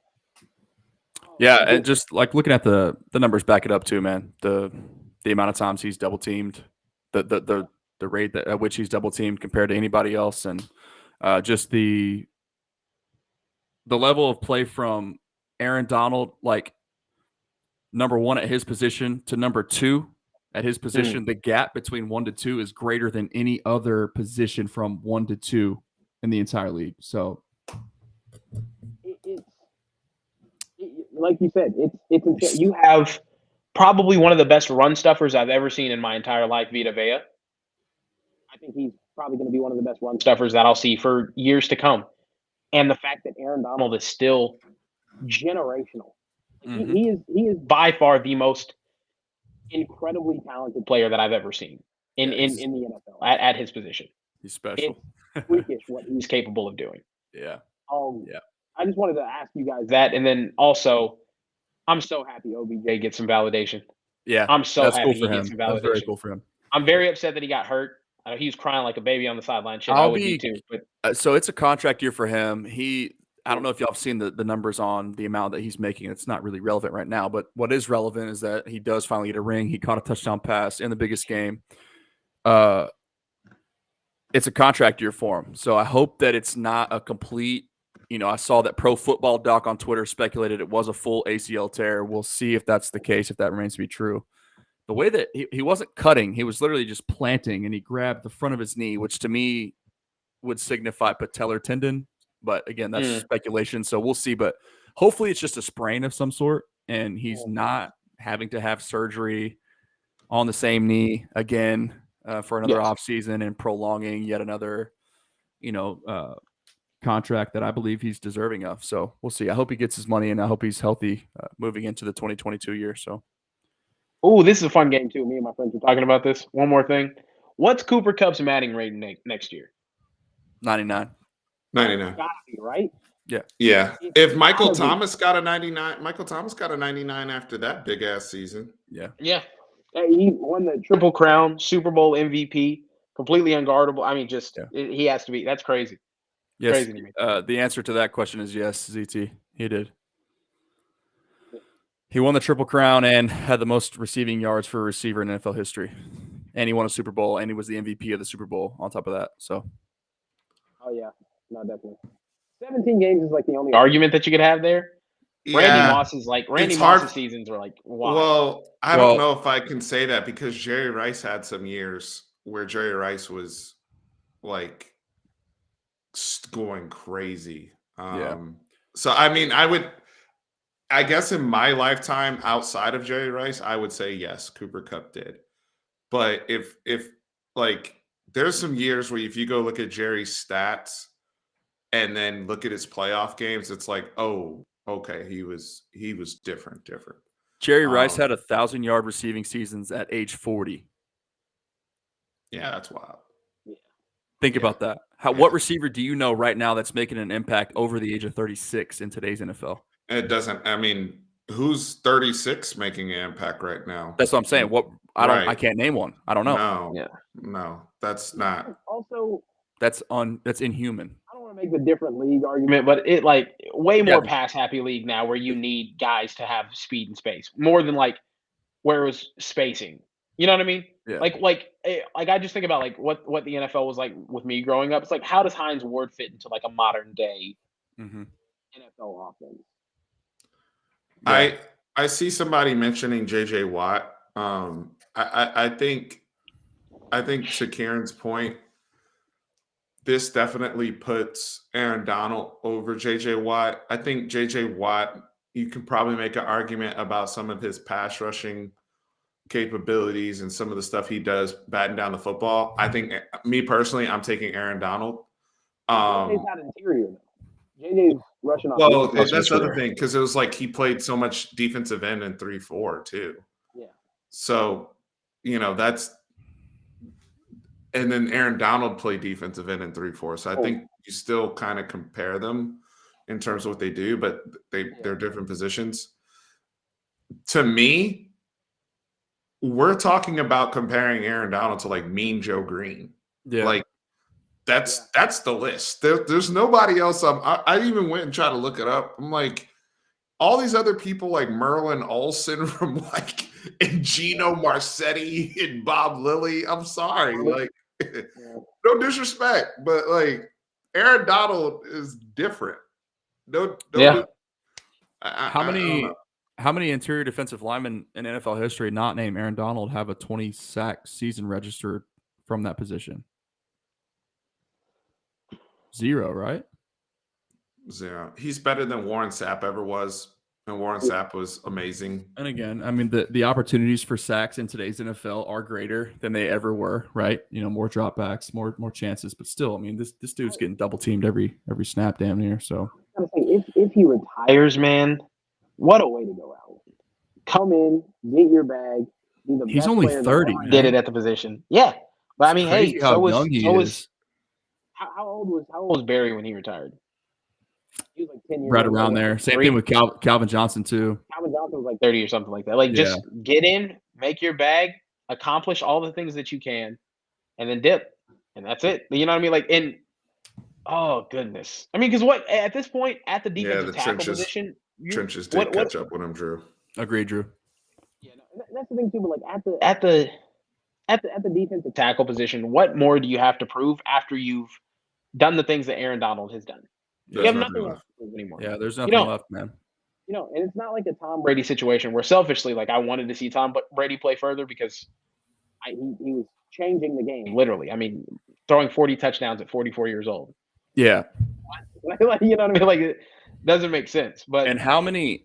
Yeah, and just looking at the numbers back it up too, man. The the amount of times he's double teamed, the rate at which he's double teamed compared to anybody else, and just the level of play from Aaron Donald, like number 1 at his position to number 2 at his position, the gap between 1 to 2 is greater than any other position from 1 to 2 in the entire league. So, like you said, it's insane. You have probably one of the best run stuffers I've ever seen in my entire life, Vita Vea. I think he's probably going to be one of the best run stuffers that I'll see for years to come. And the fact that Aaron Donald is still generational. He is by far the most incredibly talented player that I've ever seen in the NFL at his position. He's special. It's freakish what he's capable of doing. Yeah. I just wanted to ask you guys that, and then also, I'm so happy OBJ gets some validation. Yeah, I'm so that's happy cool for he him. gets some That's validation. very cool for him. I'm very upset that he got hurt. I know he was crying like a baby on the sideline. Shit, I would be too. But so it's a contract year for him. I don't know if y'all have seen the numbers on the amount that he's making. It's not really relevant right now, but what is relevant is that he does finally get a ring. He caught a touchdown pass in the biggest game. It's a contract year for him. So I hope that it's not a complete, I saw that Pro Football Doc on Twitter speculated it was a full ACL tear. We'll see if that's the case, if that remains to be true. The way that he wasn't cutting, he was literally just planting, and he grabbed the front of his knee, which to me would signify patellar tendon. But again, that's speculation, so we'll see. But hopefully it's just a sprain of some sort, and he's not having to have surgery on the same knee again for another offseason and prolonging yet another, contract that I believe he's deserving of. So we'll see. I hope he gets his money, and I hope he's healthy moving into the 2022 year. So. Oh, this is a fun game too. Me and my friends were talking about this. One more thing. What's Cooper Kupp's Manning rating next year? 99. 99. Gotta be, right? Yeah. If Michael Thomas got a 99, Michael Thomas got a 99 after that big ass season. Yeah. Yeah. He won the Triple Crown, Super Bowl MVP, completely unguardable. I mean, he has to be. That's crazy. Yes. Crazy to me. The answer to that question is yes, ZT. He did. He won the Triple Crown and had the most receiving yards for a receiver in NFL history. And he won a Super Bowl, and he was the MVP of the Super Bowl on top of that. So. Oh, yeah. No, definitely. 17 games is like the only argument that you could have there. Yeah. Randy Moss's seasons are like, wow. Well, I don't know if I can say that because Jerry Rice had some years where Jerry Rice was like going crazy. So, I mean, I guess in my lifetime outside of Jerry Rice, I would say yes, Cooper Kupp did. But if like there's some years where if you go look at Jerry's stats and then look at his playoff games, it's like, oh, okay, he was different. Jerry Rice had 1,000-yard receiving seasons at age 40. Yeah, that's wild. Think about that. What receiver do you know right now that's making an impact over the age of 36 in today's NFL? It doesn't. I mean, who's 36 making an impact right now? That's what I'm saying. I can't name one. I don't know. No, that's not. Also, that's inhuman. I don't want to make the different league argument, but it like way more pass happy league now where you need guys to have speed and space more than like where it was spacing. You know what I mean? Yeah. Like I just think about like what the NFL was like with me growing up. It's like, how does Hines Ward fit into like a modern day NFL offense? I see somebody mentioning JJ Watt. I think to Kieran's point, this definitely puts Aaron Donald over JJ Watt. I think JJ Watt, you can probably make an argument about some of his pass rushing capabilities and some of the stuff he does batting down the football. I think, me personally, I'm taking Aaron Donald. JJ's not interior though. JJ's rushing off. Well, that's the other thing, because it was like he played so much defensive end in 3-4 too. Yeah. So, that's, and then Aaron Donald played defensive end in 3-4. So I think you still kind of compare them in terms of what they do, but they're different positions. To me, we're talking about comparing Aaron Donald to like Mean Joe Green. Yeah. Like that's the list. There's nobody else. I even went and tried to look it up. I'm like, all these other people like Merlin Olsen from like and Gino Marcetti and Bob Lilly. I'm sorry, like no disrespect, but like Aaron Donald is different. No, Yeah. How many interior defensive linemen in NFL history not named Aaron Donald have a 20 sack season registered from that position? 0, right? 0. He's better than Warren Sapp ever was, and Warren Sapp was amazing. And again, I mean, the opportunities for sacks in today's NFL are greater than they ever were, right? You know, more dropbacks, more chances, but still, I mean, this dude's getting double teamed every snap damn near. So if he retires, man, what a way to go out. Come in, get your bag. Be the he's best only player 30. that did it at the position. Yeah, but I mean, hey, Crazy how young he is. How old was Barry when he retired? He was like 10 years Right old, around there. Same thing with Calvin Johnson too. Calvin Johnson was like 30 or something like that. Like, just get in, make your bag, accomplish all the things that you can, and then dip, and that's it. You know what I mean? Like, oh goodness, I mean, because what at this point at the defensive tackle position, trenches did catch up with him, Drew. Agreed, Drew. Yeah, no, that's the thing too. But like at the defensive tackle position, what more do you have to prove after you've done the things that Aaron Donald has done? You have nothing left to prove anymore. Yeah, there's nothing left, man. You know, and it's not like a Tom Brady situation where selfishly, like, I wanted to see Tom Brady play further because he was changing the game, literally. I mean, throwing 40 touchdowns at 44 years old. Yeah. Like, you know what I mean? Like, it doesn't make sense. But and how many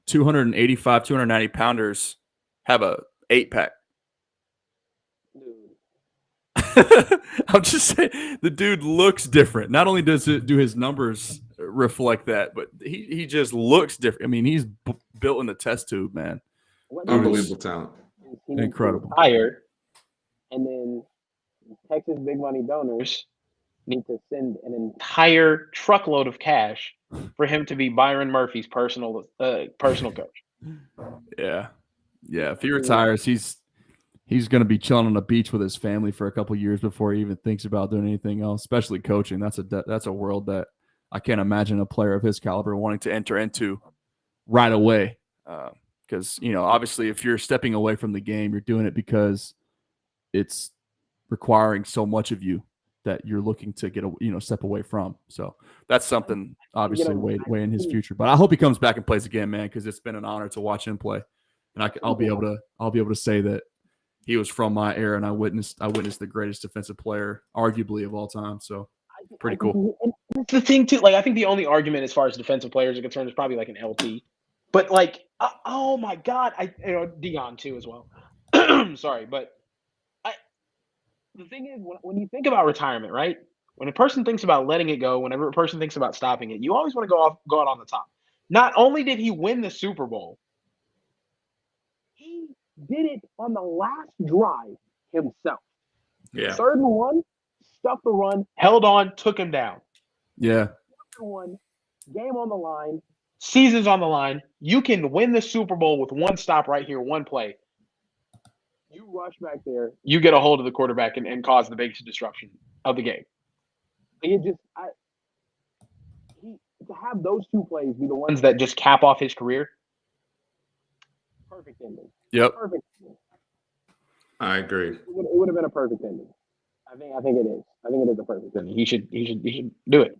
285, 290 pounders have a 8-pack? I'm just saying, the dude looks different. Not only do his numbers reflect that, but he just looks different. I mean, he's built in the test tube, man. Unbelievable talent. Incredible. Higher, and then Texas big money donors need to send an entire truckload of cash for him to be Byron Murphy's personal coach. Yeah. If he retires, he's going to be chilling on the beach with his family for a couple of years before he even thinks about doing anything else, especially coaching. That's a world that I can't imagine a player of his caliber wanting to enter into right away. Because, you know, obviously if you're stepping away from the game, you're doing it because it's requiring so much of you that you're looking to get step away from. So that's something obviously way in his future. But I hope he comes back and plays again, man, because it's been an honor to watch him play. And I'll be able to say that he was from my era, and I witnessed the greatest defensive player, arguably, of all time. So pretty cool. And it's the thing too. Like, I think the only argument as far as defensive players are concerned is probably like an LT. But like, oh my God, Dion too as well. Sorry, but the thing is, when you think about retirement, right? When a person thinks about letting it go, whenever a person thinks about stopping it, you always want to go out on the top. Not only did he win the Super Bowl, he did it on the last drive himself. Yeah. 3rd and 1, stuffed the run, held on, took him down. Yeah. 4th and 1, game on the line, season's on the line. You can win the Super Bowl with one stop right here, one play. You rush back there, you get a hold of the quarterback and cause the biggest disruption of the game. To have those 2 plays be the ones that just cap off his career, perfect ending. Yep. Perfect ending. I agree. It would have been a perfect ending. I think it is. I think it is a perfect ending. He should do it.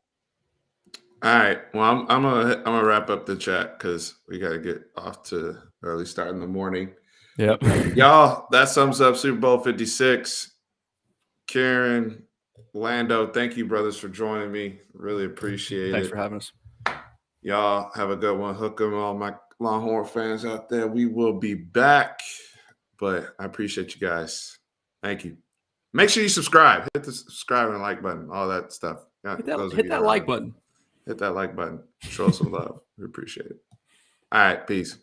All right. Well, I'm gonna wrap up the chat because we got to get off to early start in the morning. Yep. Y'all, that sums up Super Bowl 56. Kieran, Lando, thank you, brothers, for joining me. Really appreciate it. Thanks for having us. Y'all have a good one. Hook 'em, all my Longhorn fans out there. We will be back, but I appreciate you guys. Thank you. Make sure you subscribe. Hit the subscribe and like button, all that stuff. Hit that like button. Hit that like button. Show us some love. We appreciate it. All right. Peace.